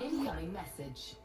Incoming message.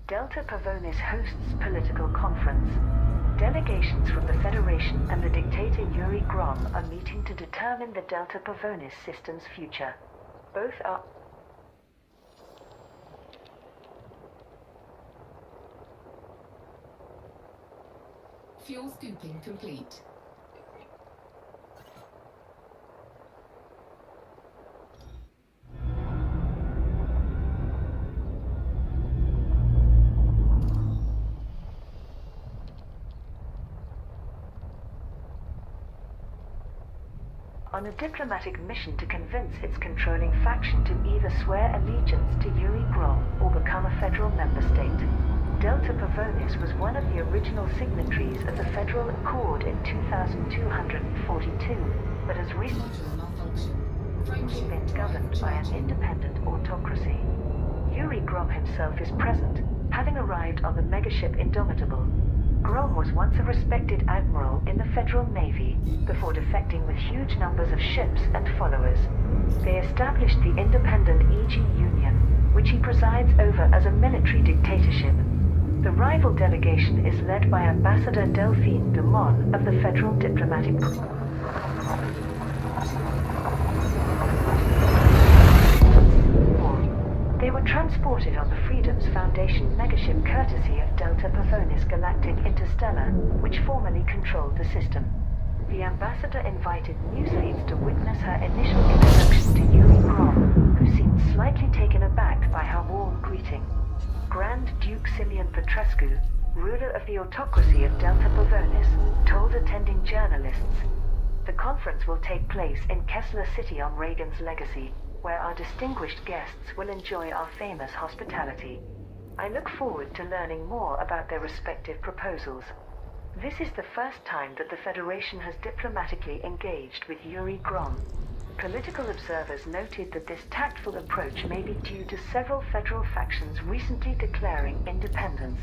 Delta Pavonis hosts political conference. Delegations from the Federation and the dictator Yuri Grom are meeting to determine the Delta Pavonis system's future. Both are... Fuel scooping complete. On a diplomatic mission to convince its controlling faction to either swear allegiance to Yuri Grom or become a federal member state. Delta Pavonis was one of the original signatories of the Federal Accord in 2242, but has recently been governed by an independent autocracy. Yuri Grom himself is present, having arrived on the megaship Indomitable. Grom was once a respected admiral in the Federal Navy before defecting with huge numbers of ships and followers. They established the independent EG Union, which he presides over as a military dictatorship. The rival delegation is led by Ambassador Delphine de Mon of the Federal Diplomatic Corps. They were transported on the Freedom's Foundation megaship courtesy of Delta Pavonis Galactic Interstellar, which formerly controlled the system. The ambassador invited newsfeeds to witness her initial introduction to Yuri Grom, who seemed slightly taken aback by her warm greeting. Grand Duke Simeon Petrescu, ruler of the autocracy of Delta Pavonis, told attending journalists, "The conference will take place in Kessler City on Reagan's legacy, where our distinguished guests will enjoy our famous hospitality. I look forward to learning more about their respective proposals. This is the first time that the Federation has diplomatically engaged with Yuri Grom. Political observers noted that this tactful approach may be due to several federal factions recently declaring independence.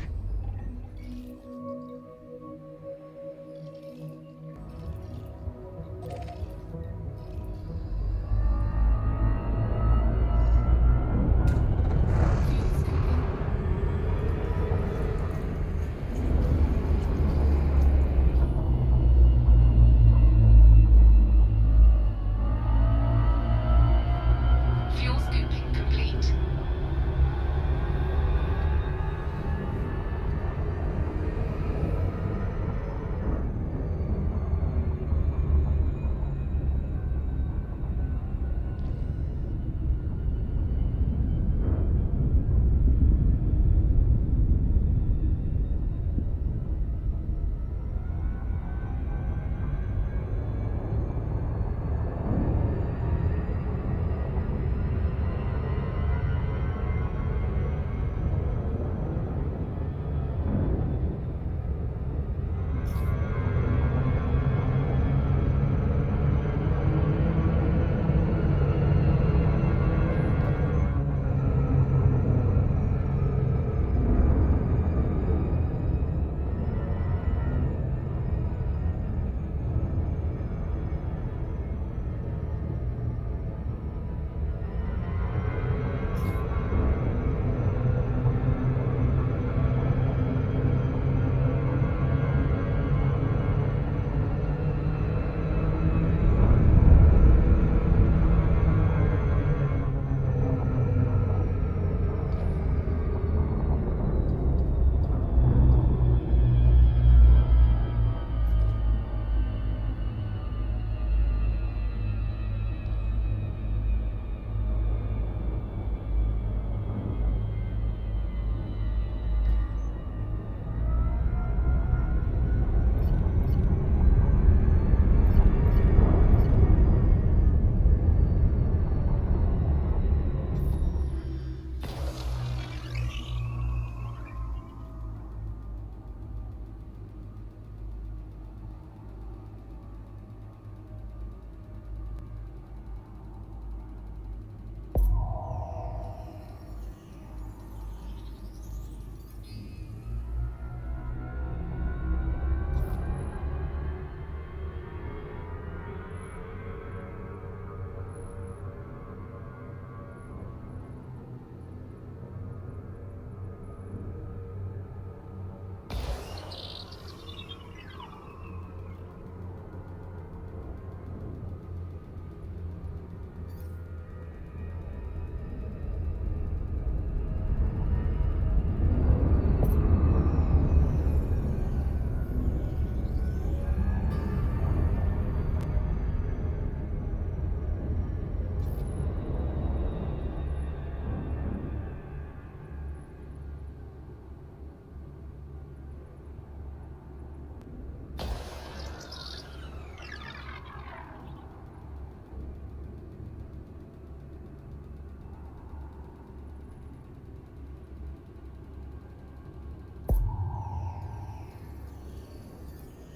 Fuel scooping complete.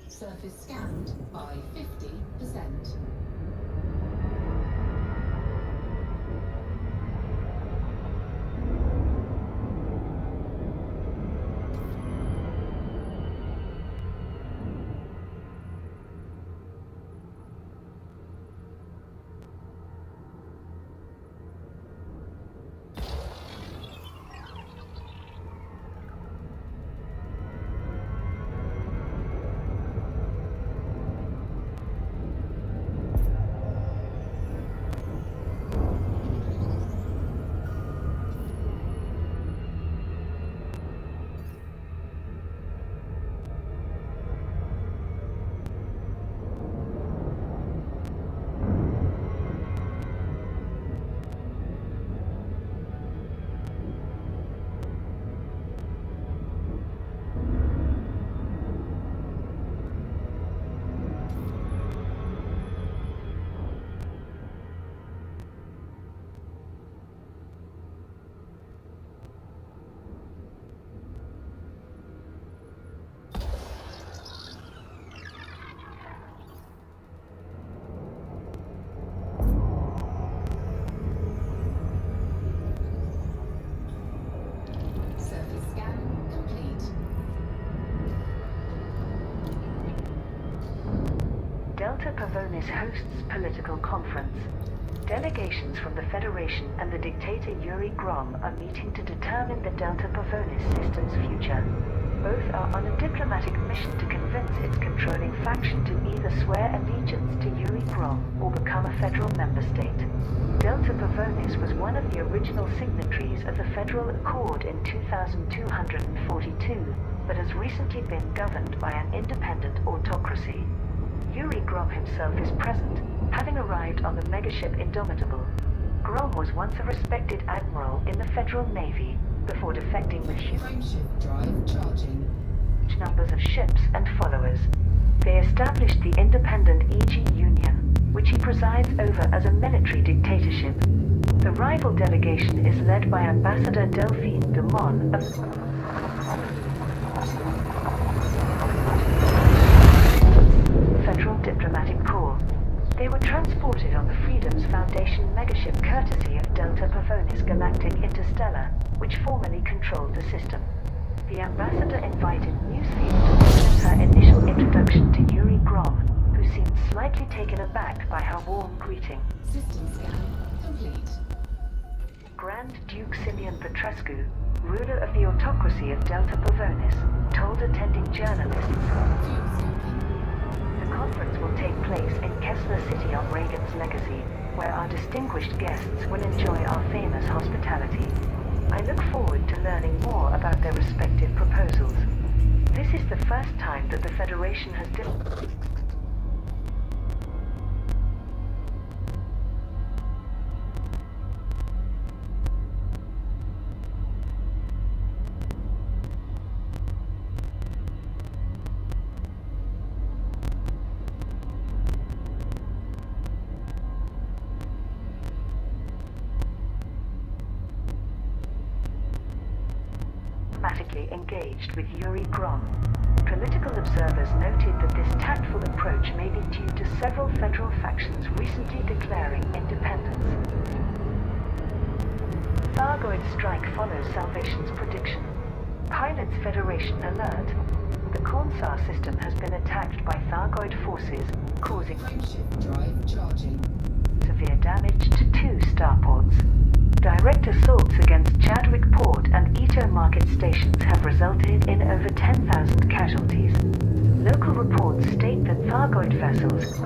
Surface scanned by 50%. Pavonis hosts political conference. Delegations from the Federation and the dictator Yuri Grom are meeting to determine the Delta Pavonis system's future. Both are on a diplomatic mission to convince its controlling faction to either swear allegiance to Yuri Grom or become a federal member state. Delta Pavonis was one of the original signatories of the Federal Accord in 2242, but has recently been governed by an independent autocracy. Yuri Grom himself is present, having arrived on the megaship Indomitable. Grom was once a respected admiral in the Federal Navy before defecting with huge Frameshift drive charging. numbers of ships and followers. They established the independent EG Union, which he presides over as a military dictatorship. The rival delegation is led by Ambassador Delphine Dumont of Federal Diplomatic Corps. They were transported on the Freedoms Foundation megaship courtesy of Delta Pavonis Galactic Interstellar, which formerly controlled the system. The ambassador invited Newsfeed to witness her initial introduction to Yuri Grom, who seemed slightly taken aback by her warm greeting. System scan complete. Grand Duke Simeon Petrescu, ruler of the autocracy of Delta Pavonis, told attending journalists. Fuel scooping. The conference will take place in Kessler City on Reagan's legacy, where our distinguished guests will enjoy our famous hospitality. I look forward to learning more about their respective proposals. This is the first time that the Federation has diplomatically engaged with Yuri Grom. Political observers noted that this tactful approach may be due to several federal factions recently declaring independence. Thargoid strike follows Salvation's prediction. Pilots Federation alert. The Cornsar system has been attacked by Thargoid forces, causing Frameshift drive charging. severe damage to 2 starports. Direct assaults against Chadwick Port and Ito Market stations have resulted in over 10,000 casualties. Local reports state that Thargoid vessels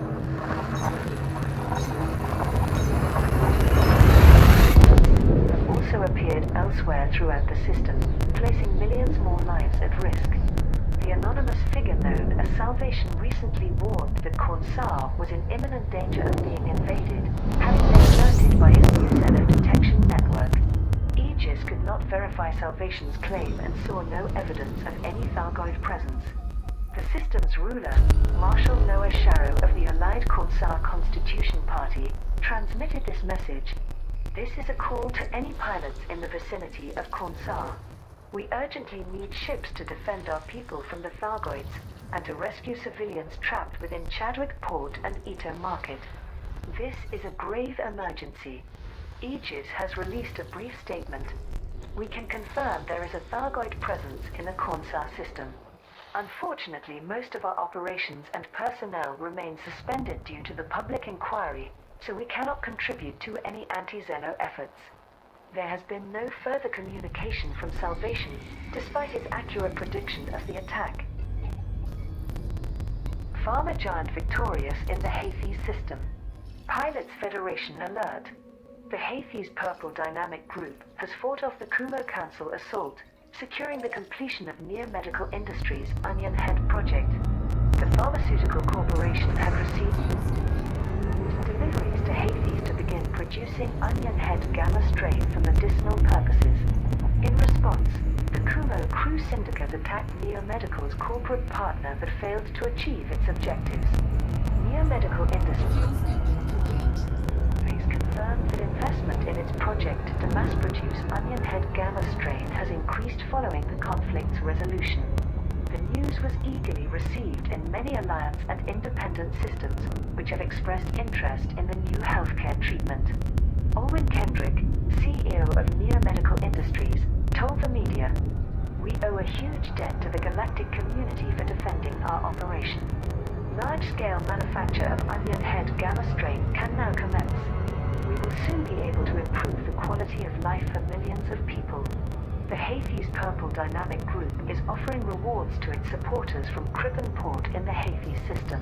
have also appeared elsewhere throughout the system, placing millions more lives at risk. The anonymous figure known as Salvation recently warned that Cornsar was in imminent danger of being invaded, having been alerted by his newsletter detection network. Aegis could not verify Salvation's claim and saw no evidence of any Thargoid presence. The system's ruler, Marshal Noah Sharrow of the Allied Cornsar Constitution Party, transmitted this message. This is a call to any pilots in the vicinity of Cornsar. We urgently need ships to defend our people from the Thargoids and to rescue civilians trapped within Chadwick Port and Ito Market. This is a grave emergency. Aegis has released a brief statement. We can confirm there is a Thargoid presence in the Cornsar system. Unfortunately, most of our operations and personnel remain suspended due to the public inquiry, so we cannot contribute to any anti-Xeno efforts. There has been no further communication from Salvation, despite its accurate prediction of the attack. Pharma giant victorious in the Hafez system. Pilots Federation alert. The Hafez Purple Dynamic Group has fought off the Kumo Council assault, securing the completion of Near Medical Industries' Onion Head project. The pharmaceutical corporation had received deliveries to Hafez to begin producing Onion Head gamma strain for medicinal purposes. In response, the Kumo Crew Syndicate attacked Neo Medical's corporate partner but failed to achieve its objectives. Neo Medical Industries Fuel scooping complete. confirmed that investment in its project to mass-produce Onion Head gamma strain has increased following the conflict's resolution. The news was eagerly received in many alliance and independent systems, which have expressed interest in the new healthcare treatment. Alwyn Kendrick, CEO of Neo Medical Industries, told the media, "We owe a huge debt to the galactic community for defending our operation. Large-scale manufacture of onion head gamma strain can now commence. We will soon be able to improve the quality of life for millions of people. The Houthis Purple Dynamic Group is offering rewards to its supporters from Crippen Port in the Houthi system.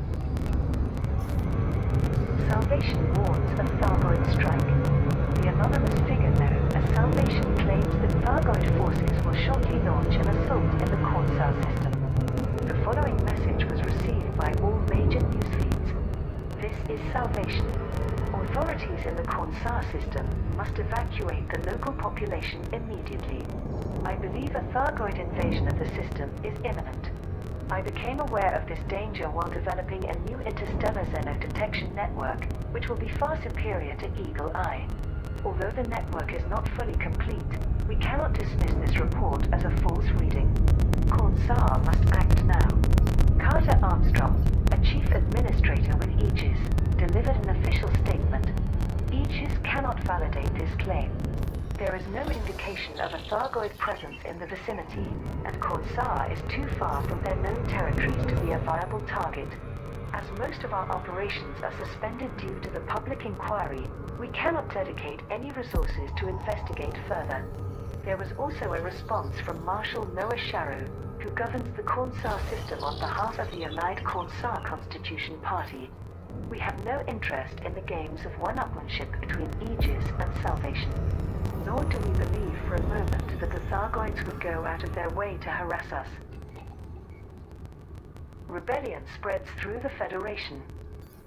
Salvation warns of Thargoid strike. The anonymous figure known as Salvation claims that Thargoid forces will shortly launch an assault in the Kornsar system. The following message was received by all major news feeds. This is Salvation. Authorities in the Kornsar system must evacuate the local population immediately. I believe a Thargoid invasion of the system is imminent. I became aware of this danger while developing a new interstellar xenodetection network, which will be far superior to Eagle Eye. Although the network is not fully complete, we cannot dismiss this report as a false reading. Kornsar must act now. Carter Armstrong, a chief administrator with Aegis, delivered an official statement. Aegis cannot validate this claim. There is no indication of a Thargoid presence in the vicinity, and Kornsar is too far from their known territories to be a viable target. As most of our operations are suspended due to the public inquiry, we cannot dedicate any resources to investigate further. There was also a response from Marshal Noah Sharrow, who governs the Kornsar system on behalf of the Allied Kornsar Constitution Party. We have no interest in the games of one-upmanship between Aegis and Salvation. Nor do we believe for a moment that the Thargoids would go out of their way to harass us. Rebellion spreads through the Federation.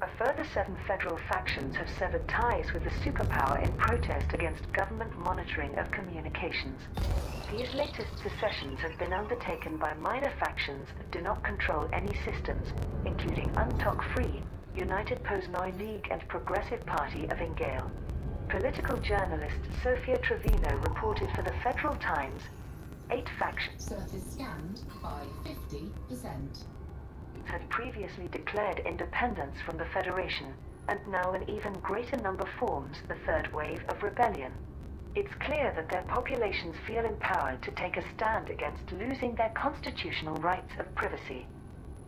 A further 7 federal factions have severed ties with the superpower in protest against government monitoring of communications. These latest secessions have been undertaken by minor factions that do not control any systems, including Untok Free, United Poznoi League and Progressive Party of Ingale. Political journalist Sofia Trevino reported for the Federal Times, 8 factions Surface scanned by 50%. had previously declared independence from the Federation, and now an even greater number forms the third wave of rebellion. It's clear that their populations feel empowered to take a stand against losing their constitutional rights of privacy.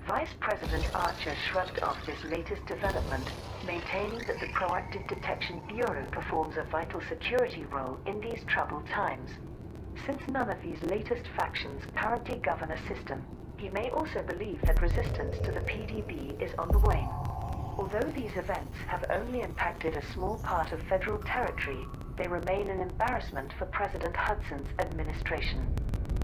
Vice President Archer shrugged off this latest development, maintaining that the Proactive Detection Bureau performs a vital security role in these troubled times. Since none of these latest factions currently govern a system, he may also believe that resistance to the PDB is on the wane. Although these events have only impacted a small part of federal territory, they remain an embarrassment for President Hudson's administration.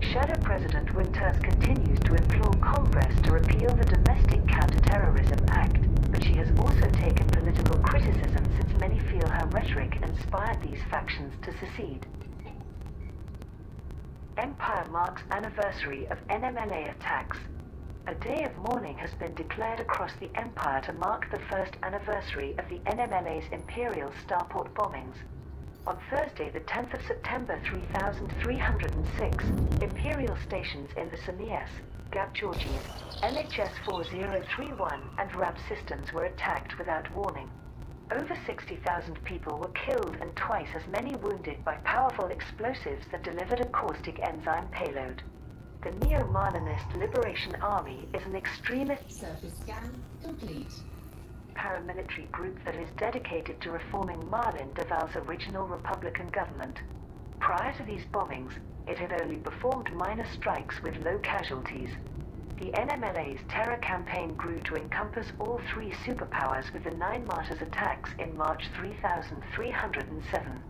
Shadow President Winters continues to implore Congress to repeal the Domestic Counterterrorism Act, but she has also taken political criticism since many feel her rhetoric inspired these factions to secede. Empire marks anniversary of NMLA attacks. A day of mourning has been declared across the Empire to mark the first anniversary of the NMLA's Imperial Starport bombings. On Thursday, the 10th of September 3306, Imperial stations in the Samias, Gap Georgies, LHS 4031 and RAB systems were attacked without warning. Over 60,000 people were killed and twice as many wounded by powerful explosives that delivered a caustic enzyme payload. The Neo-Marlinist Liberation Army is an extremist Surface scan complete. paramilitary group that is dedicated to reforming Marlin Deval's original Republican government. Prior to these bombings, it had only performed minor strikes with low casualties. The NMLA's terror campaign grew to encompass all 3 superpowers with the 9 Martyrs attacks in March 3307.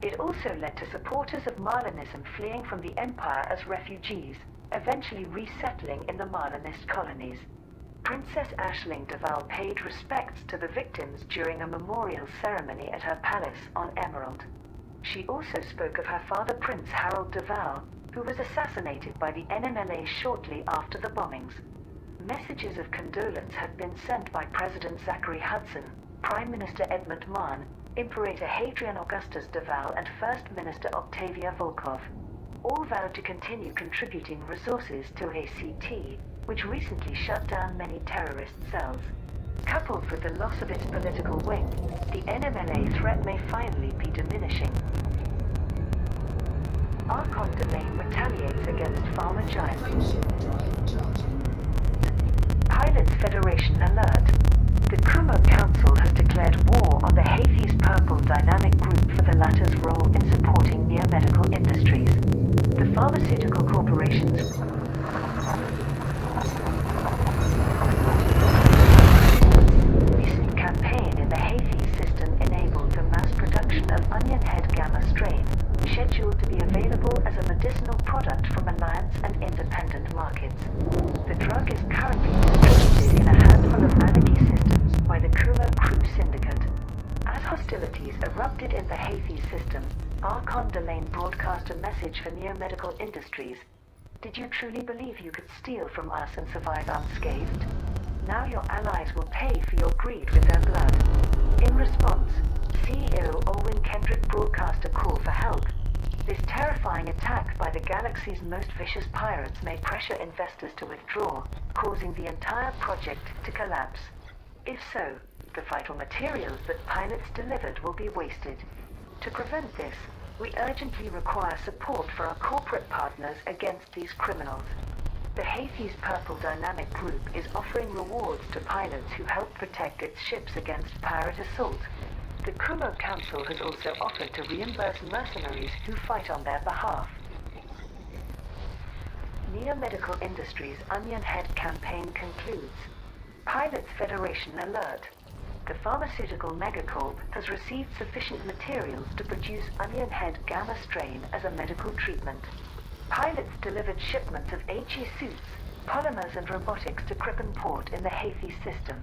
It also led to supporters of Marlinism fleeing from the Empire as refugees, eventually resettling in the Marlinist colonies. Princess Aisling Deval paid respects to the victims during a memorial ceremony at her palace on Emerald. She also spoke of her father Prince Harold Deval, who was assassinated by the NMLA shortly after the bombings. Messages of condolence had been sent by President Zachary Hudson, Prime Minister Edmund Mahon, Imperator Hadrian Augustus Deval and First Minister Octavia Volkov. All vowed to continue contributing resources to ACT, which recently shut down many terrorist cells. Coupled with the loss of its political wing, the NMLA threat may finally be diminishing. Archon Domain retaliates against Farmer Giant. Timeshift drive charging. Pilots Federation alert. The Kumo Council has declared war on the Houthis Purple Dynamic Group for the latter's role in supporting near-medical industries. The pharmaceutical corporations recent campaign in the Houthi system enabled the mass production of onion head gamma strain, scheduled to be available as a medicinal product from alliance and independent markets. The drug is currently distributed in a handful of anarchy systems by the Kumo Crew Syndicate. As hostilities erupted in the Houthi system, Archon Delane broadcast a message for near-medical industries. Did you truly believe you could steal from us and survive unscathed? Now your allies will pay for your greed with their blood. In response, CEO Olwyn Kendrick broadcast a call for help. This terrifying attack by the galaxy's most vicious pirates may pressure investors to withdraw, causing the entire project to collapse. If so, the vital materials that pilots delivered will be wasted. To prevent this, we urgently require support for our corporate partners against these criminals. The Houthis Purple Dynamic Group is offering rewards to pilots who help protect its ships against pirate assault. The Kumo Council has also offered to reimburse mercenaries who fight on their behalf. Near-medical industries' Onion Head campaign concludes. Pilots Federation alert. The pharmaceutical megacorp has received sufficient materials to produce onion head gamma strain as a medical treatment. Pilots delivered shipments of HE suits, polymers and robotics to Crippen Port in the Houthi system.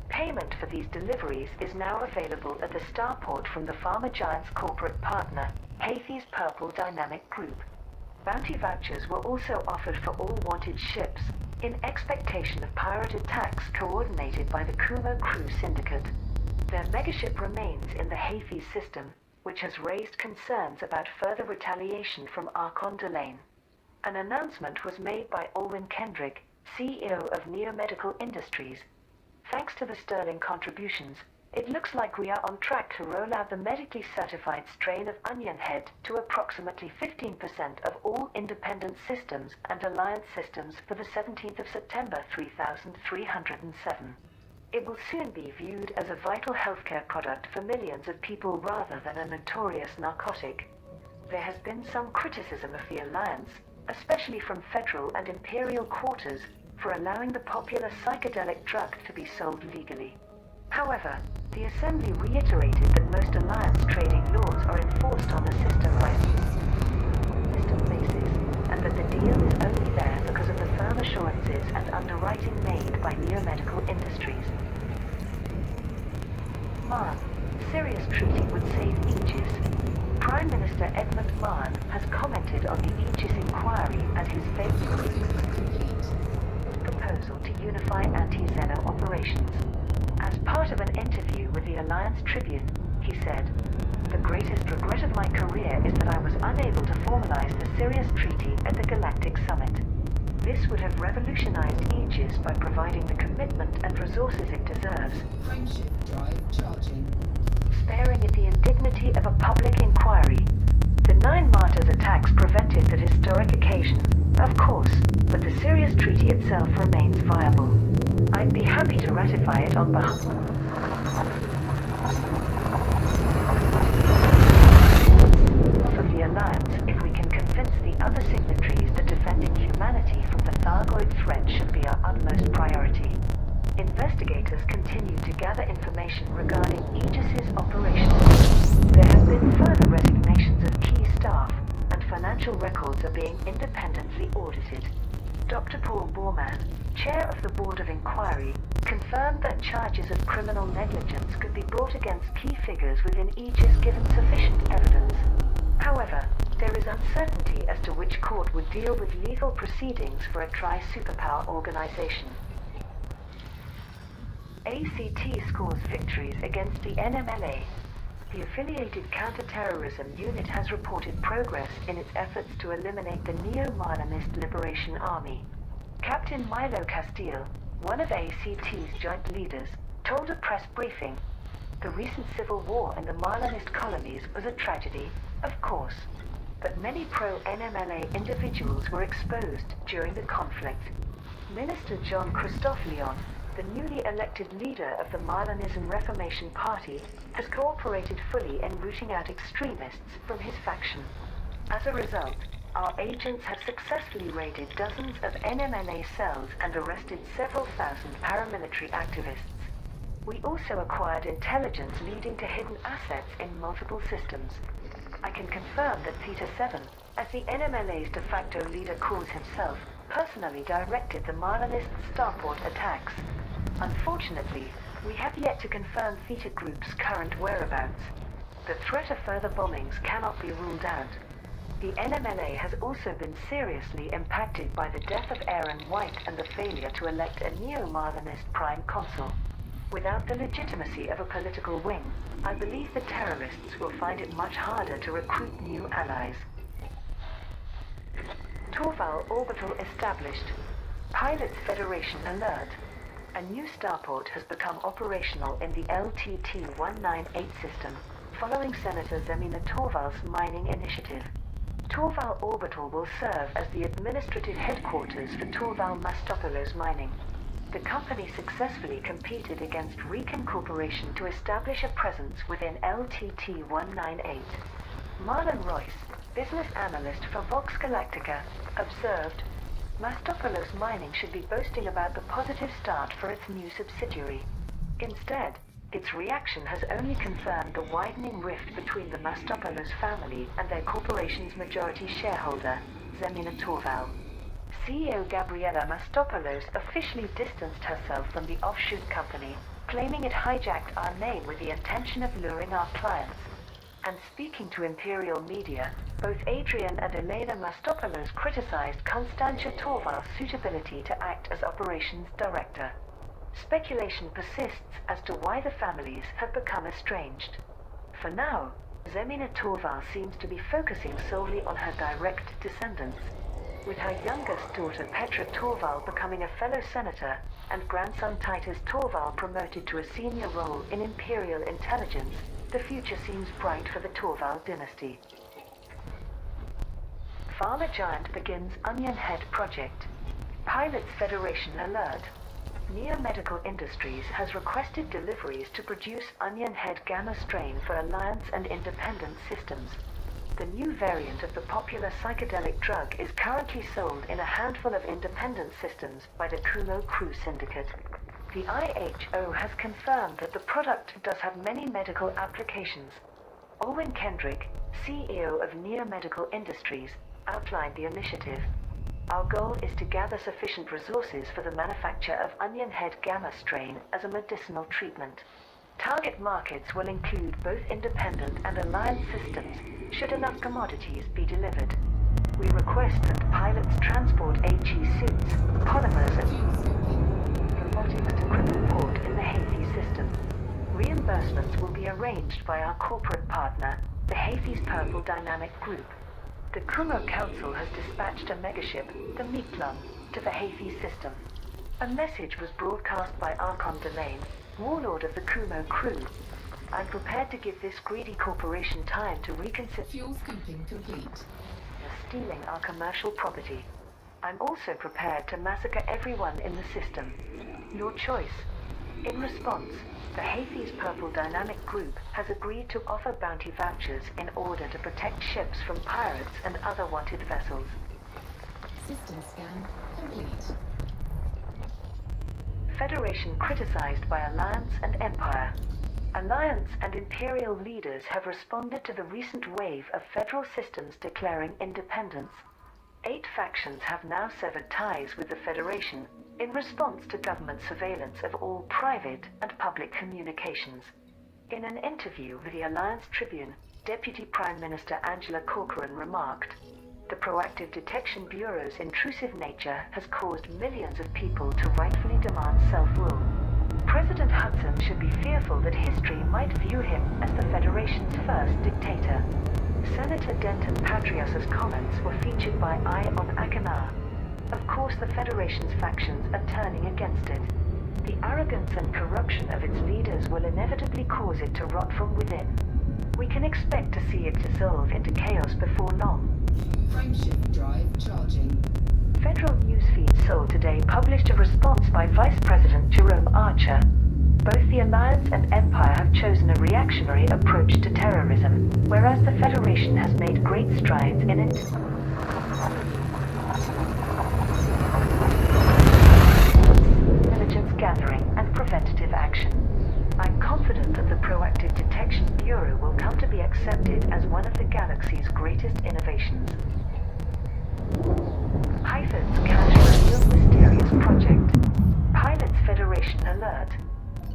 Payment for these deliveries is now available at the starport from the pharma giant's corporate partner, Houthis Purple Dynamic Group. Bounty vouchers were also offered for all wanted ships, in expectation of pirate attacks coordinated by the Kumo Crew Syndicate. Their megaship remains in the Houthi system, which has raised concerns about further retaliation from Archon Delane. An announcement was made by Olwyn Kendrick, CEO of Near-Medical Industries. Thanks to the sterling contributions, it looks like we are on track to roll out the medically certified strain of onion head to approximately 15% of all independent systems and alliance systems for the 17th of September 3307. It will soon be viewed as a vital healthcare product for millions of people rather than a notorious narcotic. There has been some criticism of the alliance, especially from federal and imperial quarters, for allowing the popular psychedelic drug to be sold legally. However, the Assembly reiterated that most alliance trading laws are enforced on a system basis, and that the deal is only there because of the firm assurances and underwriting made by Near-Medical Industries. Mahon, Sirius treaty would save Aegis. Prime Minister Edmund Mahon has commented on the Aegis inquiry and his favorable proposal to unify anti-Xeno operations. As part of an interview with the Alliance Tribune, he said, "The greatest regret of my career is that I was unable to formalize the Sirius Treaty at the Galactic Summit. This would have revolutionized Aegis by providing the commitment and resources it deserves, Frameshift drive charging. sparing it the indignity of a public inquiry. The Nine Martyrs attacks prevented that historic occasion, of course, but the Sirius Treaty itself remains viable. I'd be happy to ratify it on behalf of the Alliance if we can convince the other signatories that defending humanity from the Thargoid threat should be our utmost priority." Investigators continue to gather information regarding Aegis's operations. There have been further resignations of key staff, and financial records are being independently audited. Dr. Paul Borman, chair of the Board of Inquiry, confirmed that charges of criminal negligence could be brought against key figures within Aegis given sufficient evidence. However, there is uncertainty as to which court would deal with legal proceedings for a tri-superpower organization. ACT scores victories against the NMLA. The affiliated counter-terrorism unit has reported progress in its efforts to eliminate the Neo-Marxist Liberation Army. Captain Milo Castile, one of ACT's joint leaders, told a press briefing, "The recent civil war in the Marxist colonies was a tragedy, of course, but many pro-NMLA individuals were exposed during the conflict. Minister John Christophleon, the newly elected leader of the Milanism Reformation Party, has cooperated fully in rooting out extremists from his faction. As a result, our agents have successfully raided dozens of NMLA cells and arrested several thousand paramilitary activists. We also acquired intelligence leading to hidden assets in multiple systems. I can confirm that Peter 7, as the NMLA's de facto leader calls himself, personally directed the Marlinist starport attacks. Unfortunately, we have yet to confirm Theta Group's current whereabouts. The threat of further bombings cannot be ruled out. The NMLA has also been seriously impacted by the death of Aaron White and the failure to elect a neo-Marlinist prime consul. Without the legitimacy of a political wing, I believe the terrorists will find it much harder to recruit new allies. Torval Orbital established. Pilots Federation alert. A new starport has become operational in the LTT-198 system, following Senator Zemina Torval's mining initiative. Torval Orbital will serve as the administrative headquarters for Torval Mastopoulos Mining. The company successfully competed against Recon Corporation to establish a presence within LTT-198. Marlon Royce, business analyst for Vox Galactica, observed, Mastopoulos Mining should be boasting about the positive start for its new subsidiary. Instead, its reaction has only confirmed the widening rift between the Mastopoulos family and their corporation's majority shareholder, Zemina Torval. CEO Gabriela Mastopoulos officially distanced herself from the offshoot company, claiming it hijacked our name with the intention of luring our clients. And speaking to Imperial media, both Adrian and Elena Mastopoulos criticized Constantia Torval's suitability to act as operations director. Speculation persists as to why the families have become estranged. For now, Zemina Torval seems to be focusing solely on her direct descendants, with her youngest daughter Petra Torval becoming a fellow senator and grandson Titus Torval promoted to a senior role in Imperial intelligence. The future seems bright for the Torval dynasty. Pharma giant begins Onion Head project. Pilots Federation alert. Neo Medical Industries has requested deliveries to produce Onion Head Gamma strain for Alliance and Independent systems. The new variant of the popular psychedelic drug is currently sold in a handful of independent systems by the Kumo Crew Syndicate. The IHO has confirmed that the product does have many medical applications. Alwyn Kendrick, CEO of Neo Medical Industries, outlined the initiative. Our goal is to gather sufficient resources for the manufacture of Onion Head Gamma strain as a medicinal treatment. Target markets will include both independent and alliance systems, should enough commodities be delivered. We request that pilots transport AG suits, polymers and robotics to Cripple Port in the Hafey system. Reimbursements will be arranged by our corporate partner, the Hafey's Purple Dynamic Group. The Kumo Council has dispatched a megaship, the Meeklung, to the Hafey system. A message was broadcast by Archon Domain, warlord of the Kumo crew. I'm prepared to give this greedy corporation time to reconsider Fuel scooping complete. stealing our commercial property. I'm also prepared to massacre everyone in the system. Your choice. In response, the Hafey's Purple Dynamic Group has agreed to offer bounty vouchers in order to protect ships from pirates and other wanted vessels. System scan complete. Federation criticized by Alliance and Empire. Alliance and Imperial leaders have responded to the recent wave of federal systems declaring independence. 8 factions have now severed ties with the Federation in response to government surveillance of all private and public communications. In an interview with the Alliance Tribune, Deputy Prime Minister Angela Corcoran remarked, "The Proactive Detection Bureau's intrusive nature has caused millions of people to rightfully demand self-rule. President Hudson should be fearful that history might view him as the Federation's first dictator." Senator Denton Patrias's comments were featured by Eye on Akinar. Of course, the Federation's factions are turning against it. The arrogance and corruption of its leaders will inevitably cause it to rot from within. We can expect to see it dissolve into chaos before long. Frameshift drive charging. federal newsfeed Seoul Today published a response by Vice President Jerome Archer. Both the Alliance and Empire have chosen a reactionary approach to terrorism, whereas the Federation has made great strides in it. Intelligence gathering and preventative action. I'm confident that the Proactive Detection Bureau will come to be accepted as one of the galaxy's greatest innovations. Hyphen's cache reveals mysterious project. Pilots Federation alert.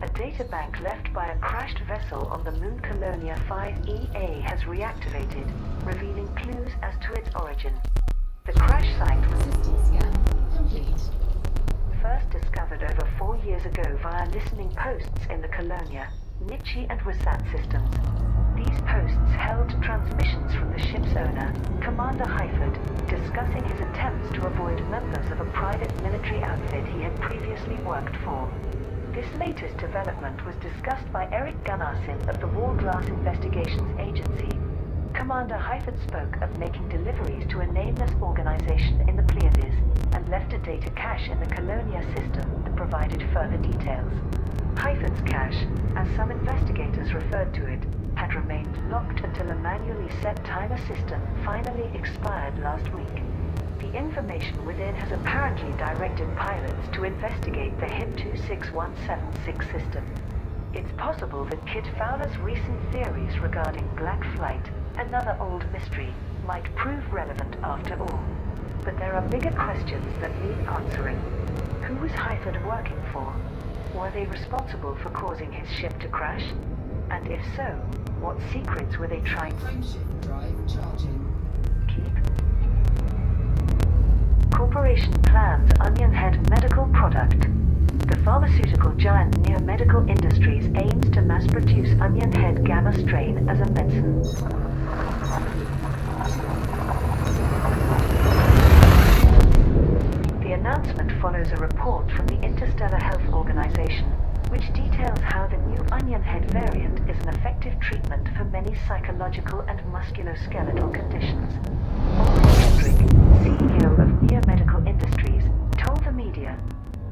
A databank left by a crashed vessel on the moon Colonia 5EA has reactivated, revealing clues as to its origin. The crash site was System scan complete. first discovered over 4 years ago via listening posts in the Colonia, Nichi and Wisat systems. These posts held transmissions from the ship's owner, Commander Heiford, discussing his attempts to avoid members of a private military outfit he had previously worked for. This latest development was discussed by Eric Gunnarsson of the Wallglass Investigations Agency. Commander Heiford spoke of making deliveries to a nameless organization in the Pleiades, and left a data cache in the Colonia system that provided further details. Heiford's cache, as some investigators referred to it, had remained locked until a manually set timer system finally expired last week. The information within has apparently directed pilots to investigate the HIP 26176 system. It's possible that Kit Fowler's recent theories regarding Black Flight, another old mystery, might prove relevant after all. But there are bigger questions that need answering. Who was Heiford working for? Were they responsible for causing his ship to crash? And if so, what secrets were they trying to Frameshift drive charging. keep? Corporation plans Onion Head medical product. The pharmaceutical giant Neo Medical Industries aims to mass produce Onion Head gamma strain as a medicine. The announcement follows a report from the Interstellar Health Organization, which details how the new Onion Head variant is an effective treatment for many psychological and musculoskeletal conditions. Ulrich Hendrik, CEO of Neo Medical Industries, told the media,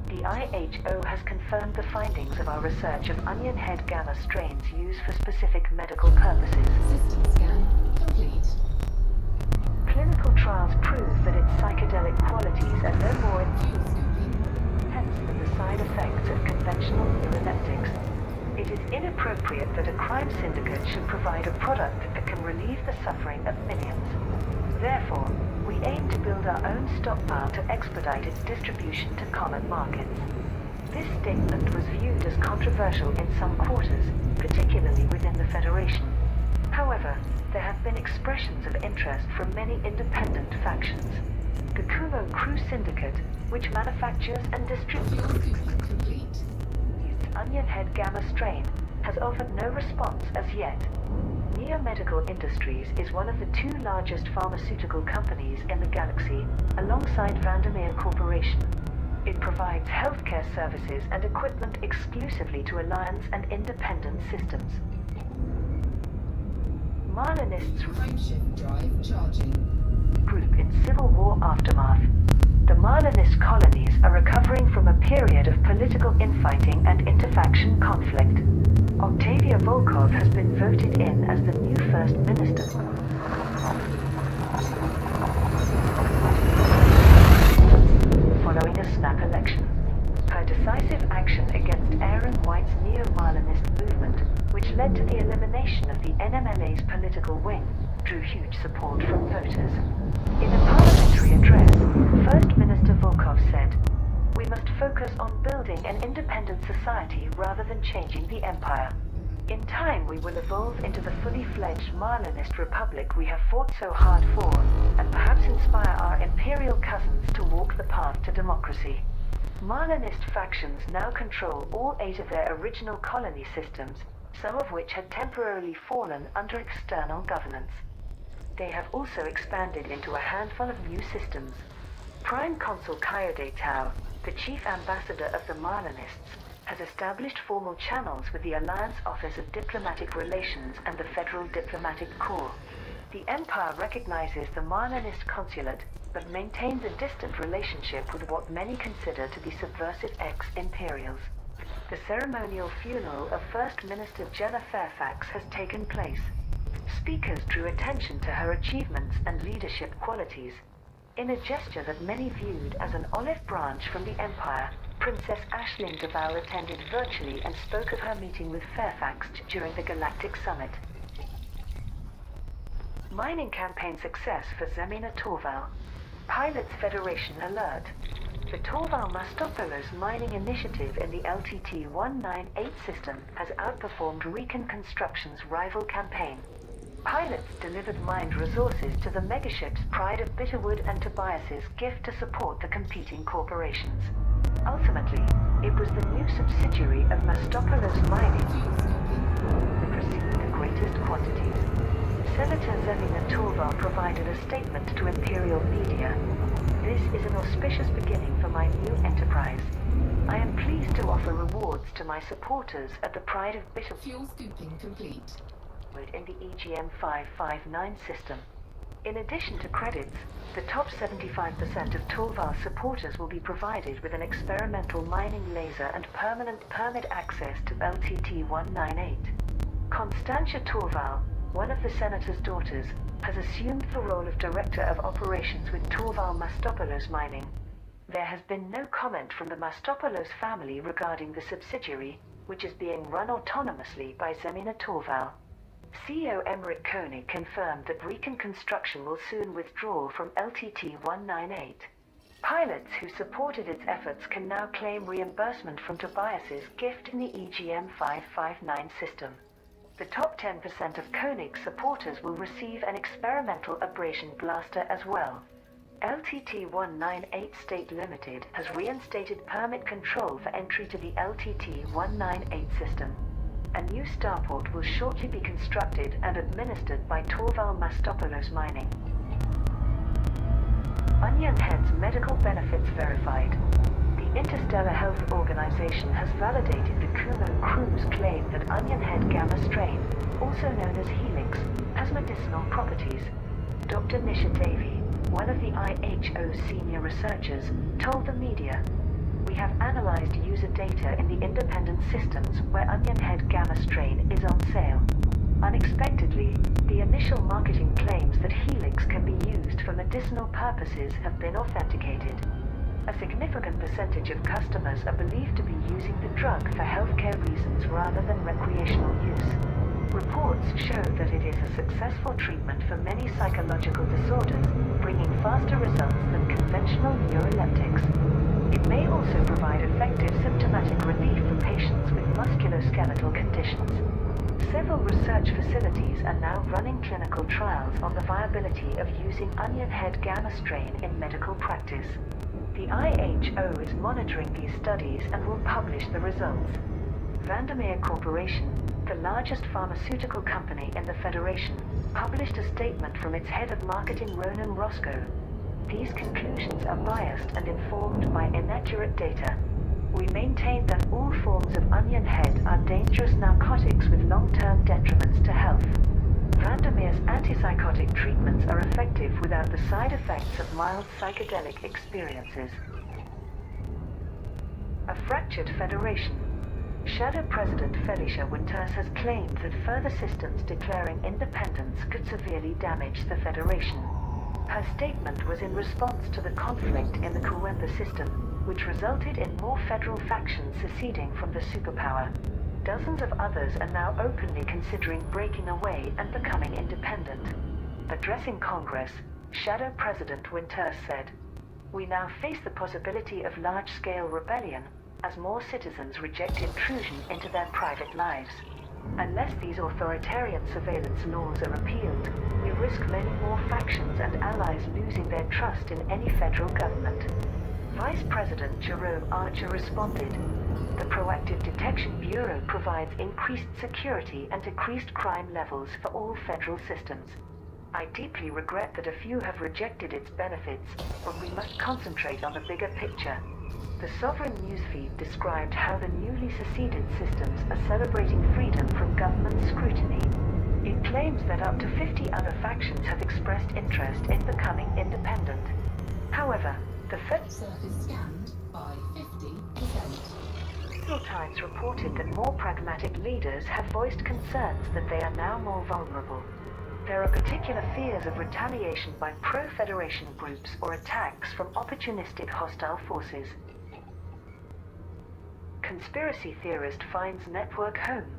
"The IHO has confirmed the findings of our research of Onion Head gamma strains used for specific medical purposes. System scan complete. Clinical trials prove that its psychedelic qualities are no more intense than the side effects of conventional neuroleptics. It is inappropriate that a crime syndicate should provide a product that can relieve the suffering of millions. Therefore, we aim to build our own stockpile to expedite its distribution to common markets." This statement was viewed as controversial in some quarters, particularly within the Federation. However, there have been expressions of interest from many independent factions. The Kumo Crew Syndicate, which manufactures and distributes Fuel scooping complete. its Onion Head gamma strain, has offered no response as yet. Neo Medical Industries is one of the 2 largest pharmaceutical companies in the galaxy, alongside Vandermeer Corporation. It provides healthcare services and equipment exclusively to Alliance and independent systems. Marlinists Frameshift drive charging. group in Civil War aftermath. The Marlinist colonies are recovering from a period of political infighting and interfaction conflict. Octavia Volkov has been voted in as the new First Minister. Following a snap election. Her decisive action against Aaron White's Neo-Marlinist movement, which led to the elimination of the NMLA's political wing, drew huge support from voters. In a parliamentary address, First Minister Volkov said, "We must focus on building an independent society rather than changing the empire. In time we will evolve into the fully fledged Marlinist republic we have fought so hard for, and perhaps inspire our imperial cousins to walk the path to democracy." Marlinist factions now control all 8 of their original colony systems, some of which had temporarily fallen under external governance. They have also expanded into a handful of new systems. Prime Consul Coyote Tao, the chief ambassador of the Marlinists, has established formal channels with the Alliance Office of Diplomatic Relations and the Federal Diplomatic Corps. The Empire recognizes the Marlinist consulate, but maintains a distant relationship with what many consider to be subversive ex-imperials. The ceremonial funeral of First Minister Jenna Fairfax has taken place. Speakers drew attention to her achievements and leadership qualities. In a gesture that many viewed as an olive branch from the Empire, Princess Aisling Deval attended virtually and spoke of her meeting with Fairfax during the Galactic Summit. Mining campaign success for Zemina Torval. Pilots Federation alert. The Torval-Mastopoulos mining initiative in the LTT-198 system has outperformed Recon Construction's rival campaign. Pilots delivered mined resources to the megaships Pride of Bitterwood and Tobias's gift to support the competing corporations. Ultimately, it was the new subsidiary of Mastopoulos Mining that received the greatest quantities. Senator Zemina Torval provided a statement to Imperial media. This is an auspicious beginning for my new enterprise. I am pleased to offer rewards to my supporters at the Pride of Bitterwood Fuel scooping complete. in the EGM-559 system. In addition to credits, the top 75% of Torval's supporters will be provided with an experimental mining laser and permanent permit access to LTT-198. Constantia Torval, one of the senator's daughters, has assumed the role of Director of Operations with Torval-Mastopoulos Mining. There has been no comment from the Mastopoulos family regarding the subsidiary, which is being run autonomously by Zemina Torval. CEO Emmerich Koenig confirmed that Recon Construction will soon withdraw from LTT-198. Pilots who supported its efforts can now claim reimbursement from Tobias's gift in the EGM-559 system. The top 10% of Koenig supporters will receive an experimental abrasion blaster as well. LTT-198 State Limited has reinstated permit control for entry to the LTT-198 system. A new starport will shortly be constructed and administered by Torval-Mastopoulos Mining. Onion Head's medical benefits verified. The Interstellar Health Organization has validated the Kumo crew's claim that Onion Head gamma strain, also known as Helix, has medicinal properties. Dr. Nisha Devi, one of the IHO's senior researchers, told the media, "We have analyzed user data in the independent systems where Onion Head gamma strain is on sale. Unexpectedly, the initial marketing claims that Helix can be used for medicinal purposes have been authenticated. A significant percentage of customers are believed to be using the drug for healthcare reasons rather than recreational use. Reports show that it is a successful treatment for many psychological disorders, bringing faster results than conventional neuroleptics. It may also provide effective symptomatic relief for patients with musculoskeletal conditions. Several research facilities are now running clinical trials on the viability of using Onion Head gamma strain in medical practice. The IHO is monitoring these studies and will publish the results. Vandermeer Corporation, the largest pharmaceutical company in the Federation, published a statement from its head of marketing Ronan Roscoe. These conclusions are biased and informed by inaccurate data. We maintain that all forms of Onion Head are dangerous narcotics with long-term detriments to health. Vandermeer's antipsychotic treatments are effective without the side effects of mild psychedelic experiences. A fractured Federation. Shadow President Felicia Winters has claimed that further systems declaring independence could severely damage the Federation. Her statement was in response to the conflict in the Kuwemba system, which resulted in more federal factions seceding from the superpower. Dozens of others are now openly considering breaking away and becoming independent. Addressing Congress, Shadow President Winters said, "We now face the possibility of large-scale rebellion as more citizens reject intrusion into their private lives. Unless these authoritarian surveillance laws are repealed, we risk many more factions and allies losing their trust in any federal government." Vice President Jerome Archer responded, "The Proactive Detection Bureau provides increased security and decreased crime levels for all federal systems. I deeply regret that a few have rejected its benefits, but we must concentrate on the bigger picture." The Sovereign newsfeed described how the newly seceded systems are celebrating freedom from government scrutiny. It claims that up to 50 other factions factions have expressed interest in becoming independent. However, the Surface scanned by 50%. Federal Times reported that more pragmatic leaders have voiced concerns that they are now more vulnerable. There are particular fears of retaliation by pro-Federation groups or attacks from opportunistic hostile forces. Conspiracy theorist finds network home.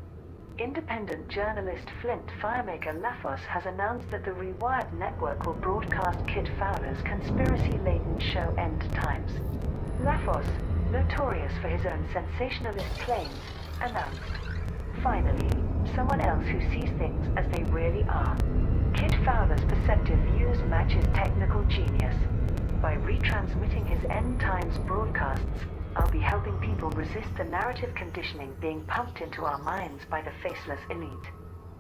Independent journalist Flint firemaker Lafos has announced that the Rewired network will broadcast Kit Fowler's conspiracy-laden show End Times. Lafos, notorious for his own sensationalist claims, announced, finally, someone else who sees things as they really are. Kit Fowler's perceptive views match his technical genius. By retransmitting his End Times broadcasts, I'll be helping people resist the narrative conditioning being pumped into our minds by the faceless elite.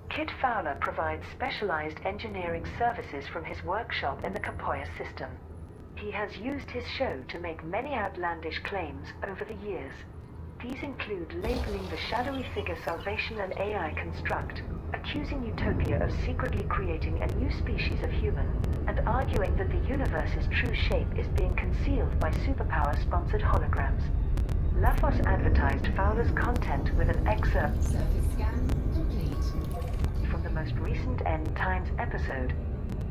Kit Fowler provides specialized engineering services from his workshop in the Kapoya system. He has used his show to make many outlandish claims over the years. These include labeling the shadowy figure Salvation an AI construct, accusing Utopia of secretly creating a new species of human, and arguing that the universe's true shape is being concealed by superpower-sponsored holograms. Lafos advertised Fowler's content with an excerpt Surface scan complete. from the most recent End Times episode.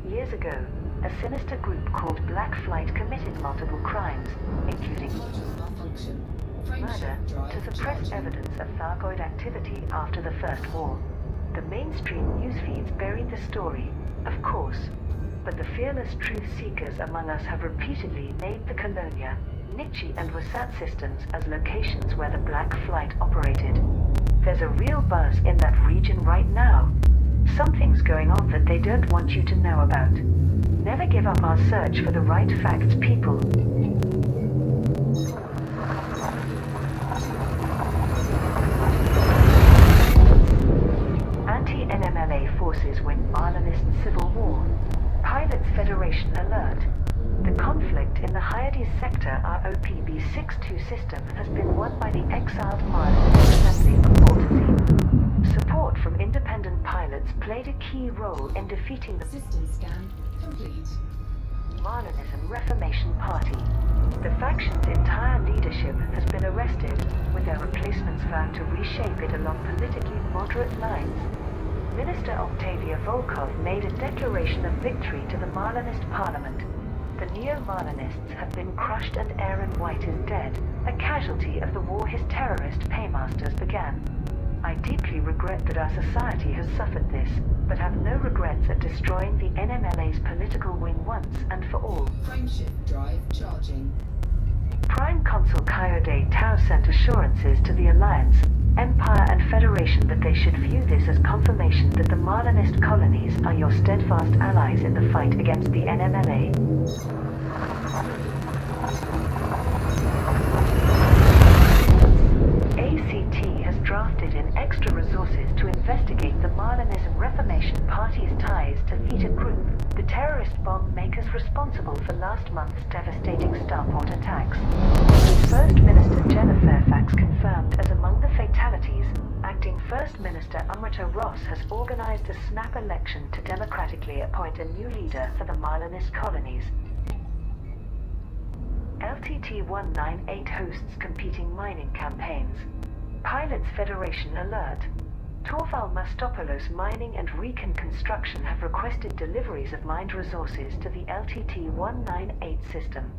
Years ago, a sinister group called Black Flight committed multiple crimes, including Module malfunction. murder, Frameshift drive to suppress charging. evidence of Thargoid activity after the First War. The mainstream news feeds buried the story, of course, but the fearless truth seekers among us have repeatedly named the Colonia, Nietzsche and Wasat systems as locations where the Black Flight operated. There's a real buzz in that region right now. Something's going on that they don't want you to know about. Never give up our search for the right facts, people. Anti-NMLA forces win Marlinist civil war. Pilots Federation alert. The conflict in the Hyades sector ROPB-62 system has been won by the exiled Marlinist Assembly of Baltasy. Support from independent pilots played a key role in defeating the System scan complete. Marlinism Reformation Party. The faction's entire leadership has been arrested, with their replacements found to reshape it along politically moderate lines. Minister Octavia Volkov made a declaration of victory to the Marlinist parliament. The neo-Marlinists have been crushed and Aaron White is dead, a casualty of the war his terrorist paymasters began. I deeply regret that our society has suffered this, but have no regrets at destroying the NMLA's political wing once and for all. Frameshift drive charging. Prime Consul Coyote Tau sent assurances to the Alliance, Empire and Federation that they should view this as confirmation that the Marlinist colonies are your steadfast allies in the fight against the NMLA. ACT has drafted in extra resources to investigate the Marlinism Reformation Party's ties to Theta Group, the terrorist bomb makers responsible for last month's devastating starport attacks. First Minister Jenna Fairfax confirmed as among the fatalities, acting First Minister Amrita Ross has organized a snap election to democratically appoint a new leader for the Marlinist colonies. LTT-198 hosts competing mining campaigns. Pilots Federation alert. Torval Mastopoulos Mining and Recon Construction have requested deliveries of mined resources to the LTT-198 system.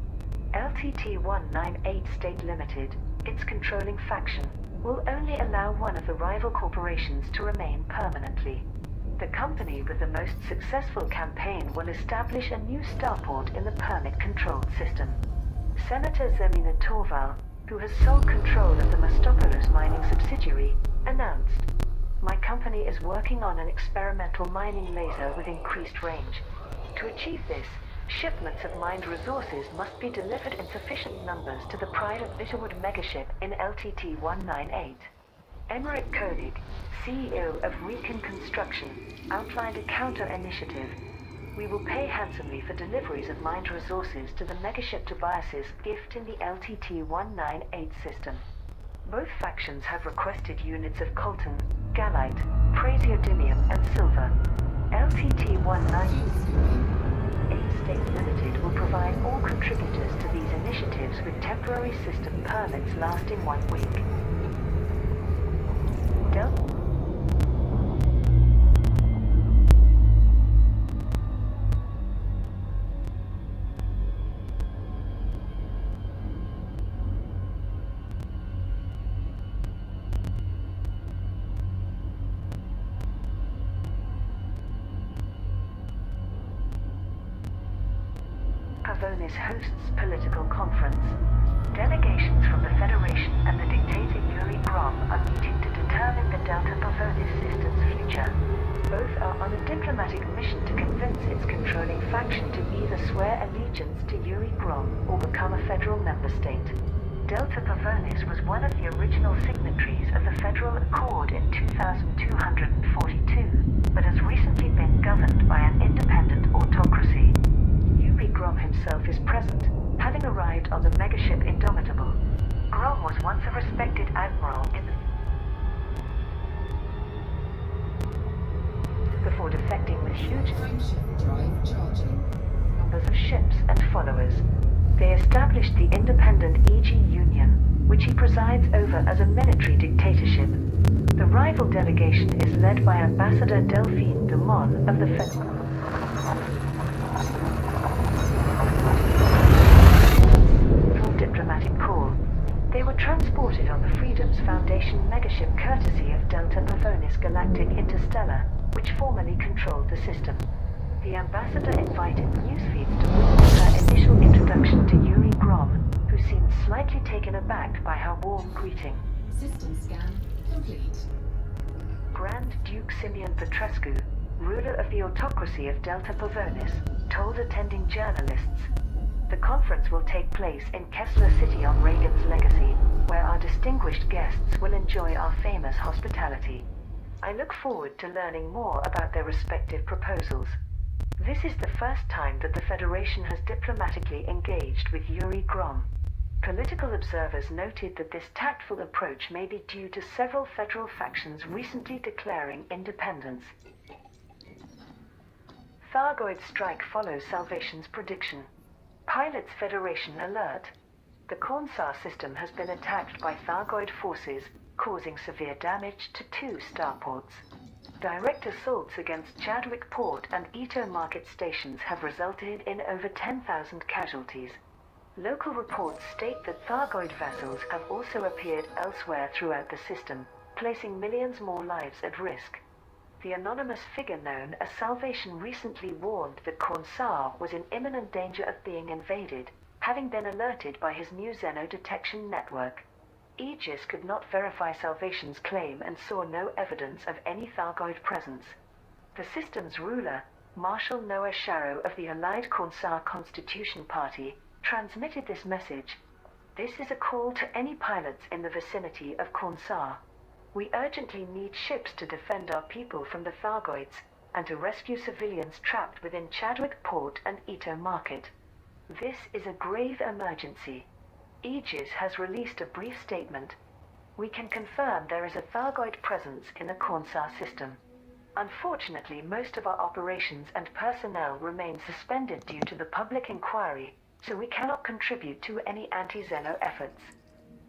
LTT-198 State Limited, its controlling faction, will only allow one of the rival corporations to remain permanently. The company with the most successful campaign will establish a new starport in the permit-controlled system. Senator Zemina Torval, who has sole control of the Mastopoulos mining subsidiary, announced, "My company is working on an experimental mining laser with increased range. To achieve this, shipments of mined resources must be delivered in sufficient numbers to the Pride of Bitterwood megaship in LTT-198. Emmerich Koenig, CEO of Recon Construction, outlined a counter-initiative. We will pay handsomely for deliveries of mined resources to the megaship Tobias's gift in the LTT-198 system. Both factions have requested units of coltan, gallite, praseodymium and silver. LTT-198 provide all contributors to these initiatives with temporary system permits lasting 1 week. Pavonis hosts political conference. Delegations from the Federation and the dictator Yuri Grom are meeting to determine the Delta Pavonis system's future. Both are on a diplomatic mission to convince its controlling faction to either swear allegiance to Yuri Grom or become a federal member state. Delta Pavonis was one of the original signatories of the Federal Accord in 2242, but has recently been governed by an independent autocracy. Grom himself is present, having arrived on the megaship Indomitable. Grom was once a respected admiral in before defecting with huge Frameshift drive charging. numbers of ships and followers. They established the independent EG Union, which he presides over as a military dictatorship. The rival delegation is led by Ambassador Delphine Dumont of the Federal diplomatic corps. They were transported on the Freedoms Foundation megaship courtesy of Delta Pavonis Galactic Interstellar, which formerly controlled the system. The ambassador invited newsfeeds to witness her initial introduction to Yuri Grom, who seemed slightly taken aback by her warm greeting. System scan complete. Grand Duke Simeon Petrescu, ruler of the autocracy of Delta Pavonis, told attending journalists, "The conference will take place in Kessler City on Reagan's legacy, where our distinguished guests will enjoy our famous hospitality. I look forward to learning more about their respective proposals. This is the first time that the Federation has diplomatically engaged with Yuri Grom." Political observers noted that this tactful approach may be due to several federal factions recently declaring independence. Thargoid strike follows Salvation's prediction. Pilots Federation alert. The Cornsar system has been attacked by Thargoid forces, causing severe damage to 2 starports. Direct assaults against Chadwick Port and Ito Market stations have resulted in over 10,000 casualties. Local reports state that Thargoid vessels have also appeared elsewhere throughout the system, placing millions more lives at risk. The anonymous figure known as Salvation recently warned that Cornsar was in imminent danger of being invaded, having been alerted by his new Xeno detection network. Aegis could not verify Salvation's claim and saw no evidence of any Thargoid presence. The system's ruler, Marshal Noah Sharrow of the allied Cornsar Constitution Party, transmitted this message. "This is a call to any pilots in the vicinity of Cornsar. We urgently need ships to defend our people from the Thargoids and to rescue civilians trapped within Chadwick Port and Ito Market. This is a grave emergency. Aegis has released a brief statement. We can confirm there is a Thargoid presence in the Cornsar system. Unfortunately, most of our operations and personnel remain suspended due to the public inquiry, so we cannot contribute to any anti-Xeno efforts."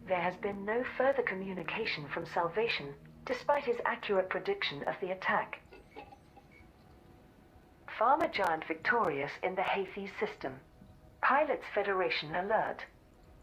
There has been no further communication from Salvation, despite his accurate prediction of the attack. Pharma giant victorious in the Houthis system. Pilots Federation alert.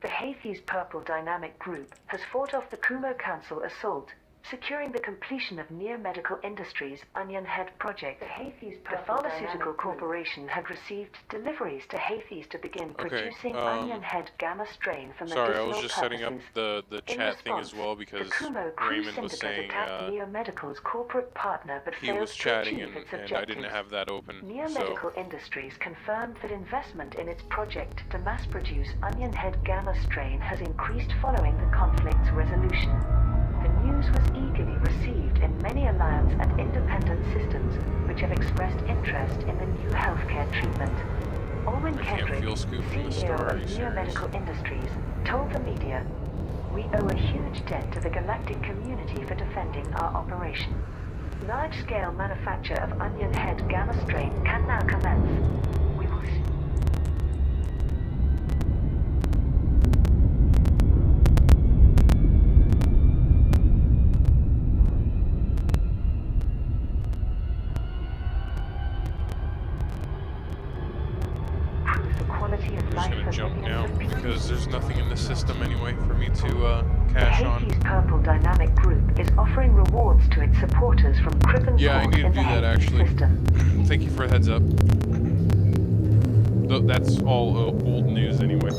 The Houthis Purple Dynamic Group has fought off the Kumo Council assault, securing the completion of Near Medical Industries' Onion Head project. The pharmaceutical corporation had received deliveries to Houthis to begin producing Onion Head gamma strain for medicinal Sorry, I was just setting up purposes. the In chat thing as response, well because the Kumo Crew Raymond was Syndicate saying attacked Neo Medical's corporate partner but he failed was to chatting achieve its and I objectives. didn't have that open. Neo So Medical Industries confirmed that investment in its project to mass-produce Onion Head gamma strain has increased following the conflict's resolution. The news was eagerly received in many alliance and independent systems, which have expressed interest in the new healthcare treatment. Owen I can't Kendrick, feel Scoop from the CEO story of Neo series. Medical Industries, told the media, "We owe a huge debt to the galactic community for defending our operation. Large-scale manufacture of Onion Head gamma strain can now commence. We will quality of I'm just life gonna for jump millions now of people. because there's nothing in the system anyway for me to The cash on. Hades Purple Dynamic Group is offering rewards to its supporters from Crippen Yeah, I Court need to in do the that Hades actually. system. Thank you for the heads up. That's all old news anyway.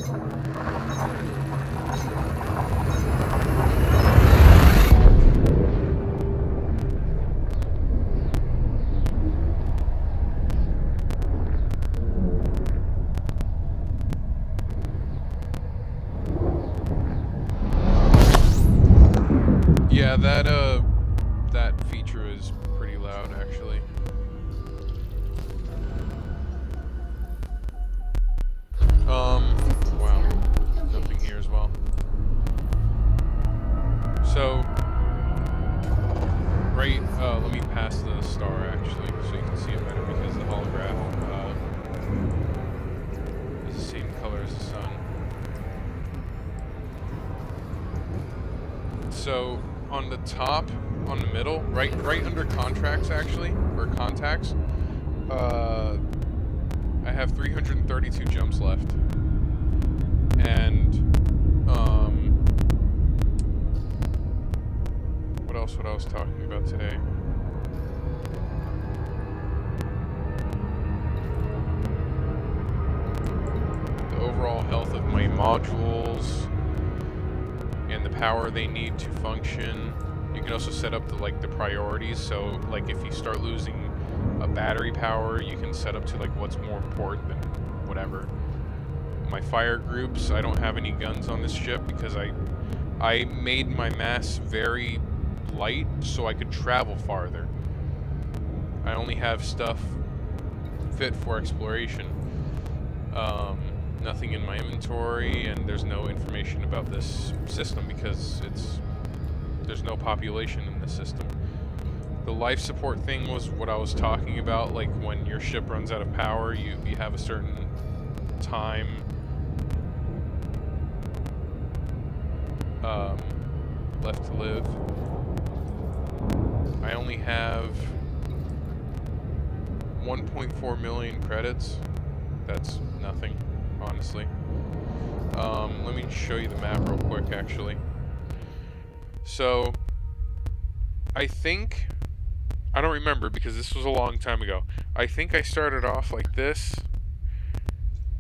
Yeah, that feature is pretty loud actually. Wow, nothing here as well. So, right, let me pass the star actually, so you can see it better because the holograph is the same color as the sun. So, on the top, on the middle, right under contracts actually, or contacts, I have 332 jumps left. And, what else I was talking about today? The overall health of my modules and the power they need to function. You can also set up the priorities, so like if you start losing a battery power, you can set up to like what's more important than whatever. My fire groups, I don't have any guns on this ship because I made my mass very light so I could travel farther. I only have stuff fit for exploration. Nothing in my inventory, and there's no information about this system because there's no population in this system. The life support thing was what I was talking about, like when your ship runs out of power, you have a certain time left to live. I only have 1.4 million credits. That's nothing, honestly. Let me show you the map real quick, actually. So, I don't remember because this was a long time ago. I think I started off like this.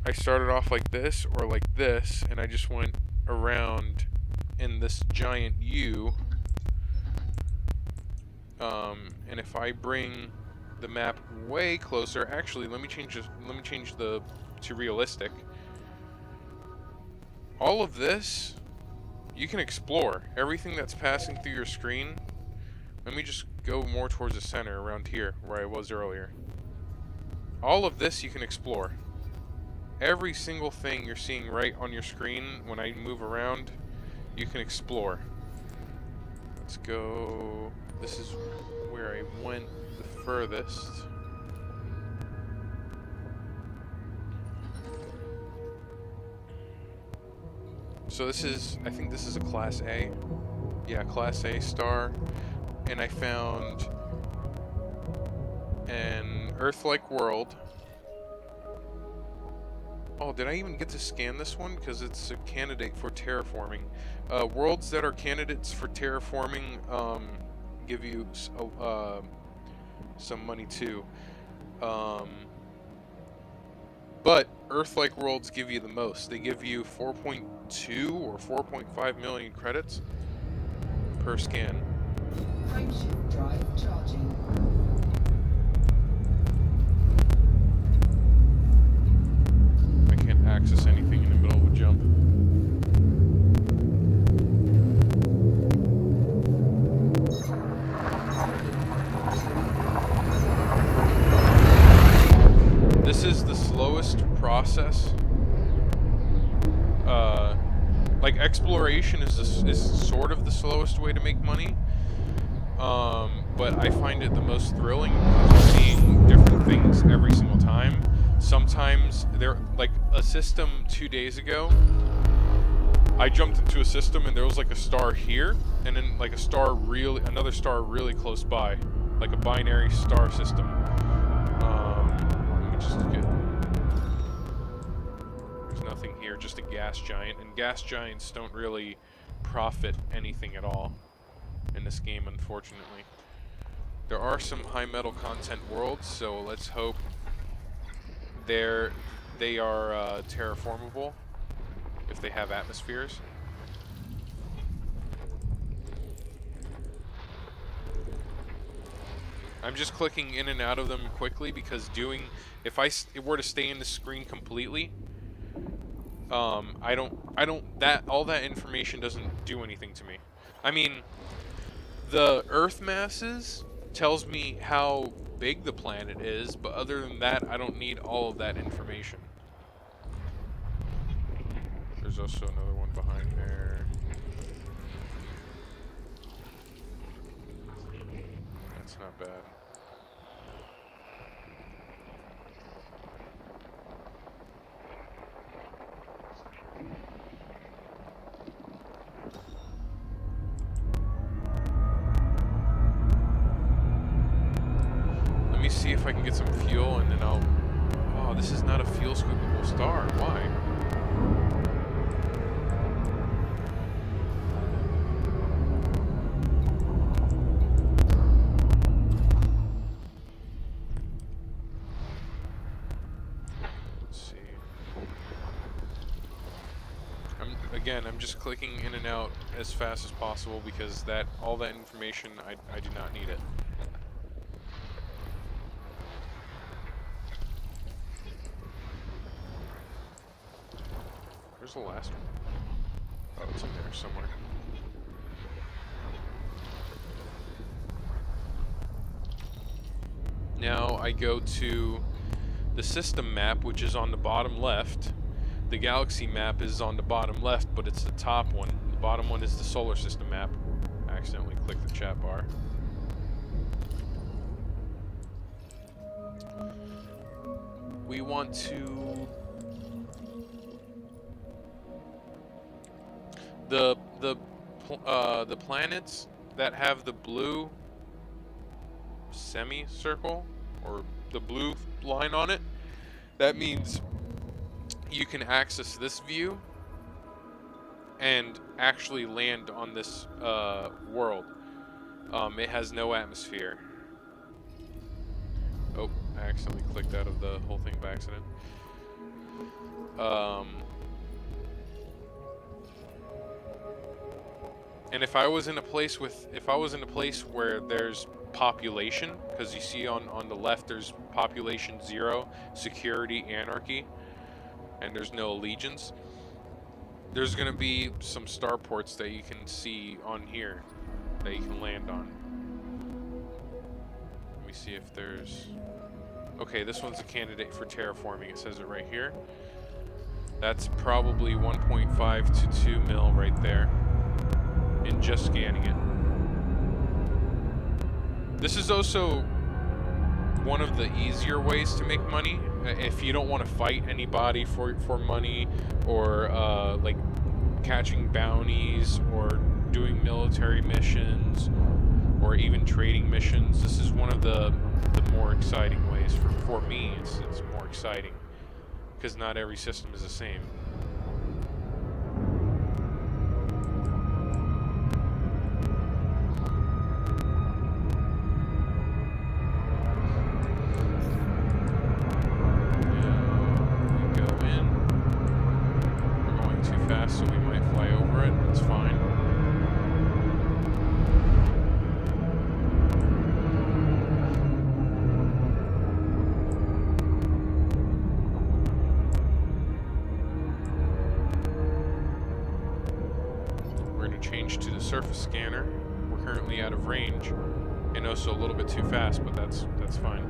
Or like this, and I just went around in this giant U. And if I bring the map way closer, actually, let me change to realistic. All of this, you can explore. Everything that's passing through your screen. Let me just go more towards the center, around here, where I was earlier. All of this you can explore. Every single thing you're seeing right on your screen when I move around, you can explore. Let's go. This is where I went the furthest. So this is, I think this is a Class A. Yeah, Class A star. And I found an Earth-like world. Oh, did I even get to scan this one? Because it's a candidate for terraforming. Worlds that are candidates for terraforming give you some money too. But Earth-like worlds give you the most. They give you 4.2 or 4.5 million credits per scan. Frameshift drive charging. I can't access anything in the middle of a jump. This is the slowest process. Like exploration is sort of the slowest way to make money. But I find it the most thrilling because you're seeing different things every single time. Sometimes there, like a system 2 days ago, I jumped into a system and there was like a star here, and then like another star really close by, like a binary star system. Let me just get. here, just a gas giant, and gas giants don't really profit anything at all in this game, unfortunately. There are some high metal content worlds, so let's hope they are terraformable if they have atmospheres. I'm just clicking in and out of them quickly because if I were to stay in the screen completely, all that information doesn't do anything to me. I mean, the Earth masses tells me how big the planet is, but other than that, I don't need all of that information. There's also another one behind there. That's not bad. Let me see if I can get some fuel, and then I'll... Oh, this is not a fuel scoopable star. Why? Again, I'm just clicking in and out as fast as possible because all that information, I do not need it. Where's the last one? Oh, it's in there somewhere. Now I go to the system map, which is on the bottom left. The galaxy map is on the bottom left, but it's the top one. The bottom one is the solar system map. I accidentally clicked the chat bar. We want to... The planets that have the blue semicircle, or the blue line on it, that means you can access this view and actually land on this world. It has no atmosphere. Oh, I accidentally clicked out of the whole thing by accident. And if I was in a place where there's population, because you see on the left there's population 0, security, anarchy, and there's no allegiance, there's gonna be some starports that you can see on here that you can land on. Let me see if there's... Okay, this one's a candidate for terraforming. It says it right here. That's probably 1.5 to 2 mil right there in just scanning it. This is also one of the easier ways to make money if you don't want to fight anybody for money, or like catching bounties or doing military missions or even trading missions. This is one of the more exciting ways. For me, it's more exciting because not every system is the same. So we might fly over it. It's fine. We're going to change to the surface scanner. We're currently out of range and also a little bit too fast, but that's fine.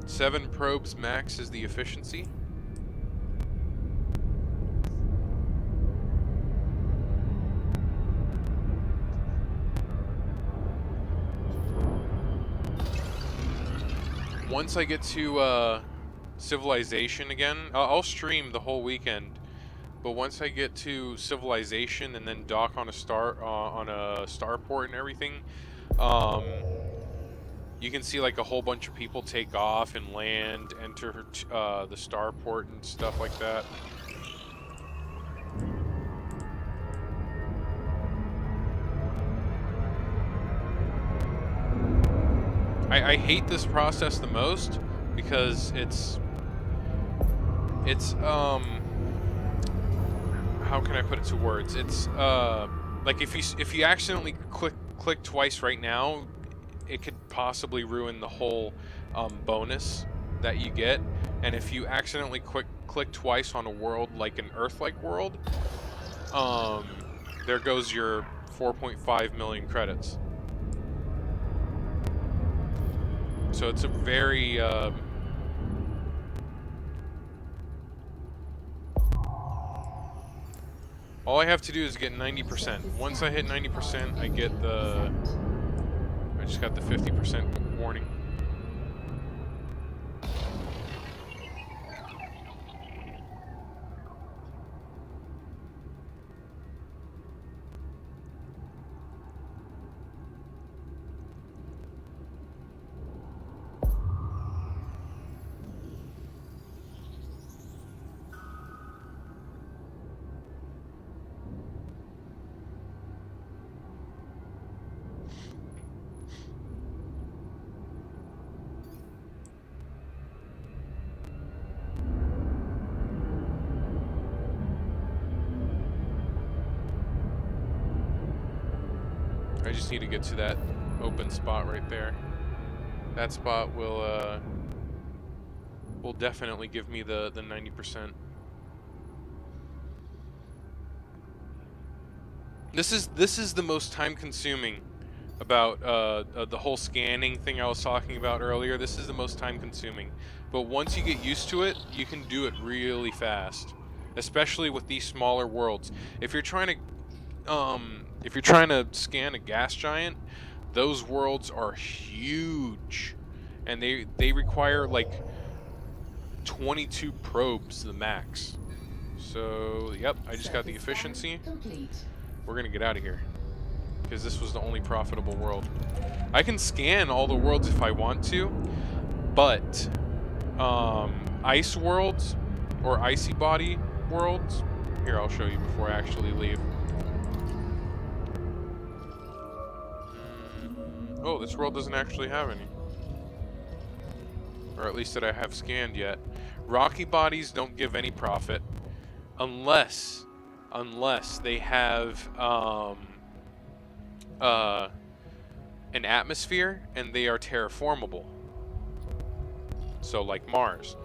Seven probes max is the efficiency. Once I get to civilization again, I'll stream the whole weekend. But once I get to civilization and then dock on a starport and everything, You can see like a whole bunch of people take off and land, enter the starport and stuff like that. I hate this process the most because it's how can I put it to words? It's like if you accidentally click twice right now, it could possibly ruin the whole bonus that you get. And if you accidentally click twice on a world like an Earth-like world, there goes your 4.5 million credits. So it's a very all I have to do is get 90%. Once I hit 90%, I get the... I just got the 50% warning. I just need to get to that open spot right there. That spot will definitely give me the 90%. This is the most time consuming about the whole scanning thing I was talking about earlier. This is the most time consuming. But once you get used to it, you can do it really fast. Especially with these smaller worlds. If you're trying to scan a gas giant, those worlds are huge, and they require like 22 probes the max. So yep, I just got the efficiency. We're gonna get out of here because this was the only profitable world. I can scan all the worlds if I want to, but ice worlds or icy body worlds, here I'll show you before I actually leave. Oh, this world doesn't actually have any. Or at least that I have scanned yet. Rocky bodies don't give any profit unless they have an atmosphere and they are terraformable. So like Mars.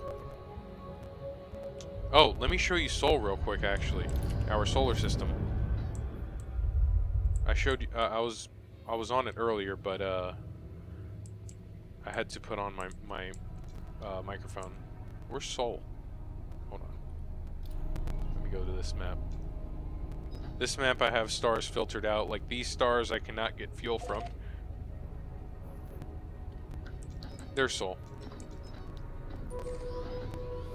Oh, let me show you Sol real quick actually. Our solar system. I showed you I was on it earlier, but I had to put on my microphone. Where's Sol? Hold on. Let me go to this map. This map I have stars filtered out. Like these stars I cannot get fuel from. There's Sol.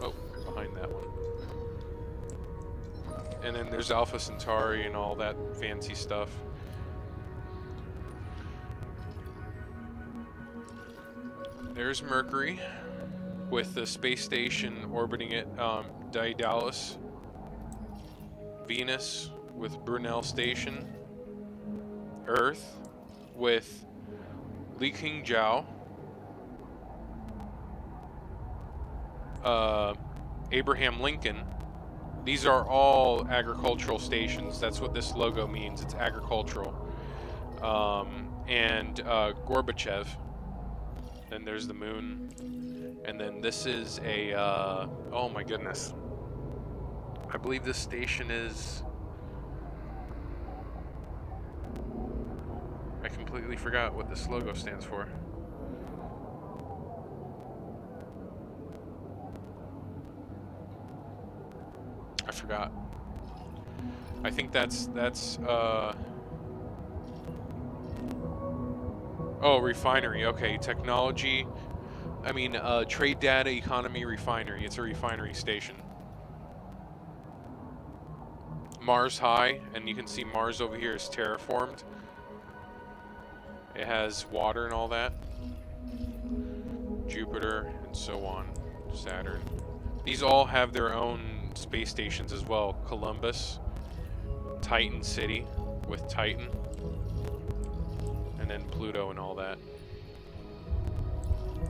Oh, behind that one. And then there's Alpha Centauri and all that fancy stuff. There's Mercury, with the space station orbiting it, Daedalus. Venus, with Brunel Station. Earth, with Li Qingjiao. Abraham Lincoln. These are all agricultural stations. That's what this logo means. It's agricultural. And Gorbachev. Then there's the moon, and then this is a, oh my goodness. I believe this station is, I completely forgot what this logo stands for. I forgot. I think that's oh, refinery. Okay, technology. I mean, trade data economy refinery. It's a refinery station. Mars High, and you can see Mars over here is terraformed. It has water and all that. Jupiter, and so on. Saturn. These all have their own space stations as well. Columbus, Titan City with Titan, and then Pluto and all that.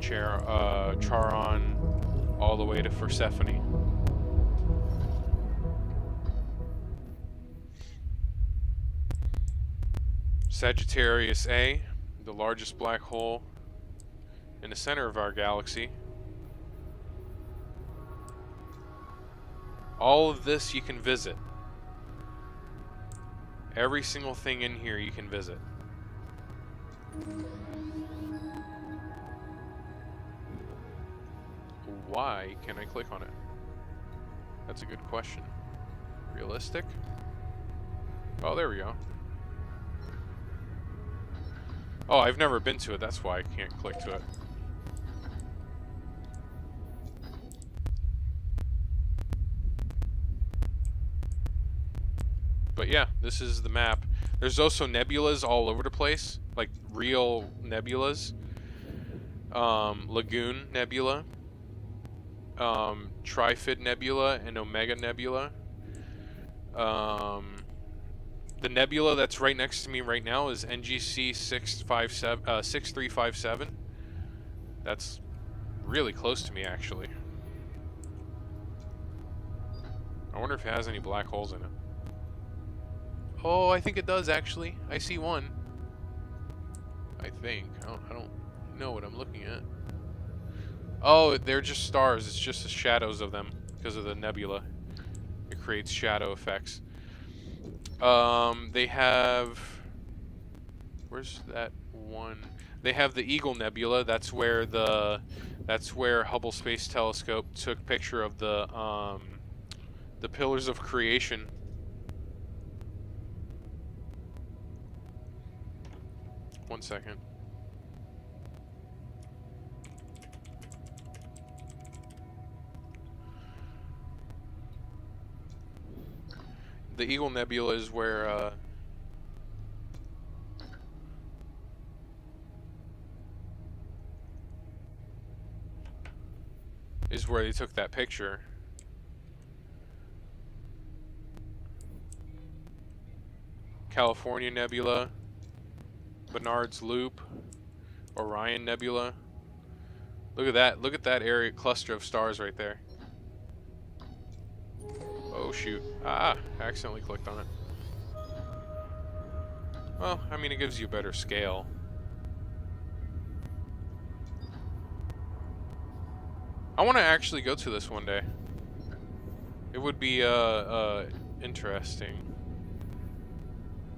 Charon, all the way to Persephone. Sagittarius A, the largest black hole in the center of our galaxy. All of this you can visit. Every single thing in here you can visit. Why can I click on it? That's a good question. Realistic? Oh, there we go. Oh, I've never been to it, that's why I can't click to it. But yeah, this is the map. There's also nebulas all over the place, like real nebulas. Lagoon Nebula, Trifid Nebula, and Omega Nebula. The nebula that's right next to me right now is NGC 6357. That's really close to me, actually. I wonder if it has any black holes in it. Oh, I think it does, actually. I see one. I think. I don't know what I'm looking at. Oh, they're just stars. It's just the shadows of them because of the nebula. It creates shadow effects. They have... Where's that one? They have the Eagle Nebula. That's where Hubble Space Telescope took a picture of the Pillars of Creation. One second. The Eagle Nebula is where they took that picture. California Nebula, Barnard's Loop, Orion Nebula. Look at that. Look at that area cluster of stars right there. Oh shoot. Ah, I accidentally clicked on it. Well, I mean, it gives you a better scale. I want to actually go to this one day. It would be interesting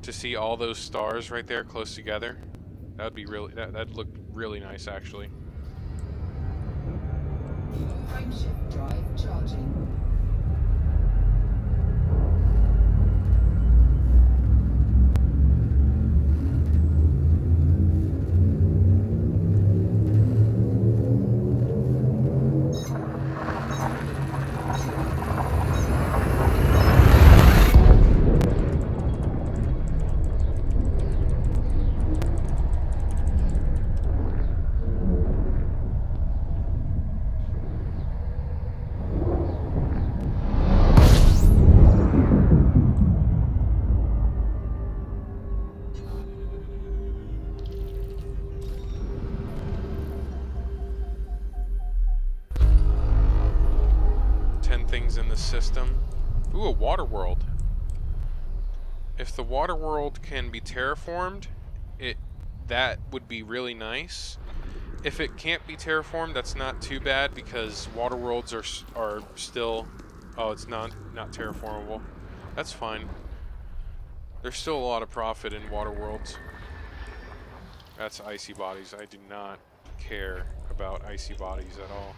to see all those stars right there close together. That'd be really that'd look really nice, actually. Frameshift drive charging. Things in the system. Ooh, a water world. If the water world can be terraformed, that would be really nice. If it can't be terraformed, that's not too bad because water worlds are still... Oh, it's not terraformable. That's fine. There's still a lot of profit in water worlds. That's icy bodies. I do not care about icy bodies at all.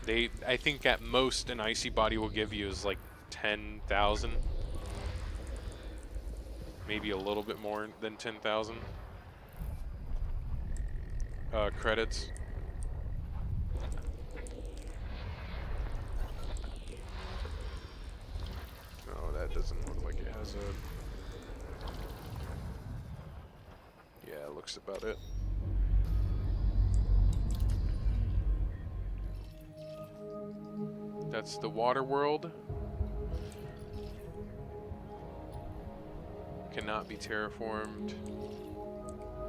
I think at most an icy body will give you is like 10,000. Maybe a little bit more than 10,000 credits. No, that doesn't look like it has a... Yeah, it looks about it. That's the water world. Cannot be terraformed.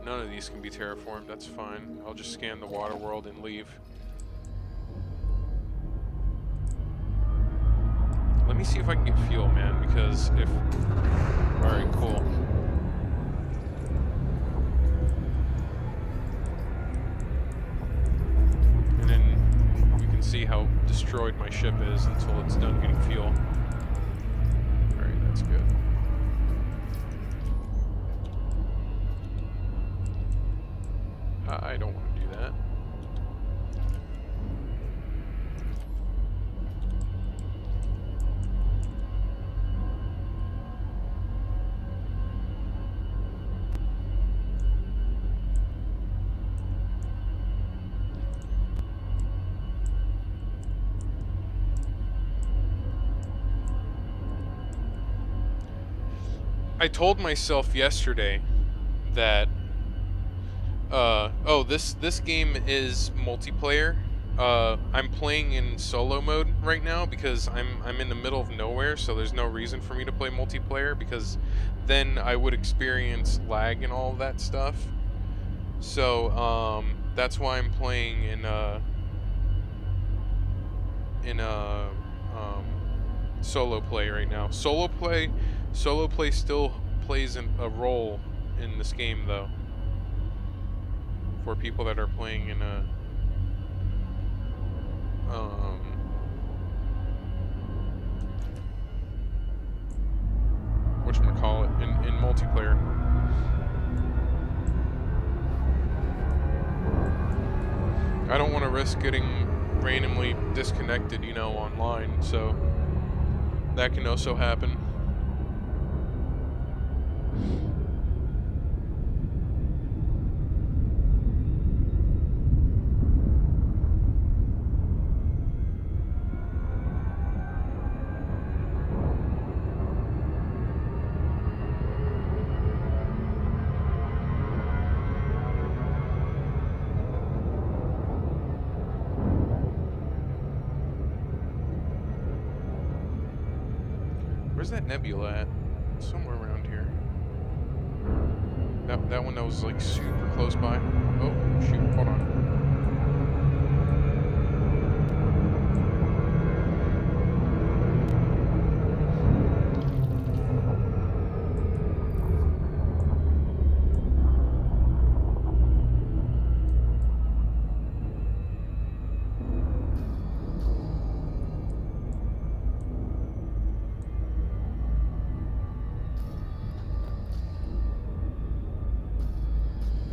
None of these can be terraformed, that's fine. I'll just scan the water world and leave. Let me see if I can get fuel, man, because if... Alright, cool. And then you can see how destroyed my ship is until it's done getting fuel. Alright, that's good. I don't want to do that. I told myself yesterday that this game is multiplayer. I'm playing in solo mode right now because I'm in the middle of nowhere, so there's no reason for me to play multiplayer because then I would experience lag and all of that stuff. So that's why I'm playing in solo play right now. Solo play still plays a role in this game though. For people that are playing in a whatchamacallit, in multiplayer. I don't want to risk getting randomly disconnected, you know, online, so that can also happen. Where's that nebula at? Somewhere around here. That one that was like super close by. Oh shoot, hold on.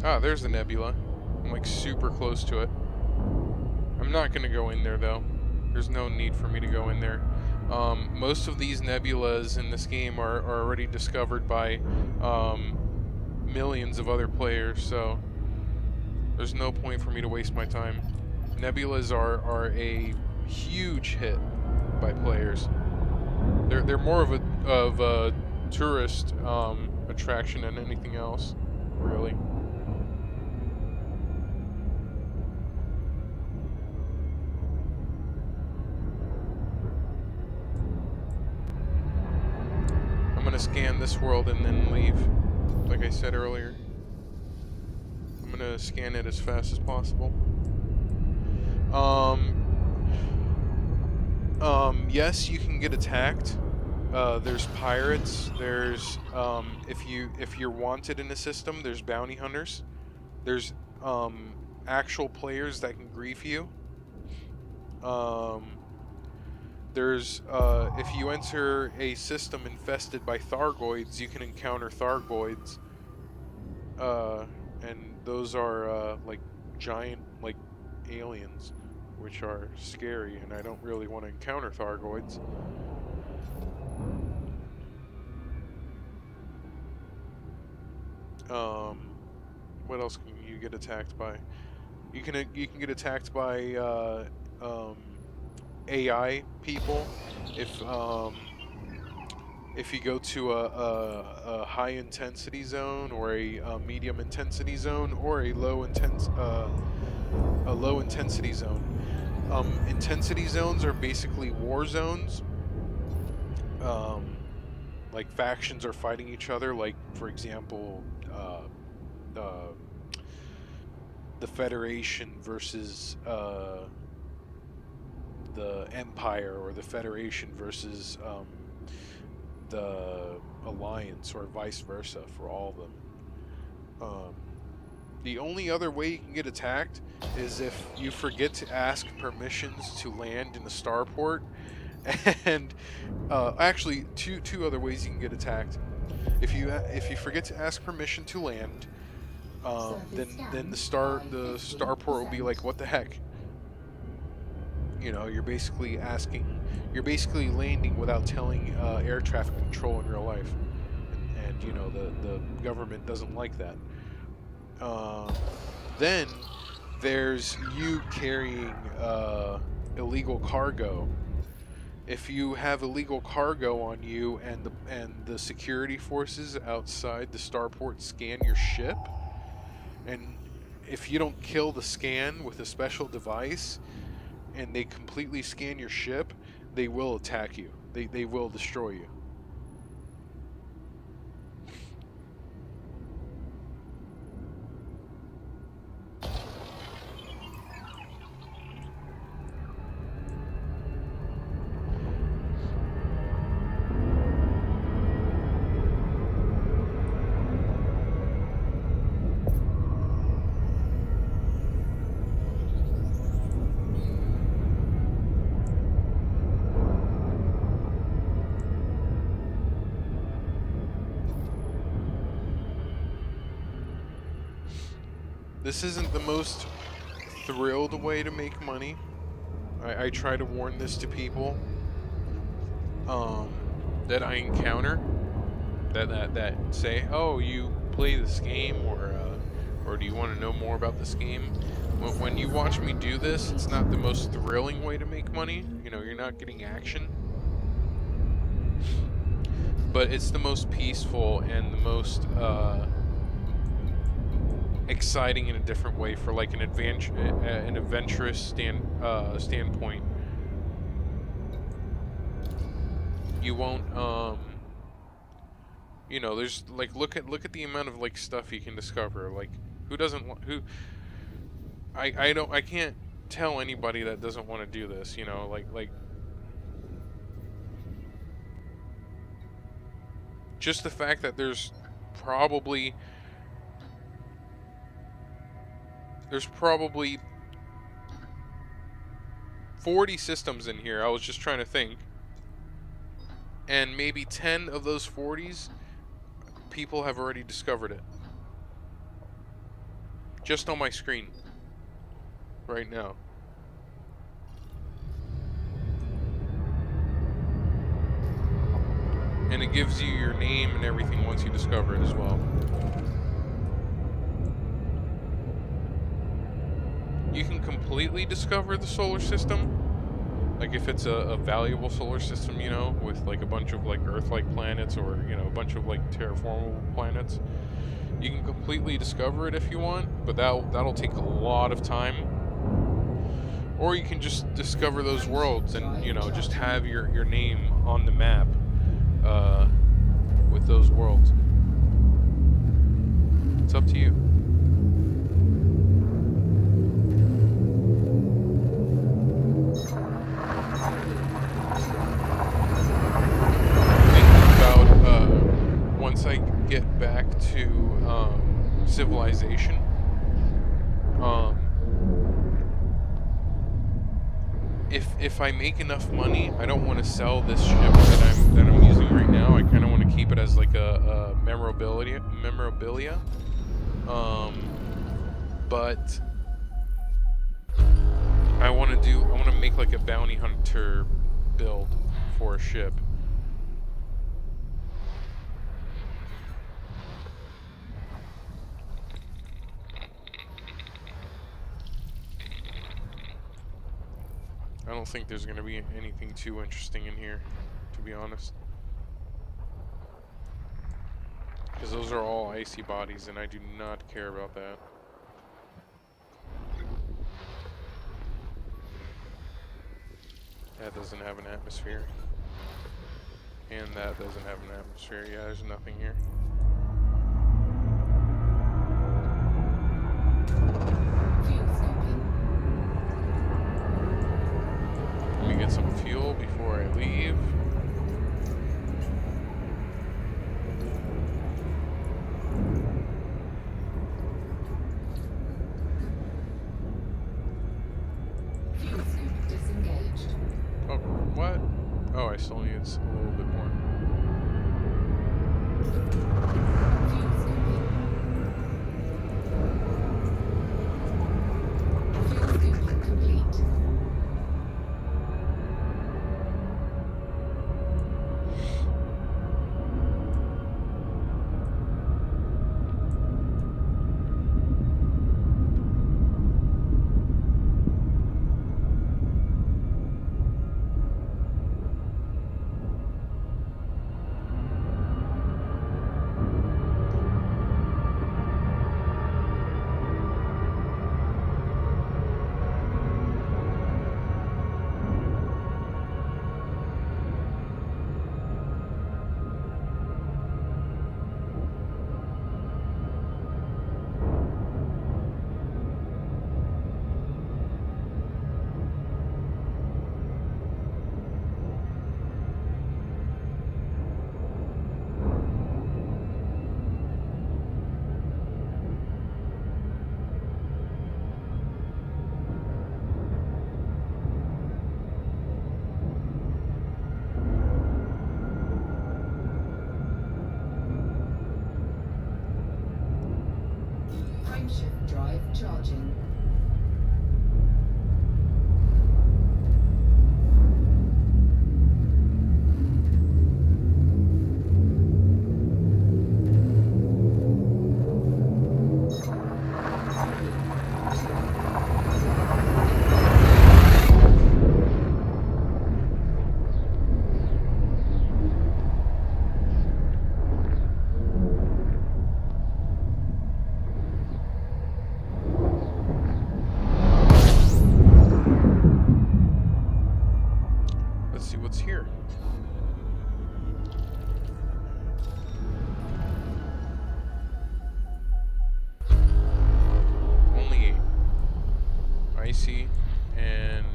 Ah, there's the nebula. I'm like super close to it. I'm not gonna go in there though. There's no need for me to go in there. Most of these nebulas in this game are already discovered by millions of other players, so there's no point for me to waste my time. Nebulas are a huge hit by players. They're more of a tourist attraction than anything else, really. I'm gonna scan this world and then leave, like I said earlier. I'm gonna scan it as fast as possible. Yes, you can get attacked. There's pirates. There's if you're wanted in the system, there's bounty hunters. There's actual players that can grief you. There's if you enter a system infested by Thargoids, you can encounter Thargoids. And those are like giant like aliens, which are scary, and I don't really want to encounter Thargoids. What else can you get attacked by? You can get attacked by AI people if you go to a high intensity zone or a medium intensity zone or a low intensity zone. Intensity zones are basically war zones. Like factions are fighting each other. Like, for example, the Federation versus the Empire, or the Federation versus the Alliance, or vice versa for all of them. The only other way you can get attacked is if you forget to ask permissions to land in a starport. And actually, two other ways you can get attacked. If you forget to ask permission to land, then the starport will be like, what the heck? You know, you're basically landing without telling air traffic control in real life, and you know the government doesn't like that. Then there's you carrying illegal cargo. If you have illegal cargo on you, and the security forces outside the starport scan your ship, and if you don't kill the scan with a special device, and they completely scan your ship, they will attack you. They will destroy you. This isn't the most thrilled way to make money. I try to warn this to people that I encounter that say, "Oh, you play this game, or do you want to know more about this game?" When you watch me do this, it's not the most thrilling way to make money. You know, you're not getting action, but it's the most peaceful and the most exciting in a different way, for like an adventurous standpoint. You won't you know, there's like, look at the amount of like stuff you can discover. Like, who doesn't want who I can't tell anybody that doesn't want to do this, you know, like just the fact that there's probably 40 systems in here. I was just trying to think. And maybe 10 of those 40s, people have already discovered it. Just on my screen. Right now. And it gives you your name and everything once you discover it as well. You can completely discover the solar system. Like, if it's a valuable solar system, you know, with like a bunch of like Earth-like planets, or, you know, a bunch of like terraformable planets. You can completely discover it if you want, but that'll take a lot of time. Or you can just discover those worlds and, you know, just have your name on the map with those worlds. It's up to you. Once I get back to civilization, if I make enough money, I don't want to sell this ship that I'm using right now. I kind of want to keep it as like a memorabilia. But I want to make like a bounty hunter build for a ship. I don't think there's going to be anything too interesting in here, to be honest. Because those are all icy bodies, and I do not care about that. That doesn't have an atmosphere. And that doesn't have an atmosphere. Yeah, there's nothing here. Fuel scooping. Let me get some fuel before I leave. Fuel scoop disengaged. Oh, what? Oh, I still need a little bit more. Fuel scooping. Fuel scooping complete. Frameshift drive charging. Let's see what's here. Only 8. Icy and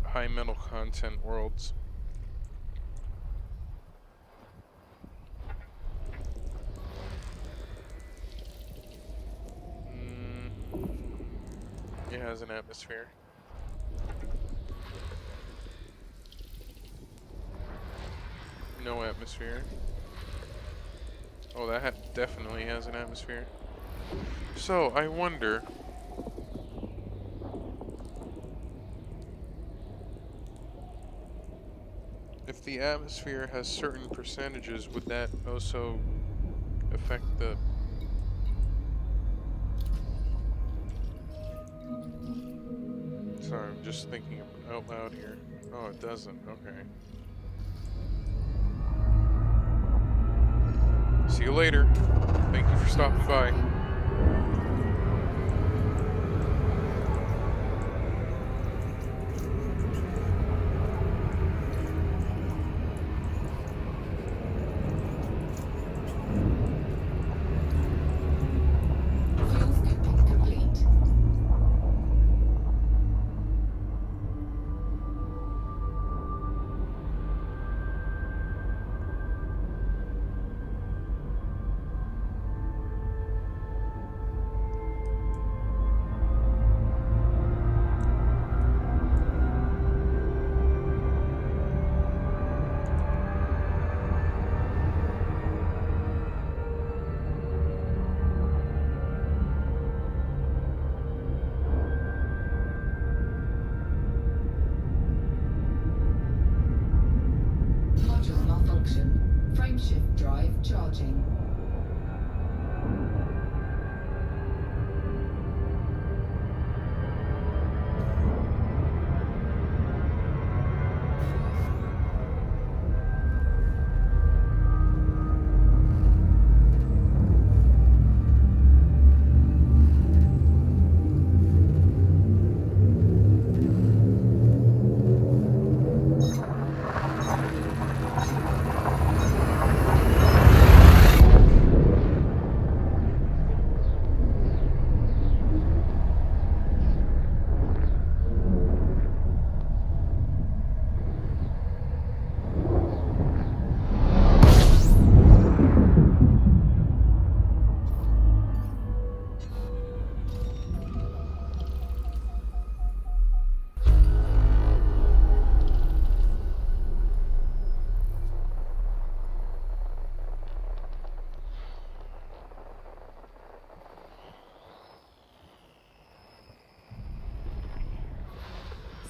high metal content worlds. It has an atmosphere. No atmosphere. Oh, that definitely has an atmosphere. So, I wonder... if the atmosphere has certain percentages, would that also affect the... Sorry, I'm just thinking out loud here. Oh, it doesn't. Okay. See you later. Thank you for stopping by. Fuel scooping complete. Module malfunction. Frameshift drive charging.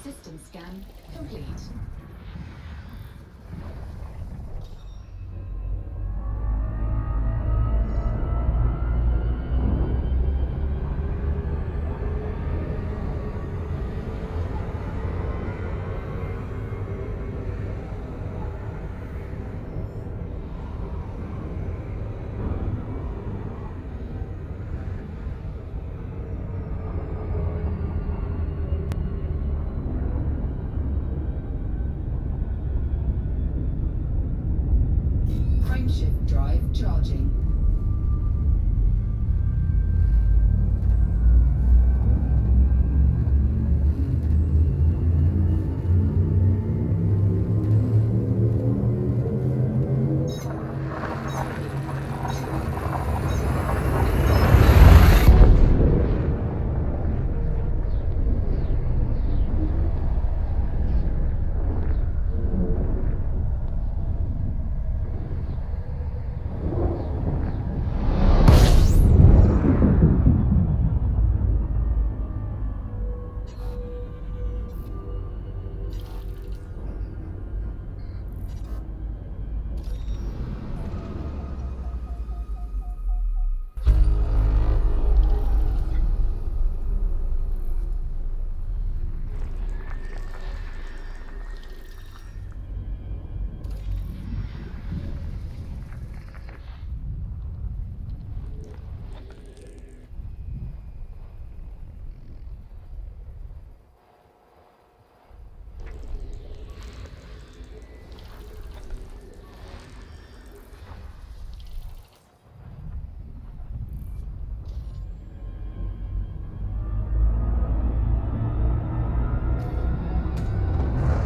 System scan complete. Frameshift drive charging.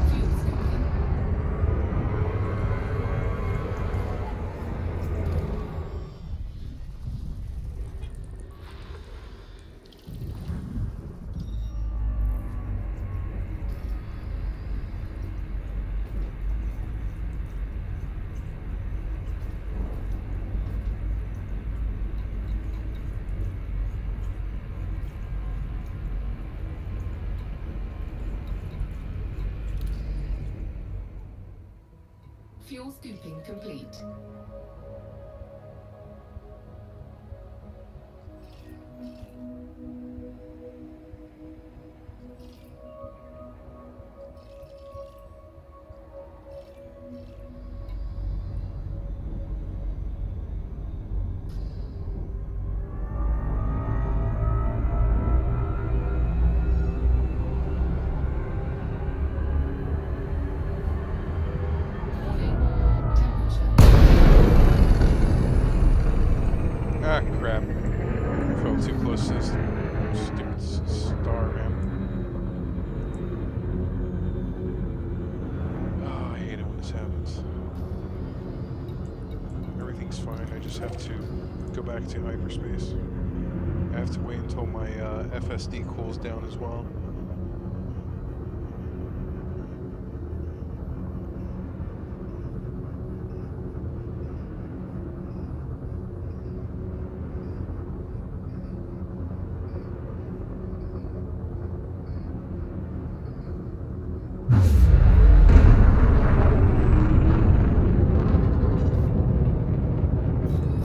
Fuel scooping. Fuel scooping complete. Warning. Temperature. Ah, crap. I fell too close to this stupid star, man. Oh, I hate it when this happens. Everything's fine. I just have to go back to hyperspace. I have to wait until my FSD cools down as well.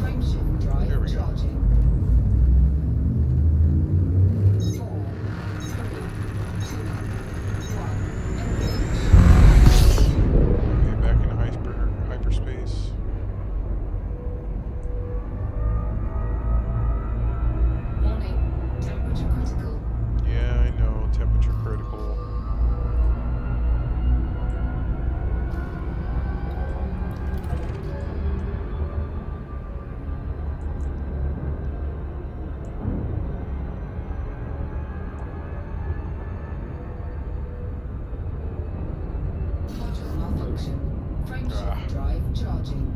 Frameshift drive There we go. charging. 4, 3, 2, 1. Engage. Okay, back in hyperspace. Warning. Temperature critical. Yeah, I know. Temperature critical. Module malfunction. Frameshift Ah. drive charging.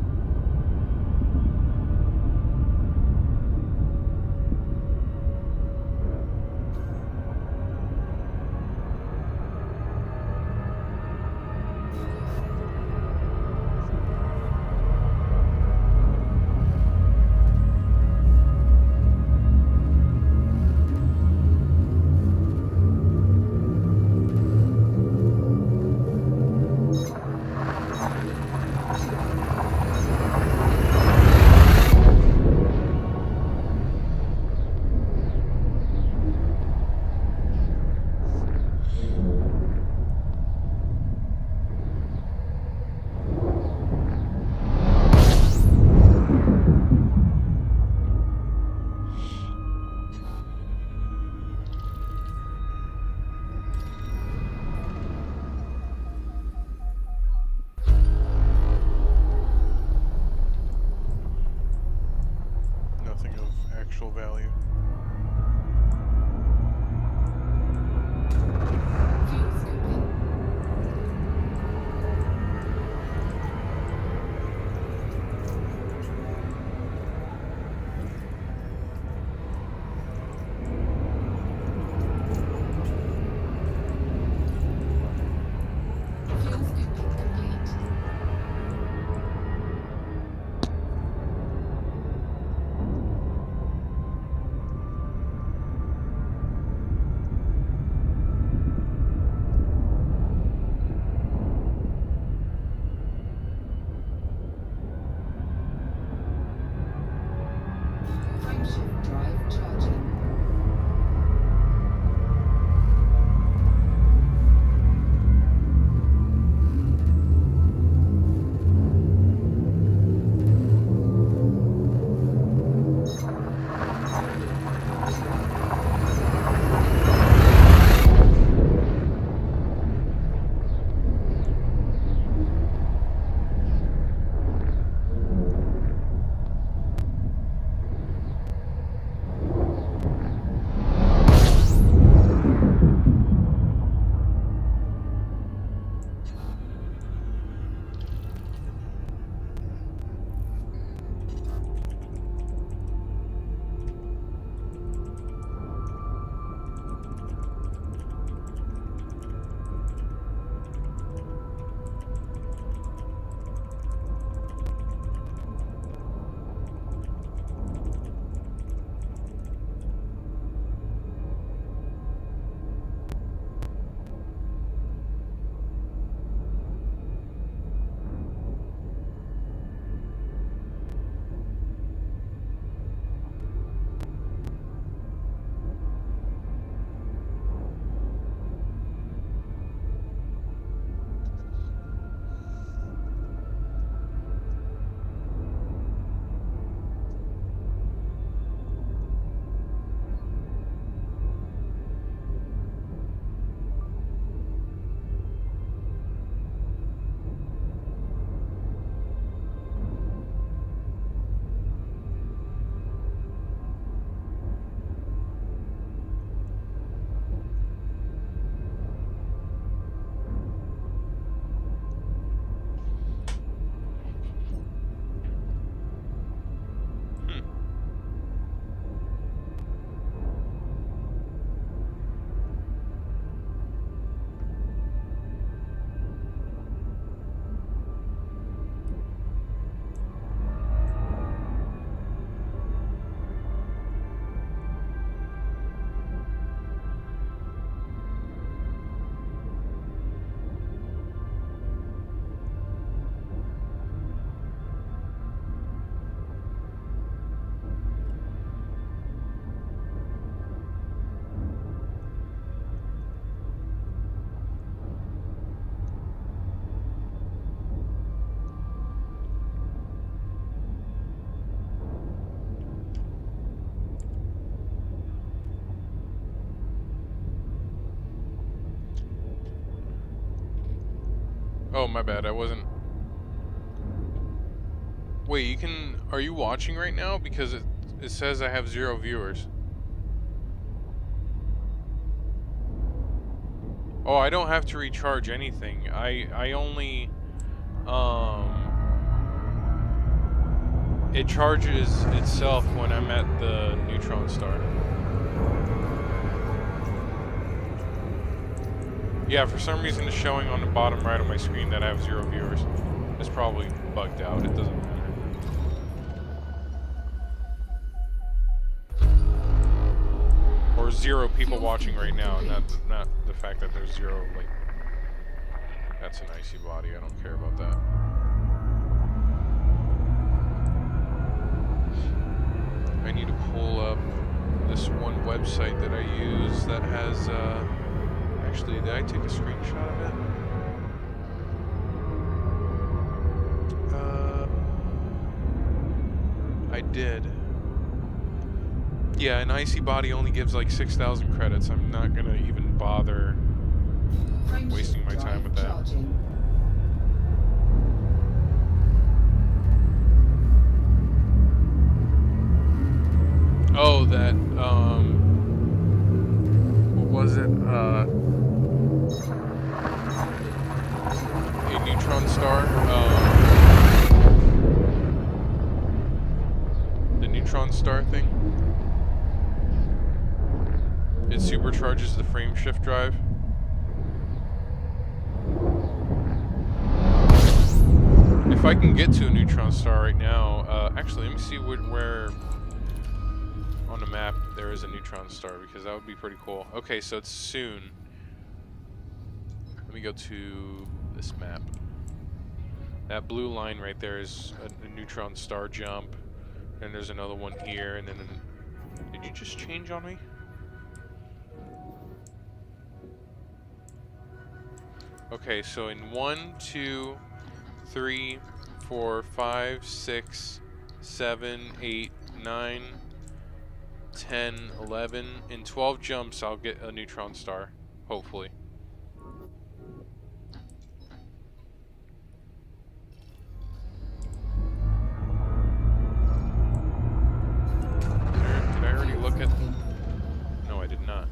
Oh, my bad. I wasn't. Wait, you can. Are you watching right now? Because it says I have 0 viewers. Oh, I don't have to recharge anything. I only it charges itself when I'm at the neutron star. Yeah, for some reason it's showing on the bottom right of my screen that I have 0 viewers. It's probably bugged out. It doesn't matter. Or 0 people watching right now, and not the fact that there's 0, like, that's an icy body. I don't care about that. I need to pull up this one website that I use that has, actually, did I take a screenshot of it? I did. Yeah, an icy body only gives like 6,000 credits. I'm not gonna even bother wasting my time with that. Charging. Oh, that, what was it? A neutron star. The neutron star thing. It supercharges the frame shift drive. If I can get to a neutron star right now, actually, let me see where on the map there is a neutron star, because that would be pretty cool. Okay, so it's soon. Let me go to this map. That blue line right there is a neutron star jump, and there's another one here, and then did you just change on me? Okay, so in 1, 2, 3, 4, 5, 6, 7, 8, 9, 10, 11, in 12 jumps I'll get a neutron star, hopefully. Did I already look at... No, I did not.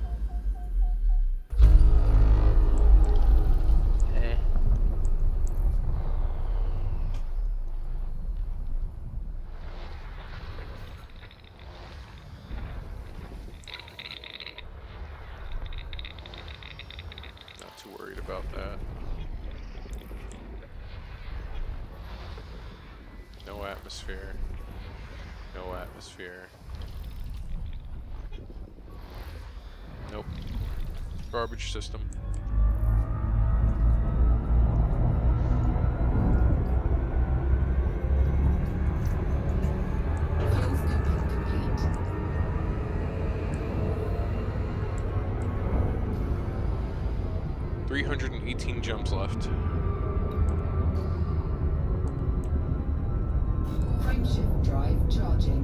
Worried about that. No atmosphere. No atmosphere. Nope. Garbage system. Fuel scooping complete. 318 jumps left. Frameshift drive charging.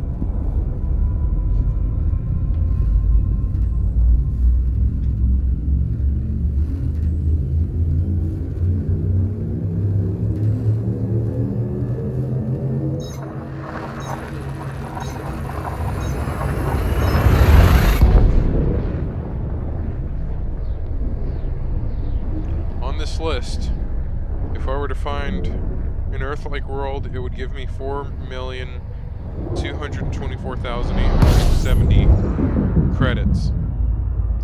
List, if I were to find an Earth-like world, it would give me 4,224,870 credits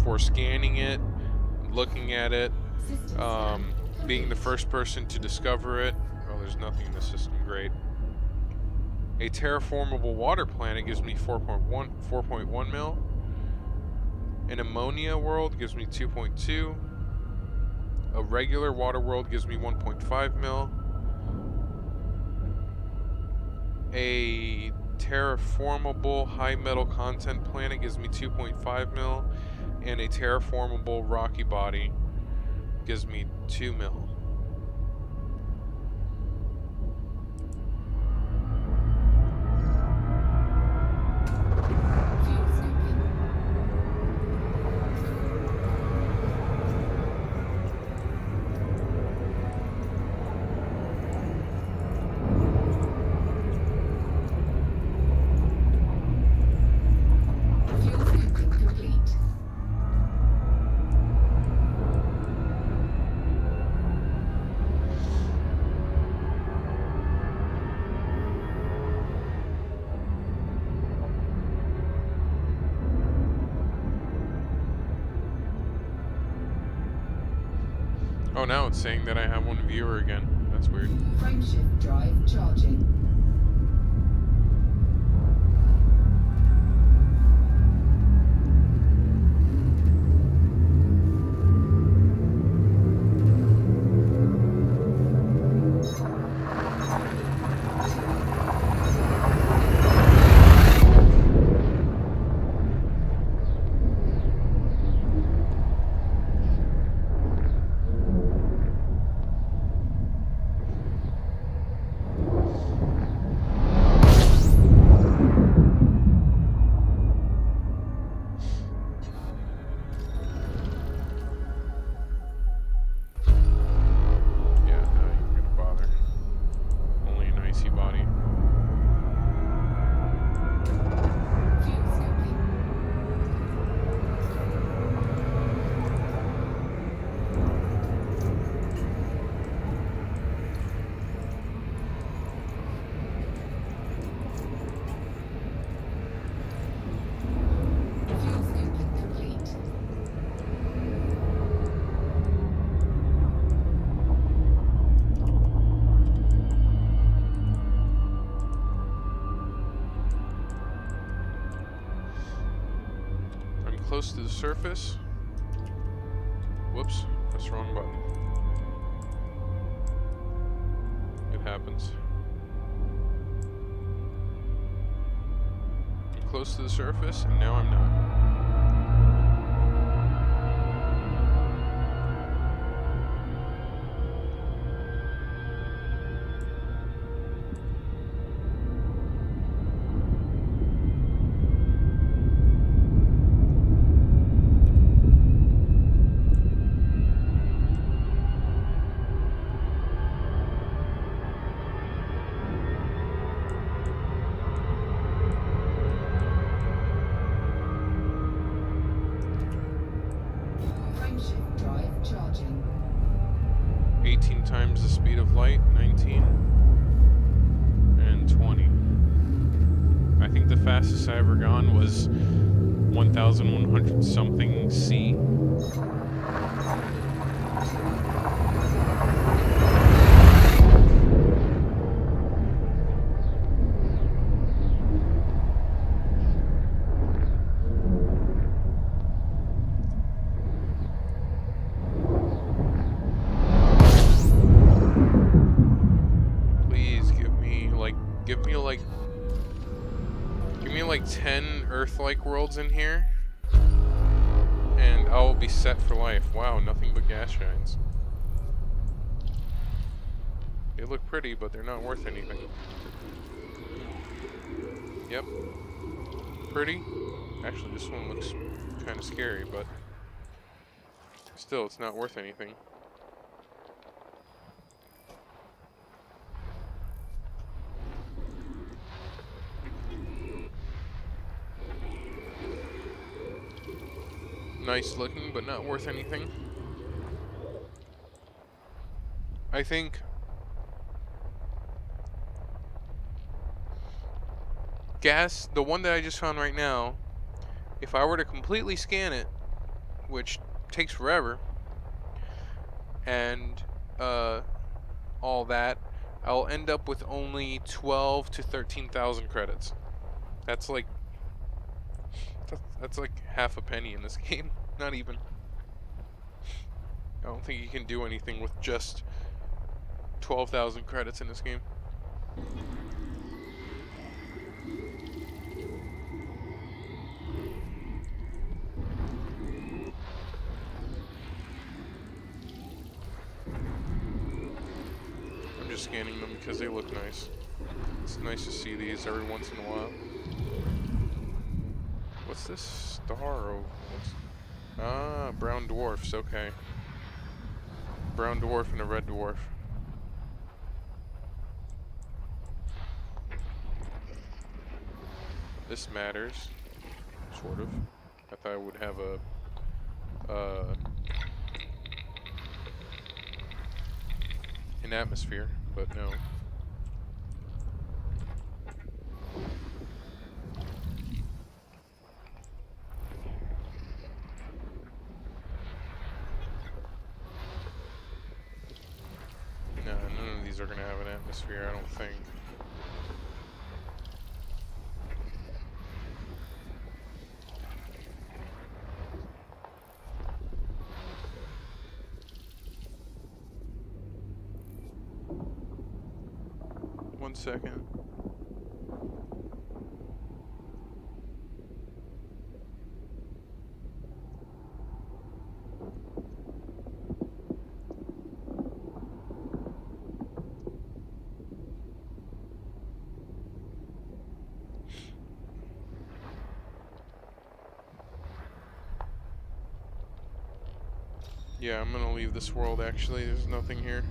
for scanning it, looking at it, being the first person to discover it. Well, there's nothing in the system great. A terraformable water planet gives me 4.1 mil. An ammonia world gives me 2.2. A regular water world gives me 1.5 mil. A terraformable high metal content planet gives me 2.5 mil. And a terraformable rocky body gives me 2 mil. Oh, now it's saying that I have one viewer again. That's weird. Frameshift drive charging. Yeah, not even gonna bother. Only an icy body. Fuel scoping. Fuel scoping complete. I'm close to the surface. Whoops, press the wrong button. It happens. I'm close to the surface, and now I'm not. Frameshift drive charging. 18 times the speed of light, 19, and 20. I think the fastest I ever gone was 1,100 something C. Please give me like 10 Earth-like worlds in here, and I will be set for life. Wow, nothing but gas giants. They look pretty, but they're not worth anything. Yep. Pretty. Actually, this one looks kind of scary, but still, it's not worth anything. Nice looking, but not worth anything. I think gas, the one that I just found right now, if I were to completely scan it, which takes forever, and all that, I'll end up with only 12 to 13,000 credits. That's like half a penny in this game. Not even. I don't think you can do anything with just 12,000 credits in this game. I'm just scanning them because they look nice. It's nice to see these every once in a while. What's this star over? Ah, brown dwarfs, okay. Brown dwarf and a red dwarf. This matters, sort of. I thought I would have an atmosphere, but no. these are going to have an atmosphere, I don't think. One second. Yeah, I'm gonna leave this world actually, there's nothing here.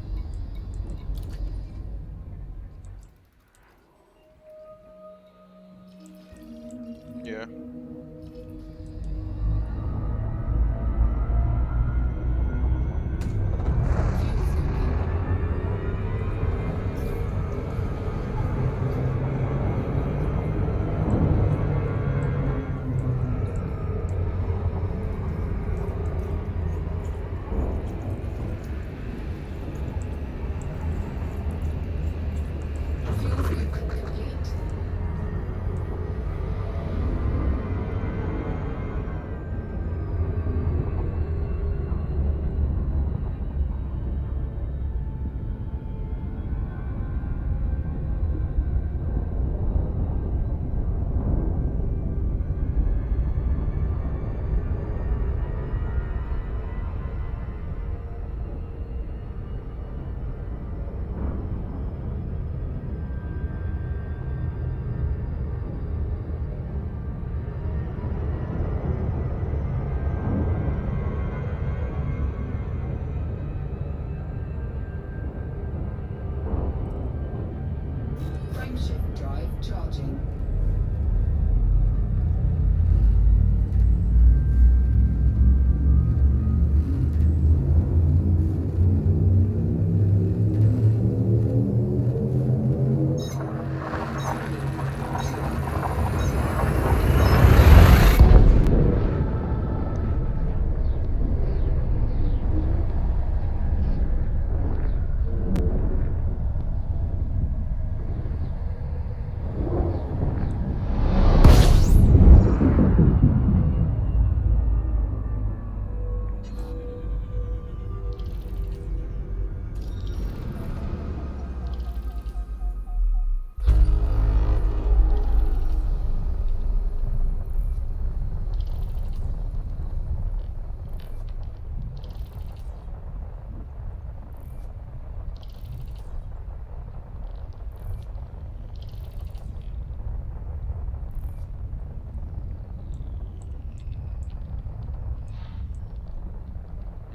Yeah. Fuel scooping complete. Frameshift drive charging.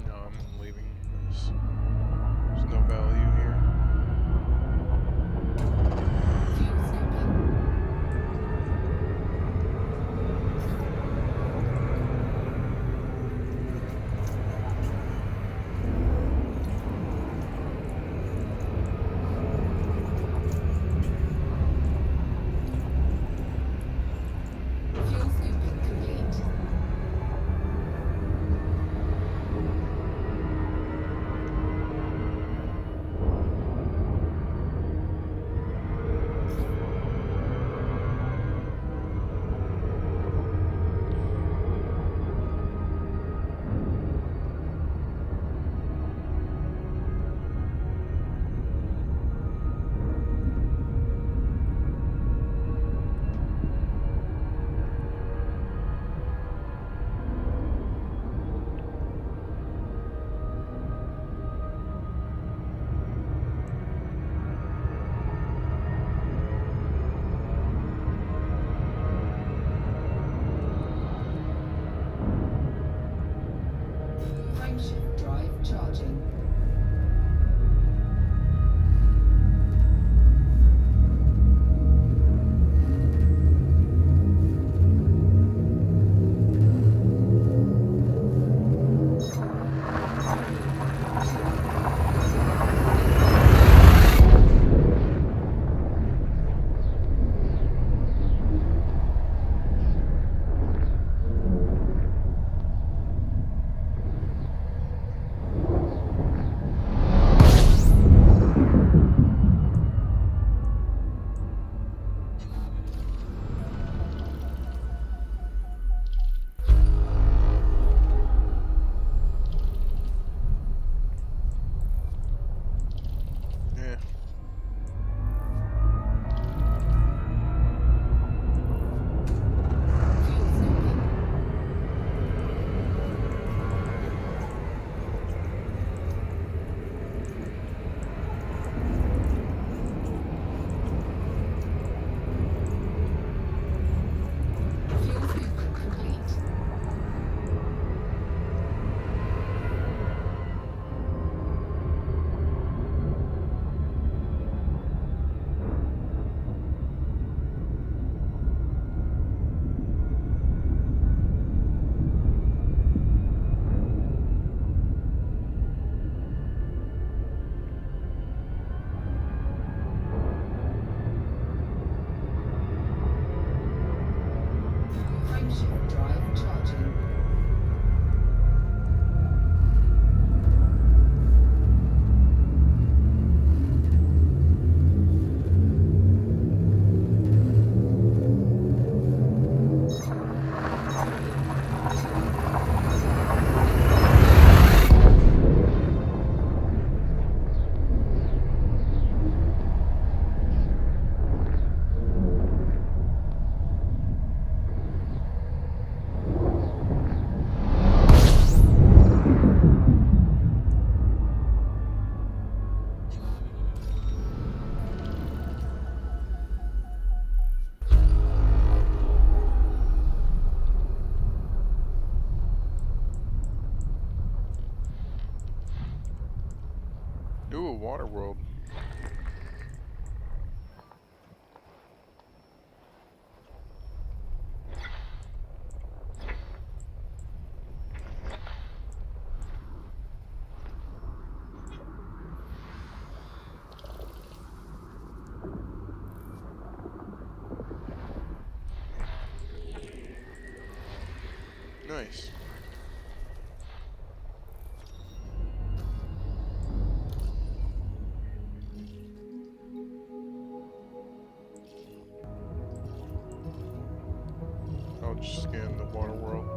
No, I'm leaving. There's no value here. Fuel scooping. Fuel scooping complete. Frameshift drive charging. water world. Nice. I'll just scan the water world.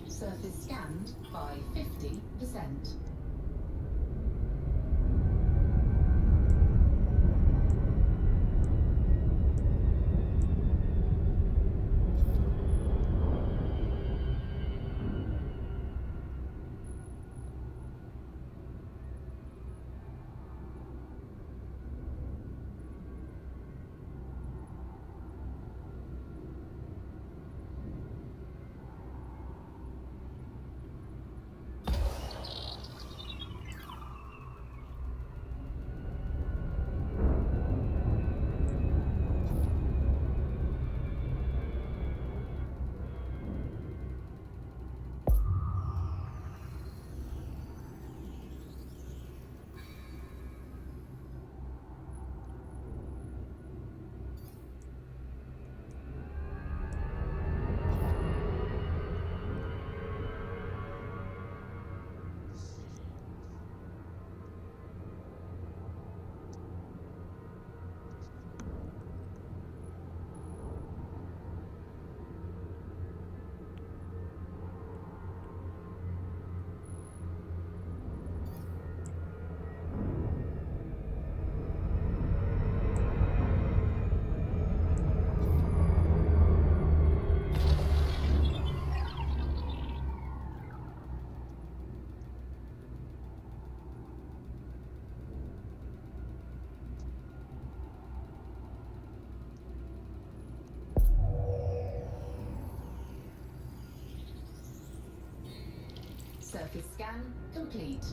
Surface scanned by 50%. Surface scan complete.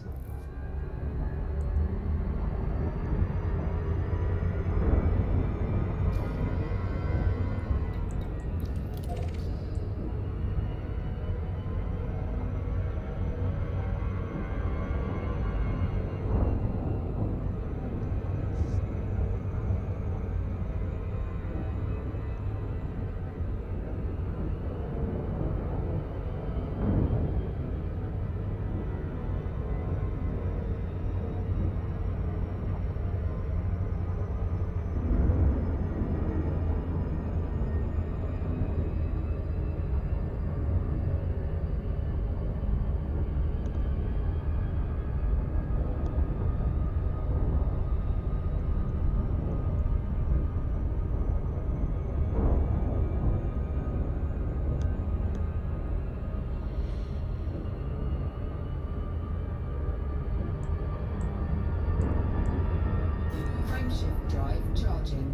Frameshift drive charging.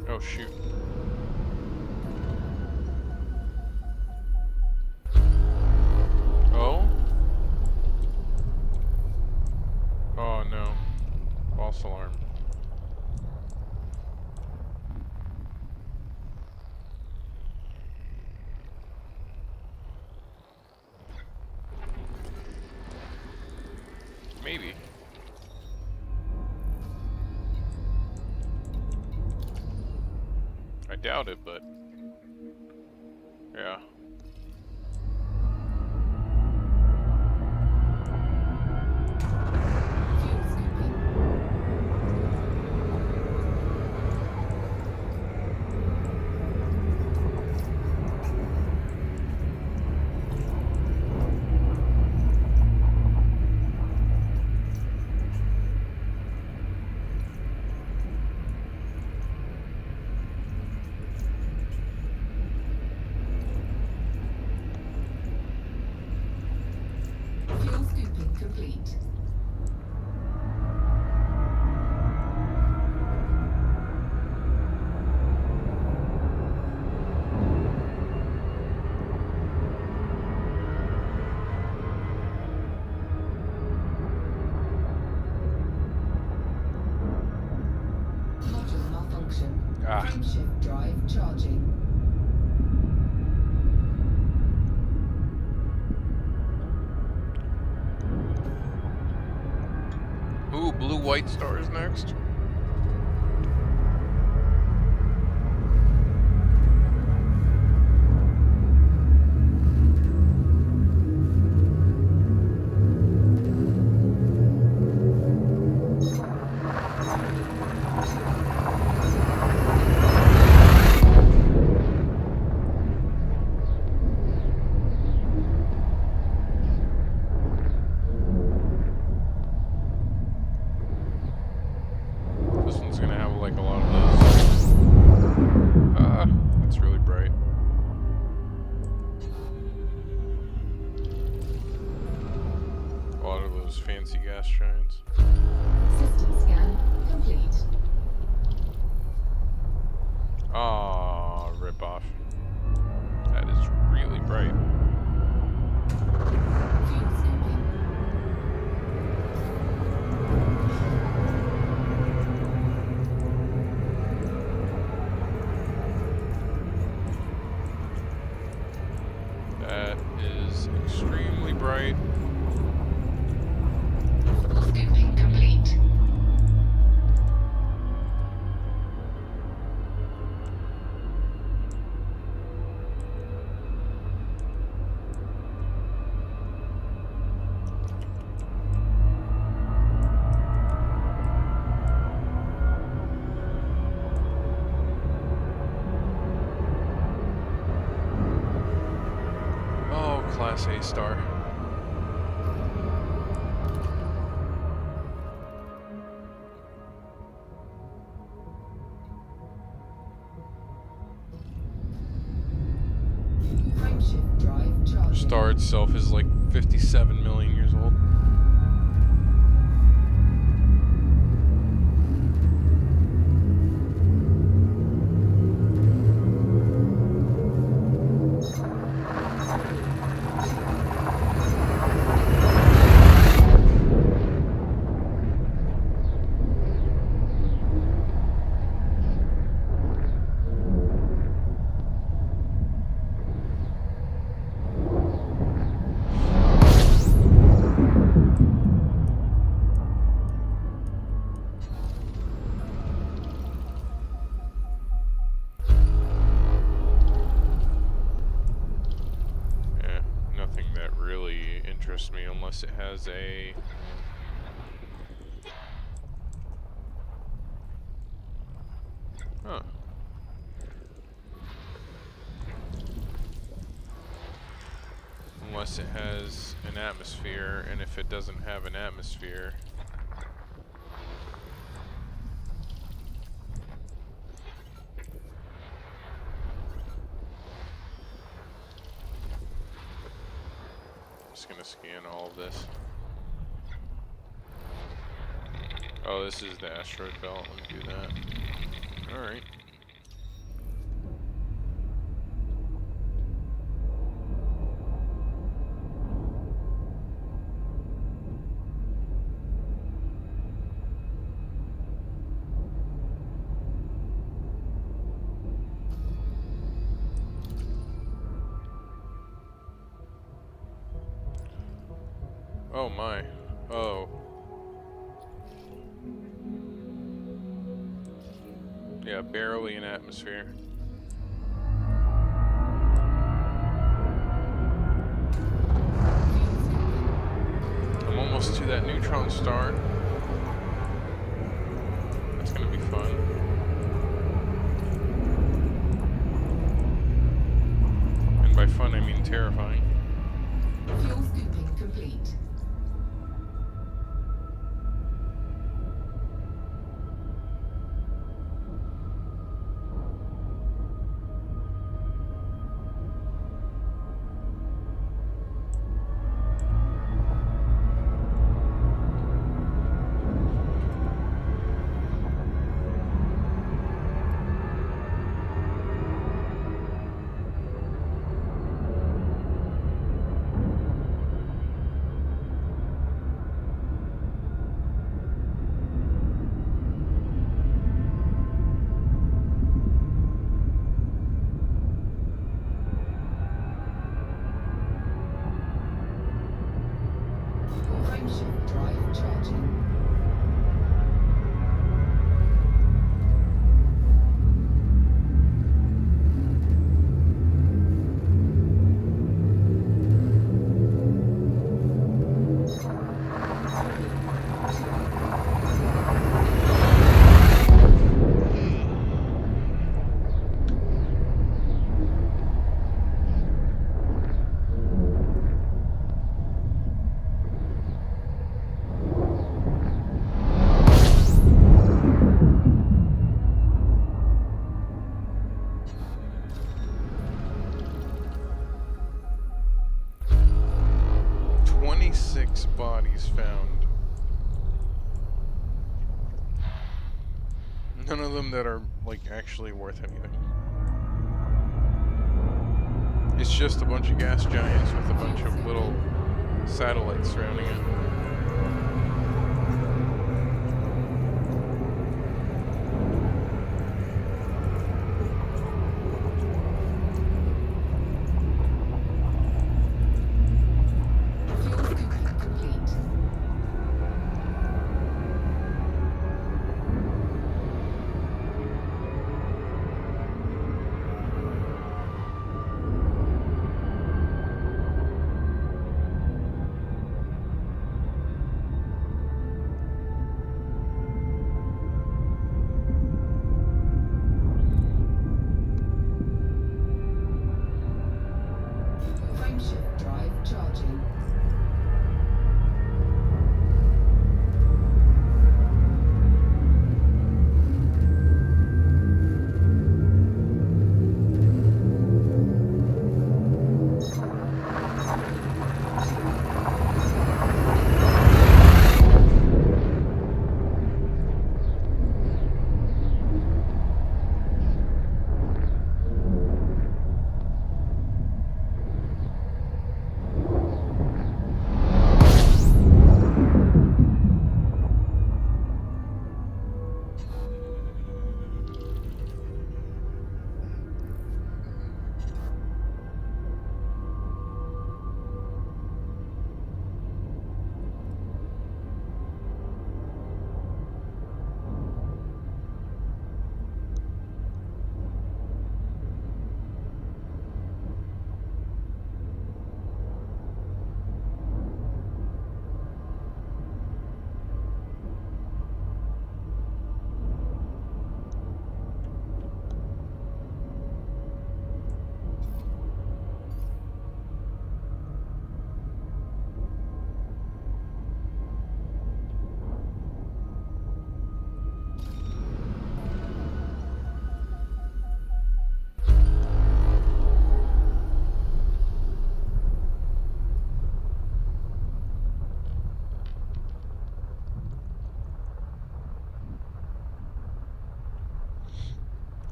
Oh shoot. Oh? Oh no. False alarm. Maybe. I doubt it, but yeah. Fuel scooping. Fuel scooping complete. Module malfunction. Frameshift drive charging. Ooh, blue white stars next. This one's gonna have like a lot of those. That's really bright. A lot of those fancy gas giants. System scan complete. Ah, rip off. That is really bright. Fuel scooping. Class A star. Frameshift drive charging. Star itself is like 57 million years old. Nothing that really interests me unless it has a unless it has an atmosphere, and if it doesn't have an atmosphere, just gonna scan all of this. Oh, this is the asteroid belt. Let me do that. Alright. Oh my. Oh. Yeah, barely an atmosphere. I'm almost to that neutron star. That's gonna be fun. And by fun, I mean terrifying. Fuel scooping complete. Frameshift drive charging. Bodies found. None of them that are like actually worth anything. It's just a bunch of gas giants with a bunch of little satellites surrounding it.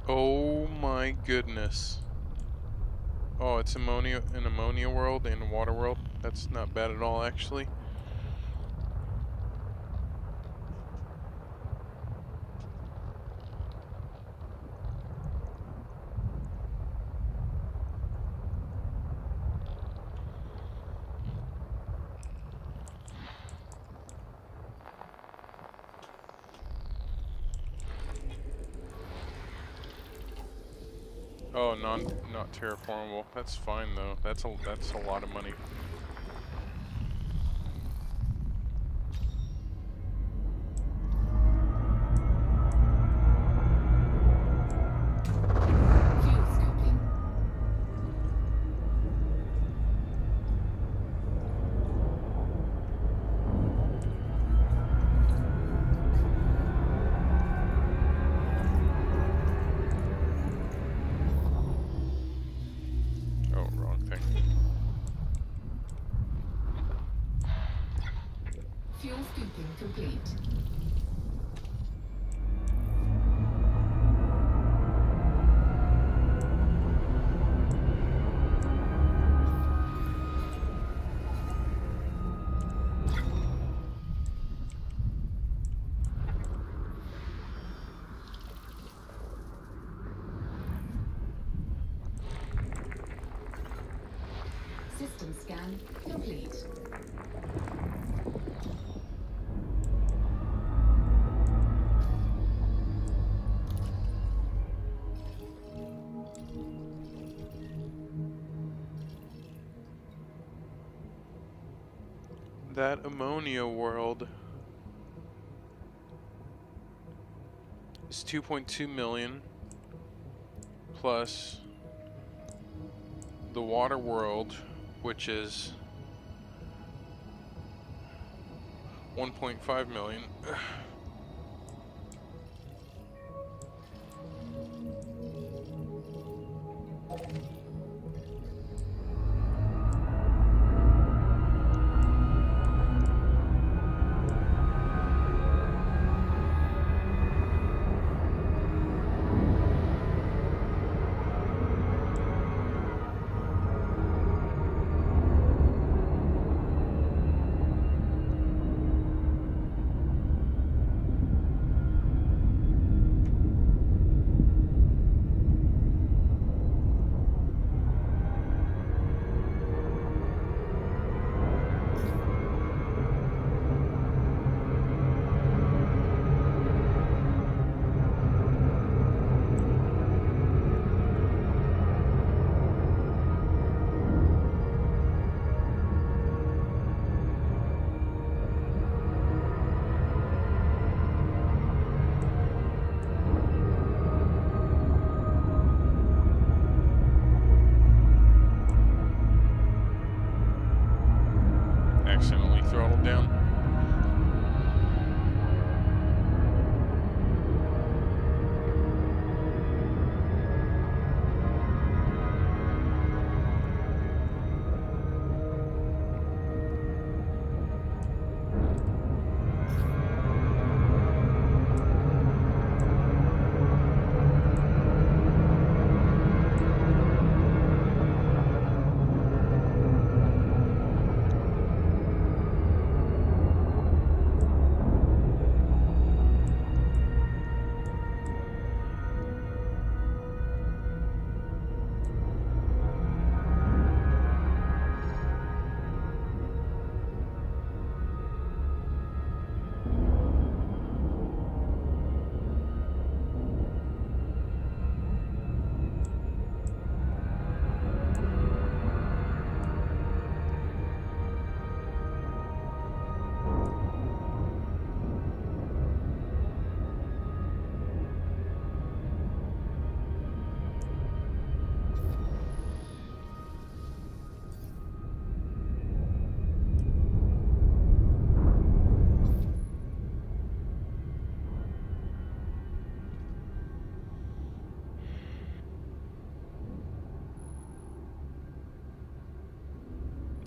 Oh my goodness. Oh, it's ammonia, an ammonia world and a water world. That's not bad at all, actually. Oh, not terraformable. That's fine though. That's a lot of money. Fuel scooping. Oh, wrong thing. Fuel scooping complete. System scan complete. That ammonia world is 2.2 million plus the water world, which is 1.5 million. Accidentally throttled down.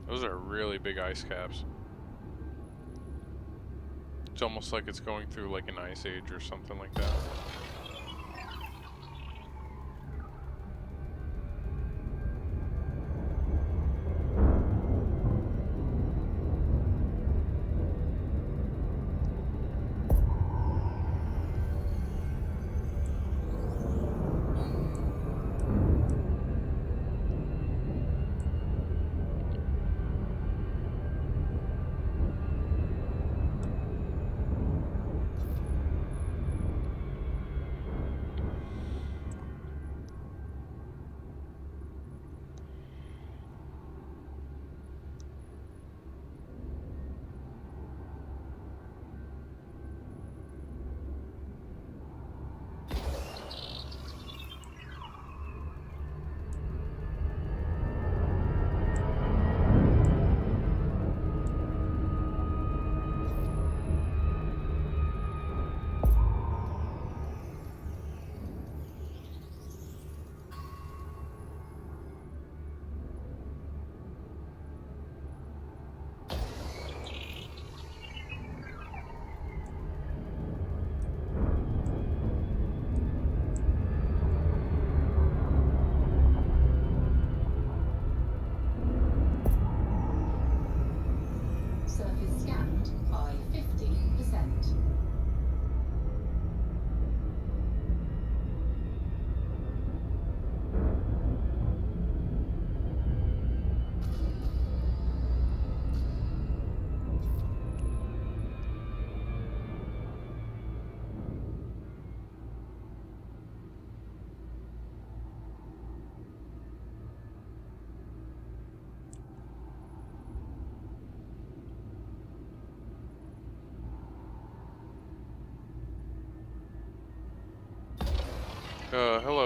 Those are really big ice caps. It's almost like it's going through like an ice age or something like that. Hello. Hello,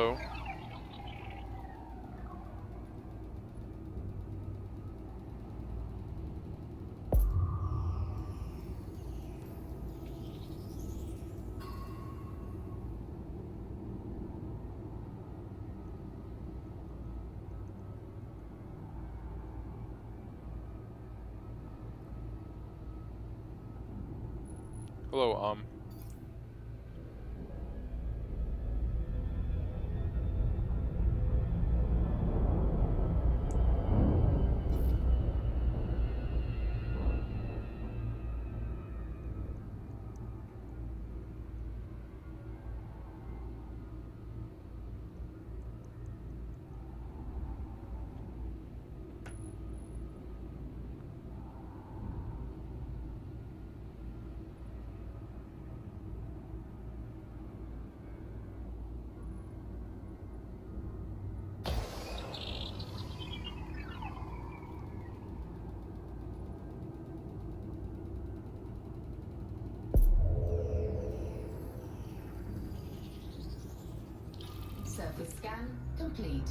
Surface scan complete.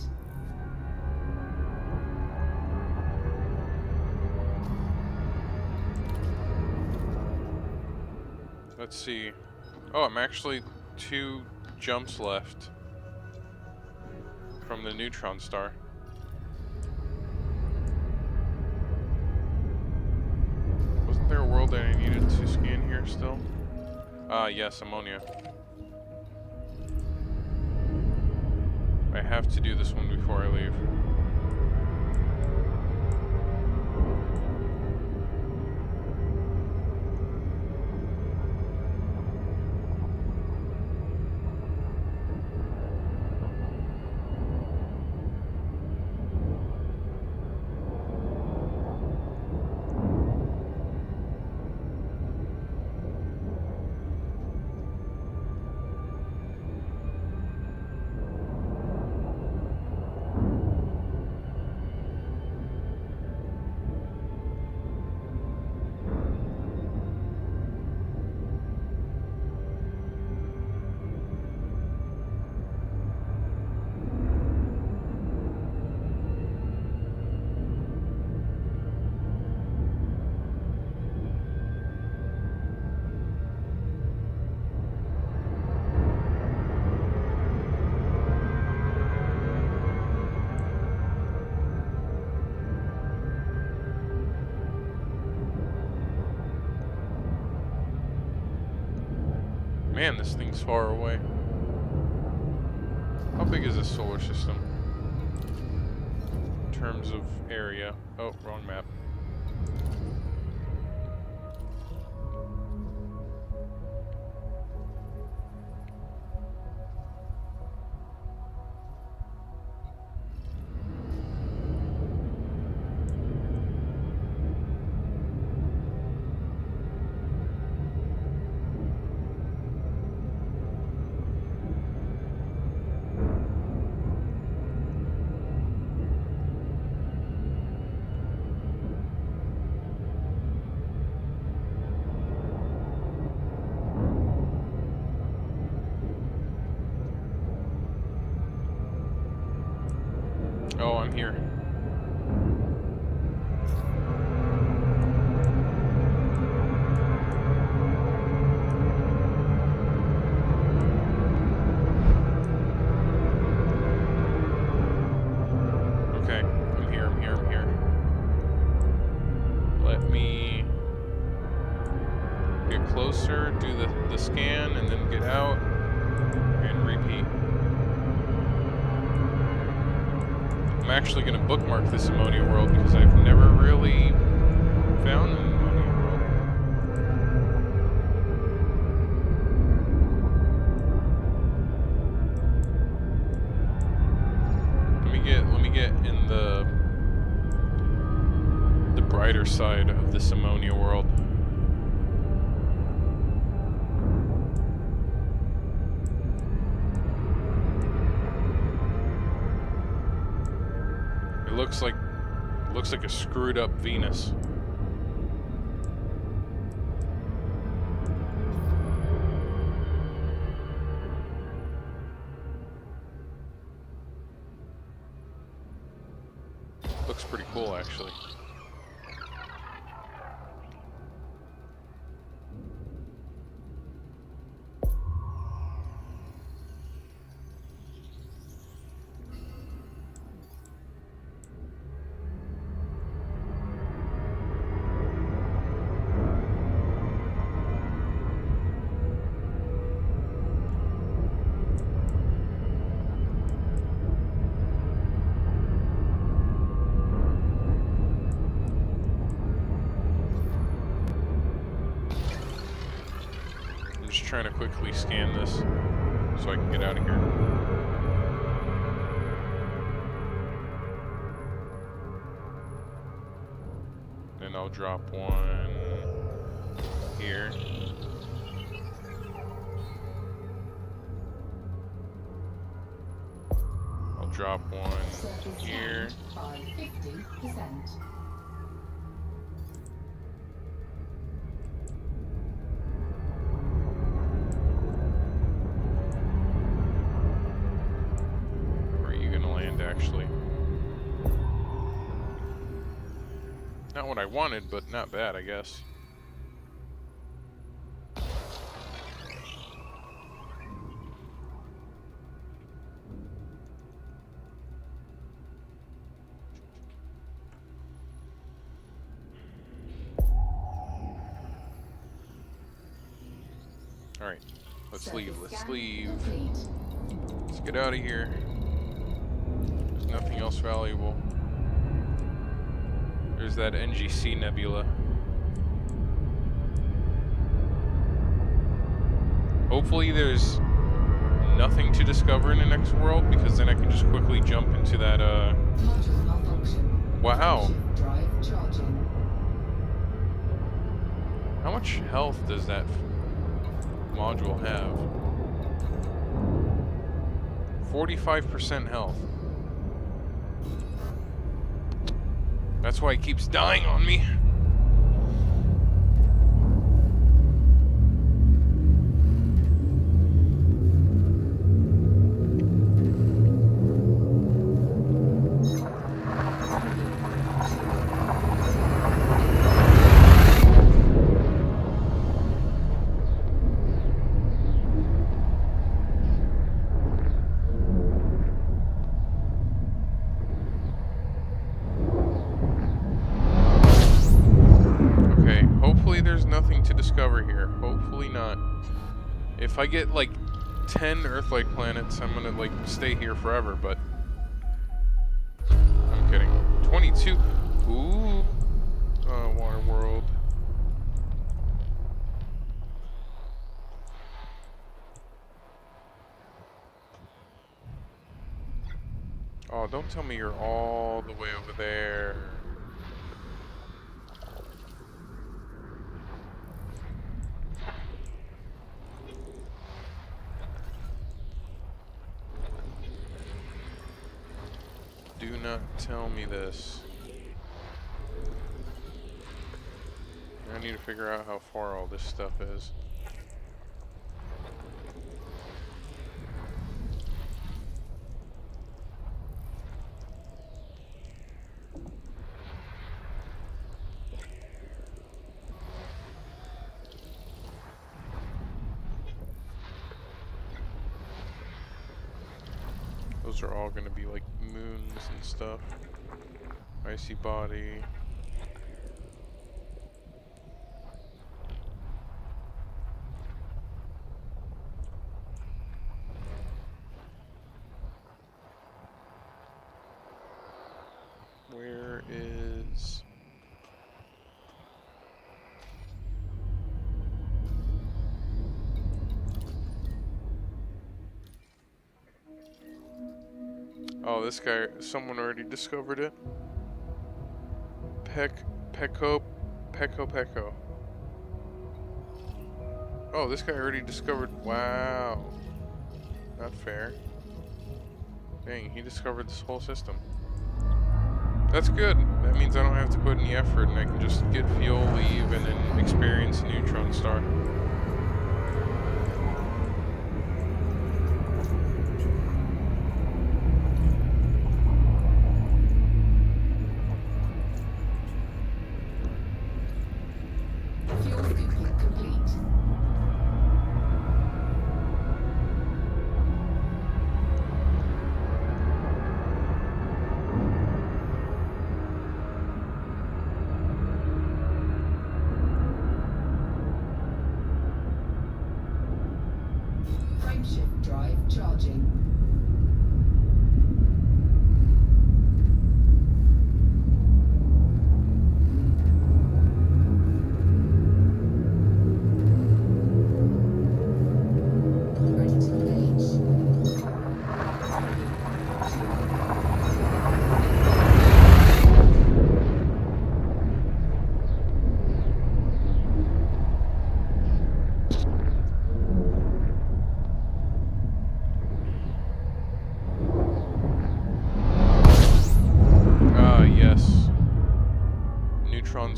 let's see. Oh, I'm actually 2 jumps left from the neutron star. Wasn't there a world that I needed to scan here still? Yes, ammonia. I have to do this one before I leave. Man, this thing's far away. How big is this solar system? In terms of area. Oh, wrong map. Oh, I'm here. Okay, I'm here. Let me get closer, do the scan, and then get out and repeat. I'm actually going to bookmark this ammonia world because I've never really found an ammonia world. Let me get in the brighter side of this ammonia world. Looks like a screwed up Venus. Looks pretty cool, actually. Trying to quickly scan this so I can get out of here. Then I'll drop one here. I'll drop one here. By 50%. Actually, not what I wanted, but not bad, I guess. All right, let's leave. Let's leave. Let's get out of here. Nothing else valuable. There's that NGC nebula. Hopefully there's nothing to discover in the next world, because then I can just quickly jump into that, Module malfunction. Wow. Drive charging. How much health does that module have? 45% health. That's why it keeps dying on me. There's nothing to discover here. Hopefully not. If I get like 10 Earth-like planets, I'm gonna like stay here forever, but I'm kidding. 22. Ooh. Water world. Oh, don't tell me you're all the way over there. Do not tell me this. I need to figure out how far all this stuff is. Those are all going to be like moons and stuff. Icy body. Where is... Oh, this guy, someone already discovered it. Peko. Oh, this guy already discovered, wow. Not fair. Dang, he discovered this whole system. That's good. That means I don't have to put any effort and I can just get fuel, leave, and then experience a neutron star.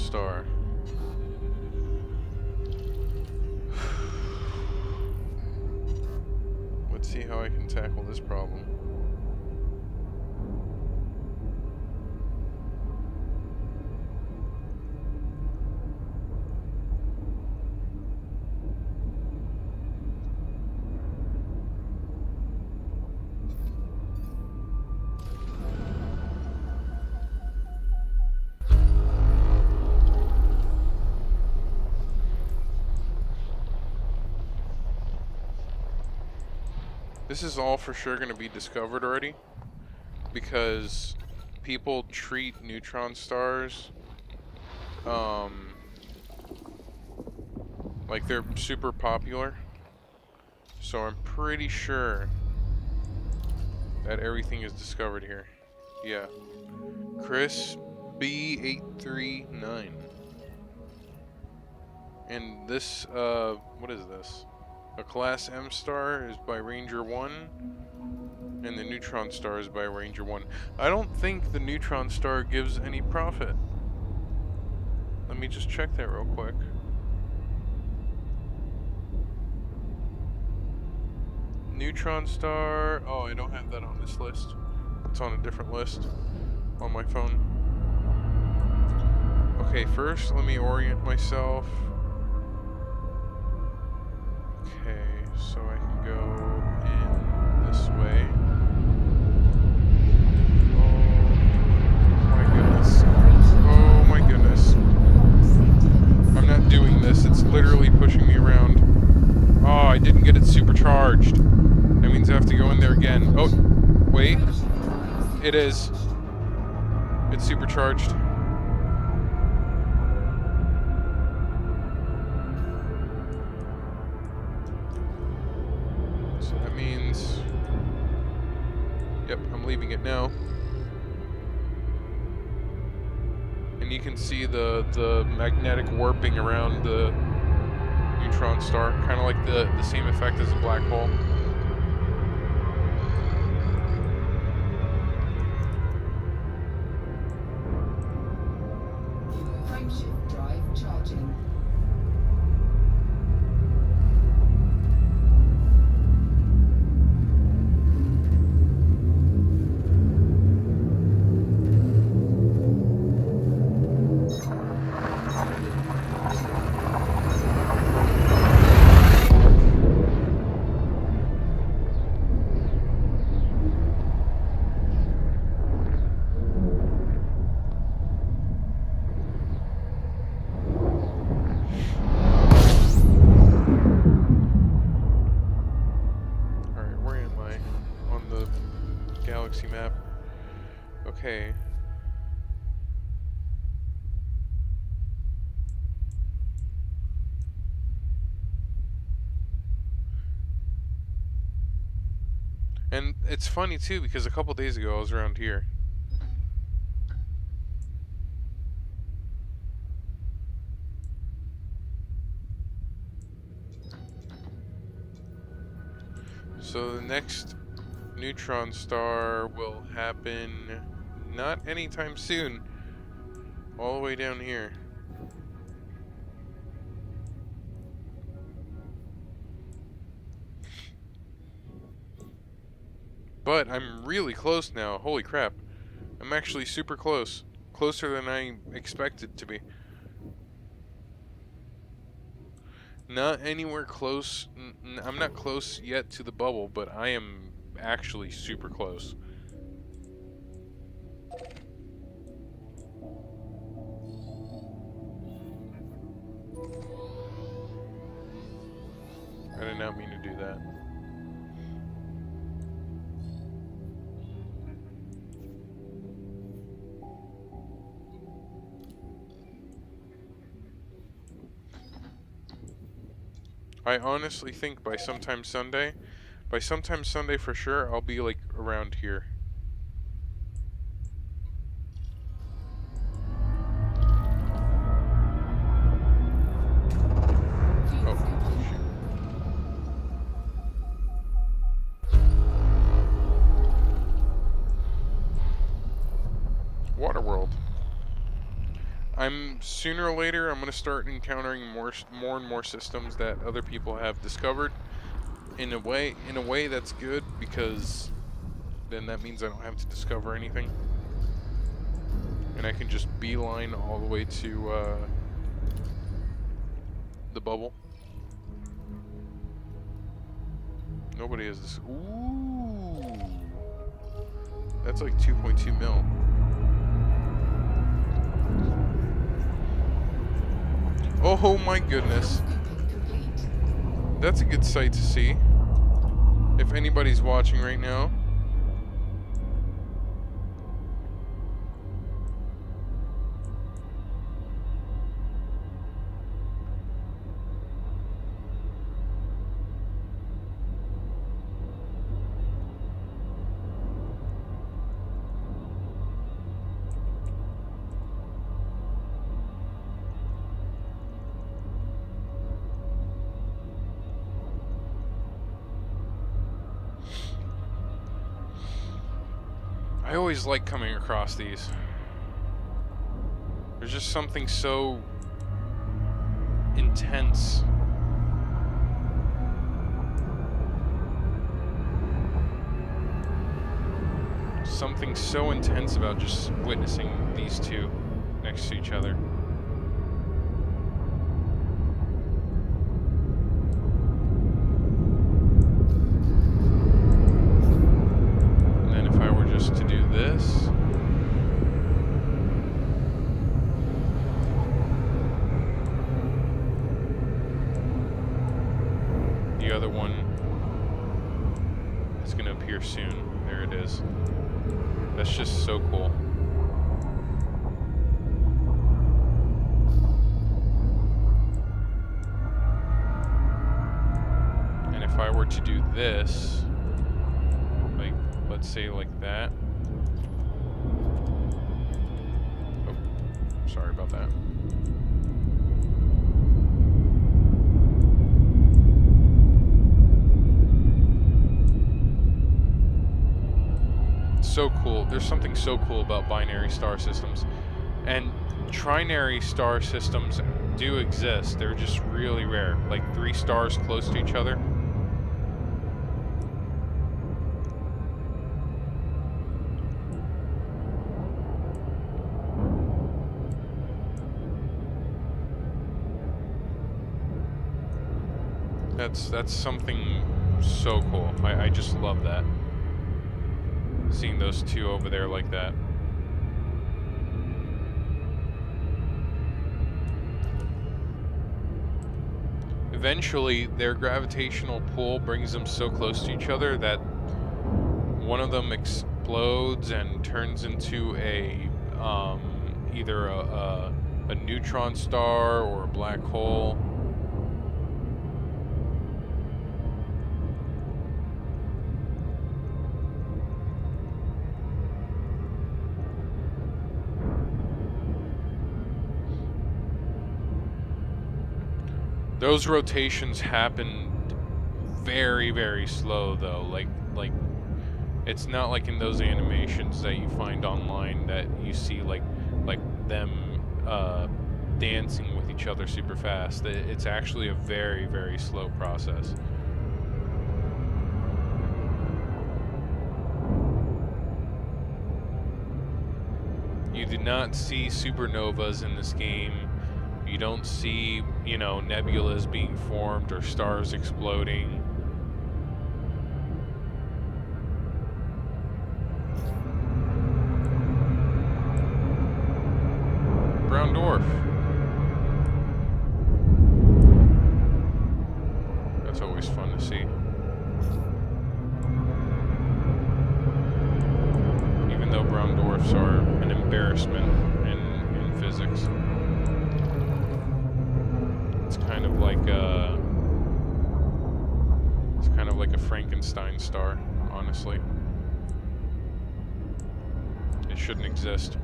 star. Let's see how I can tackle this problem. This is all for sure going to be discovered already, because people treat neutron stars like they're super popular. So I'm pretty sure that everything is discovered here. Yeah. Chris B839. And this, what is this? A Class M star is by Ranger 1, and the Neutron star is by Ranger 1. I don't think the Neutron star gives any profit. Let me just check that real quick. Neutron star, oh, I don't have that on this list. It's on a different list on my phone. Okay, first let me orient myself. Okay, so I can go in this way. Oh my goodness. Oh my goodness. I'm not doing this. It's literally pushing me around. Oh, I didn't get it supercharged. That means I have to go in there again. Oh, wait. It is. It's supercharged. Yep, I'm leaving it now. And you can see the magnetic warping around the neutron star, kind of like the same effect as a black hole. Frameshift drive charging. Map. Okay. And it's funny too, because a couple days ago I was around here. So the next neutron star will happen not anytime soon. All the way down here. But I'm really close now. Holy crap. I'm actually super close. Closer than I expected to be. Not anywhere close. I'm not close yet to the bubble, but I am actually super close. I did not mean to do that. I honestly think by sometime Sunday for sure, I'll be like around here. Sooner or later, I'm gonna start encountering more and more systems that other people have discovered. In a way that's good, because then that means I don't have to discover anything, and I can just beeline all the way to the bubble. Nobody has this. Ooh, that's like 2.2 mil. Oh my goodness. That's a good sight to see. If anybody's watching right now. I always like coming across these. There's just something so intense. Something so intense about just witnessing these two next to each other. To do this. The other one is going to appear soon. There it is. That's just so cool. And if I were to do this, like, let's say like that. Oh, sorry about that. So cool. There's something so cool about binary star systems. And trinary star systems do exist. They're just really rare. Like 3 stars close to each other. That's something so cool. I just love that. Seeing those two over there like that. Eventually, their gravitational pull brings them so close to each other that one of them explodes and turns into a either a neutron star or a black hole. Those rotations happen very, very slow though. Like it's not like in those animations that you find online that you see like them dancing with each other super fast. It's actually a very, very slow process. You do not see supernovas in this game. You don't see, you know, nebulas being formed or stars exploding. Brown dwarf. That's always fun to see. Even though brown dwarfs are an embarrassment in physics. It's kind of like a Frankenstein star, honestly. It shouldn't exist.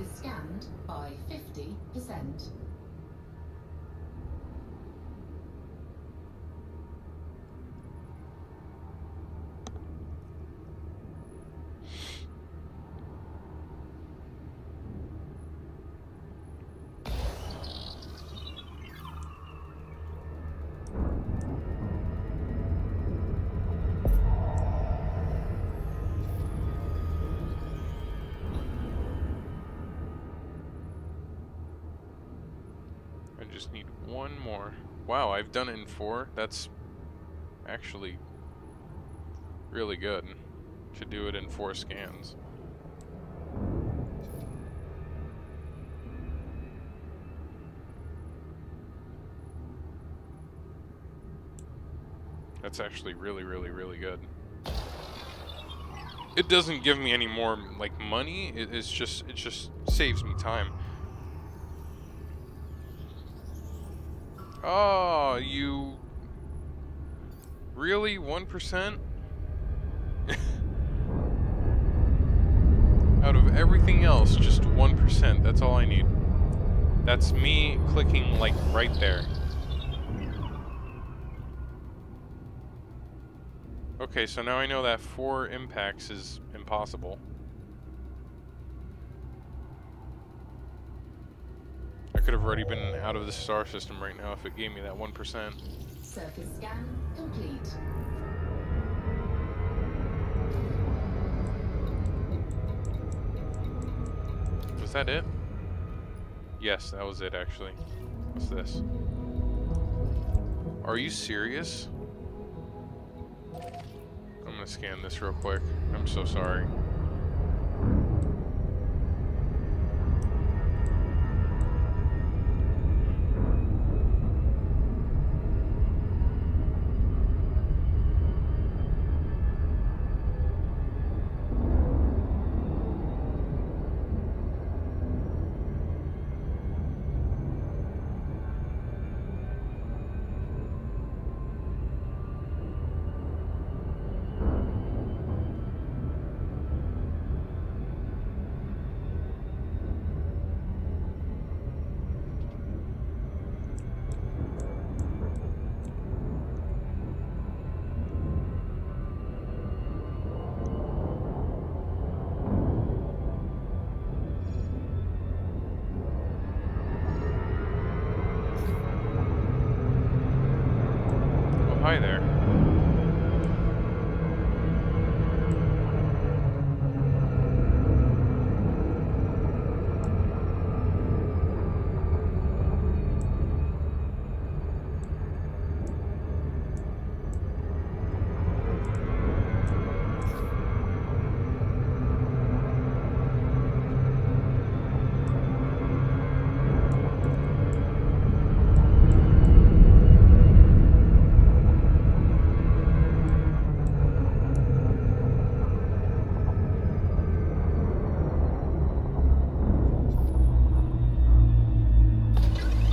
Surface scanned by 50%. I just need one more. Wow, I've done it in 4. That's actually really good to do it in 4 scans. That's actually really, really, really good. It doesn't give me any more like money. It just saves me time. Oh, you really 1%? Out of everything else, just 1%. That's all I need. That's me clicking like right there. Okay, so now I know that 4 impacts is impossible. I could have already been out of the star system right now if it gave me that 1%. Surface scan complete. Was that it? Yes, that was it actually. What's this? Are you serious? I'm gonna scan this real quick. I'm so sorry. Hi there.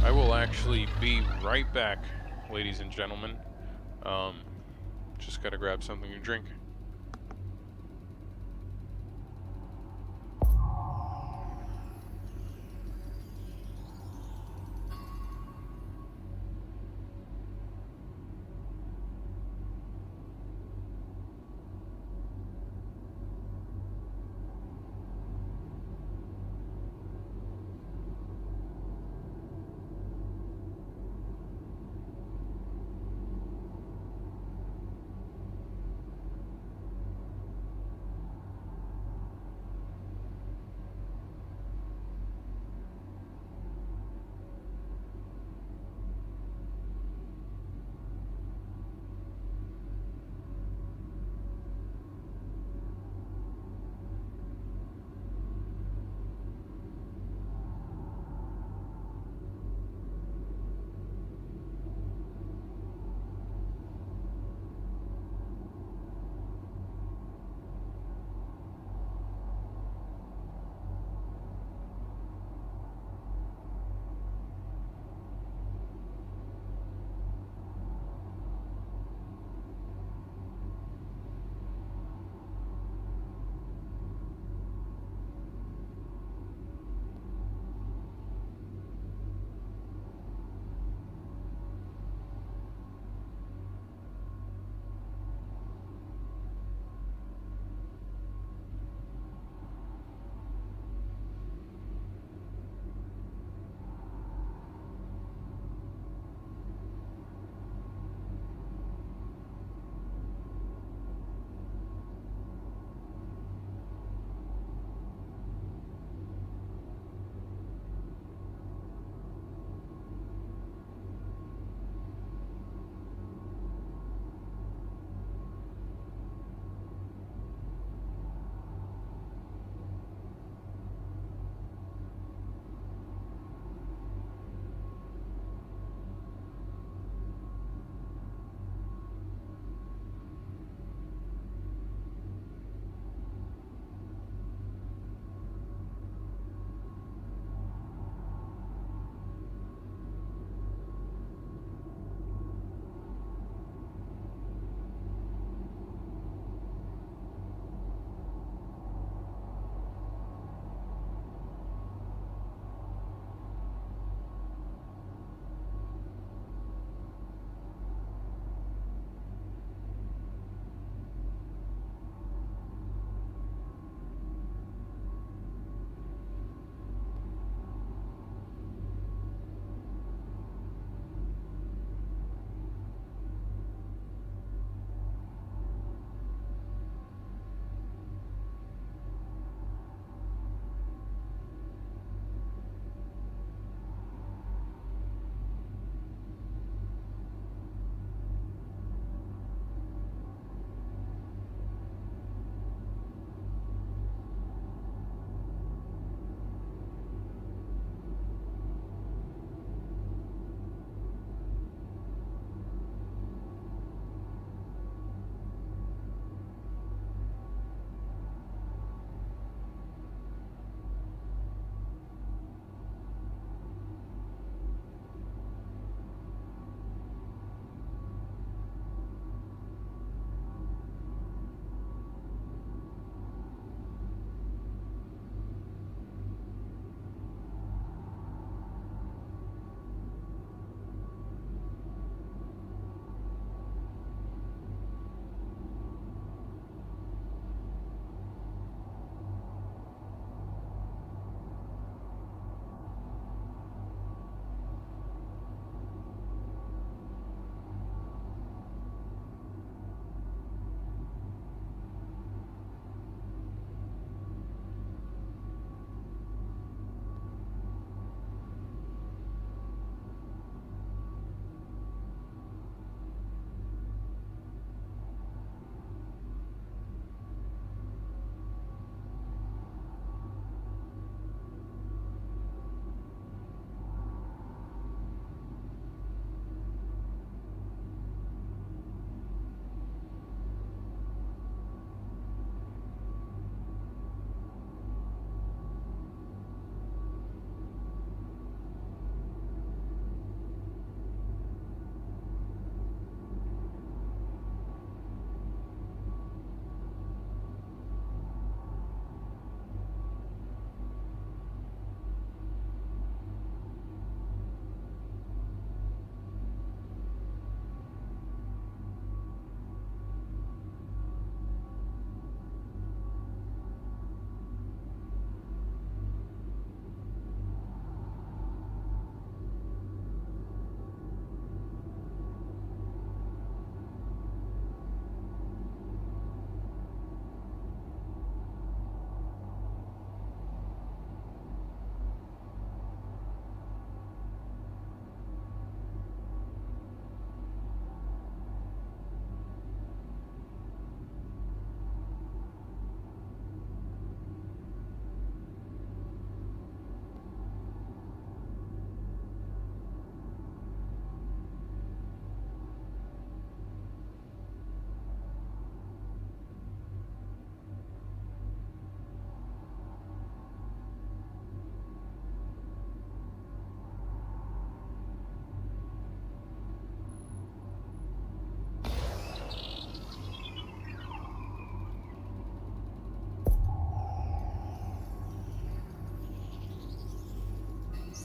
I will actually be right back, ladies and gentlemen. Just gotta grab something to drink.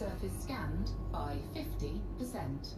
Surface scanned by 50%.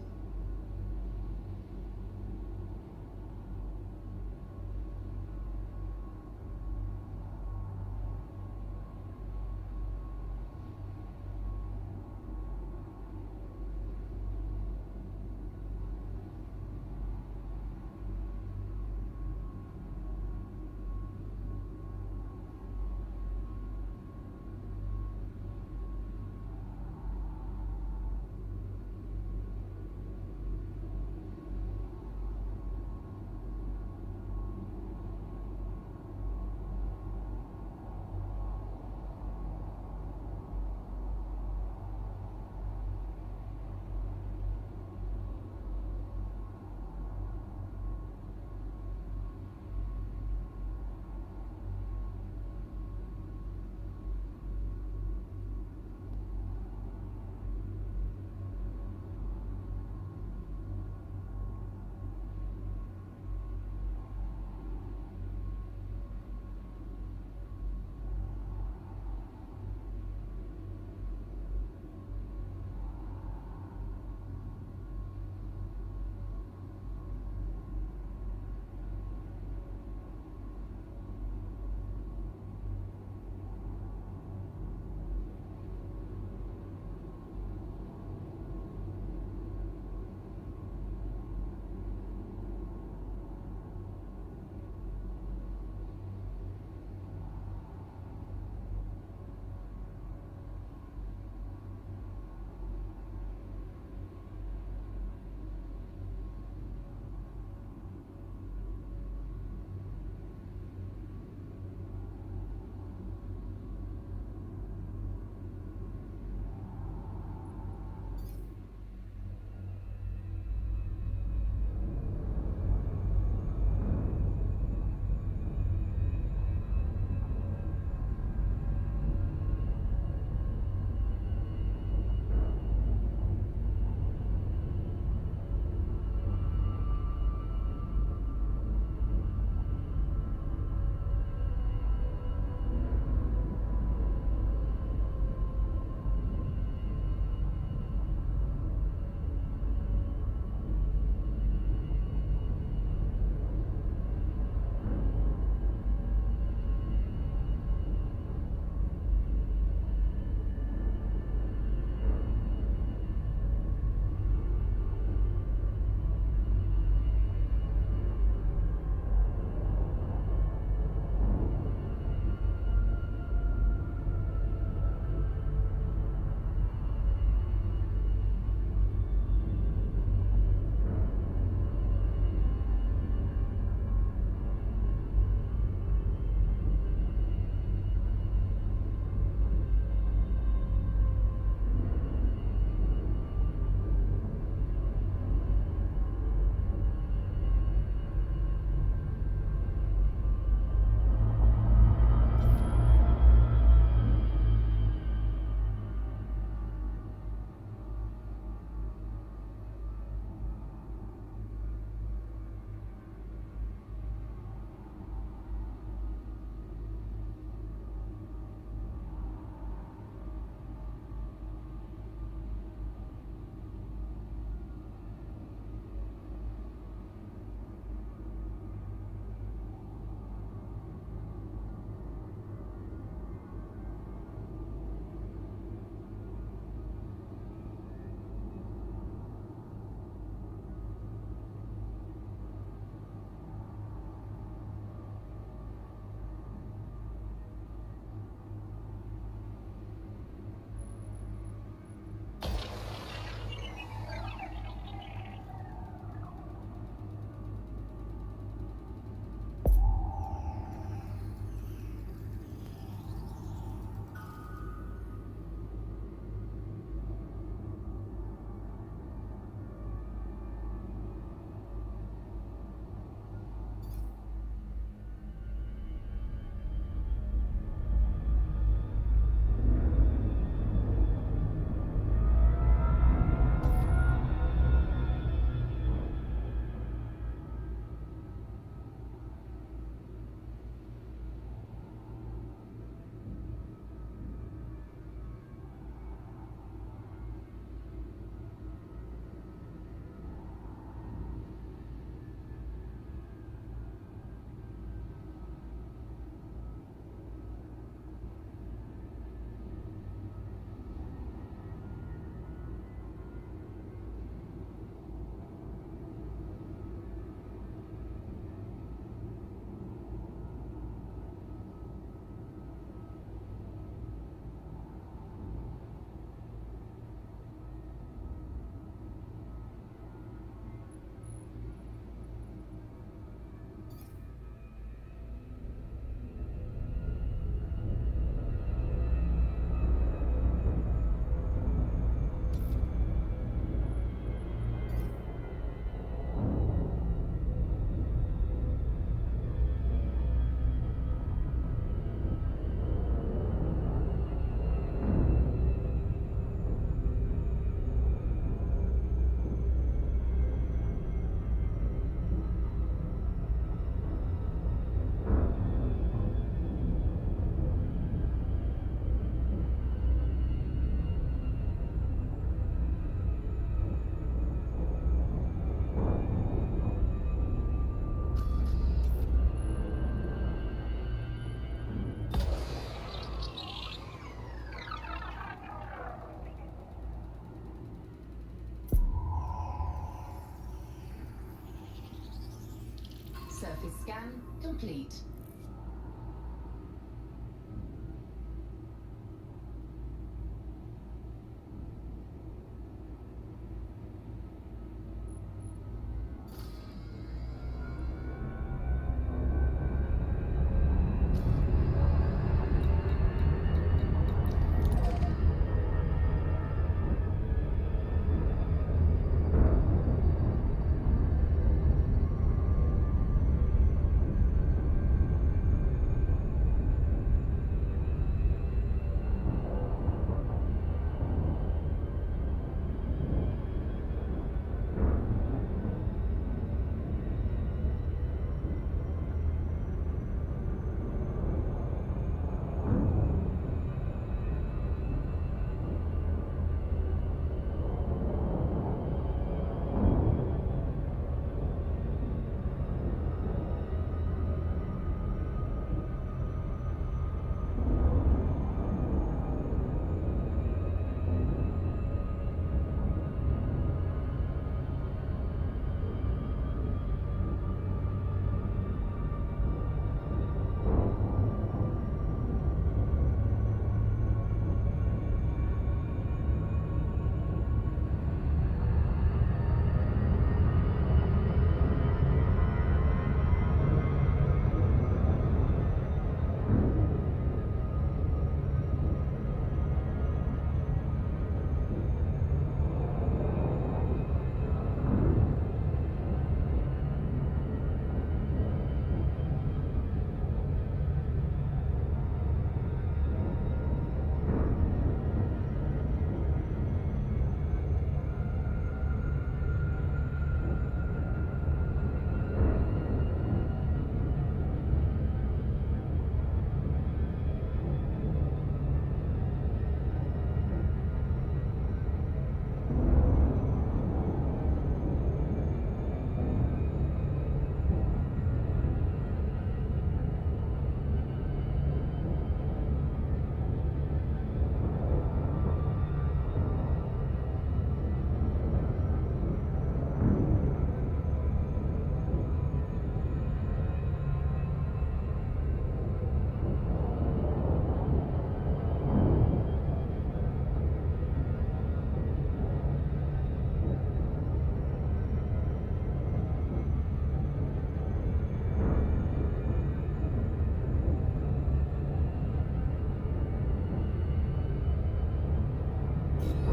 Surface scan complete.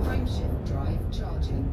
Frameshift drive charging.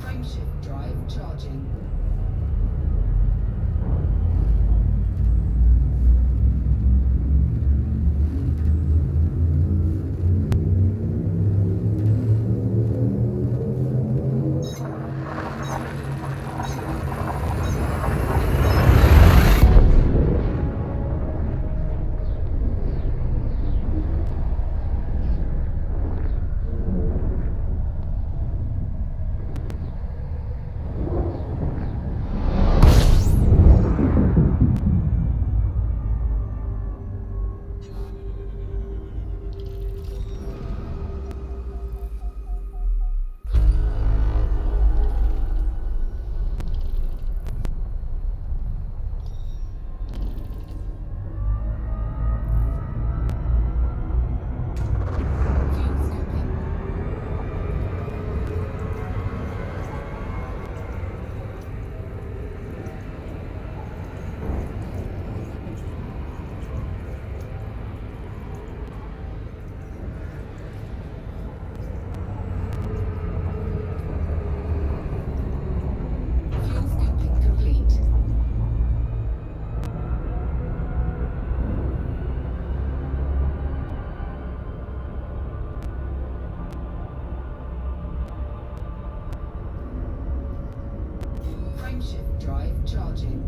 Frameshift drive charging. Fuel scooping. Fuel scooping complete. Frameshift drive charging.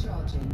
charging.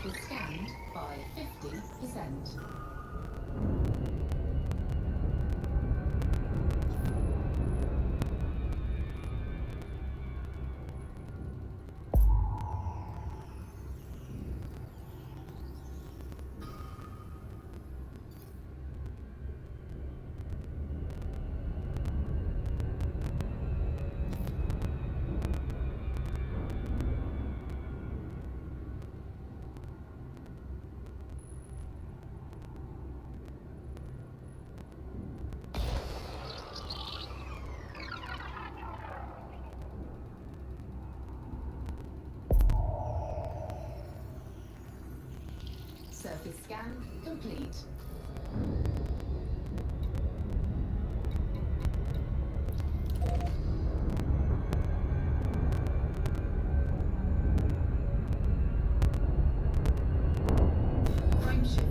is scanned by 50%. Surface scan complete. Frameshift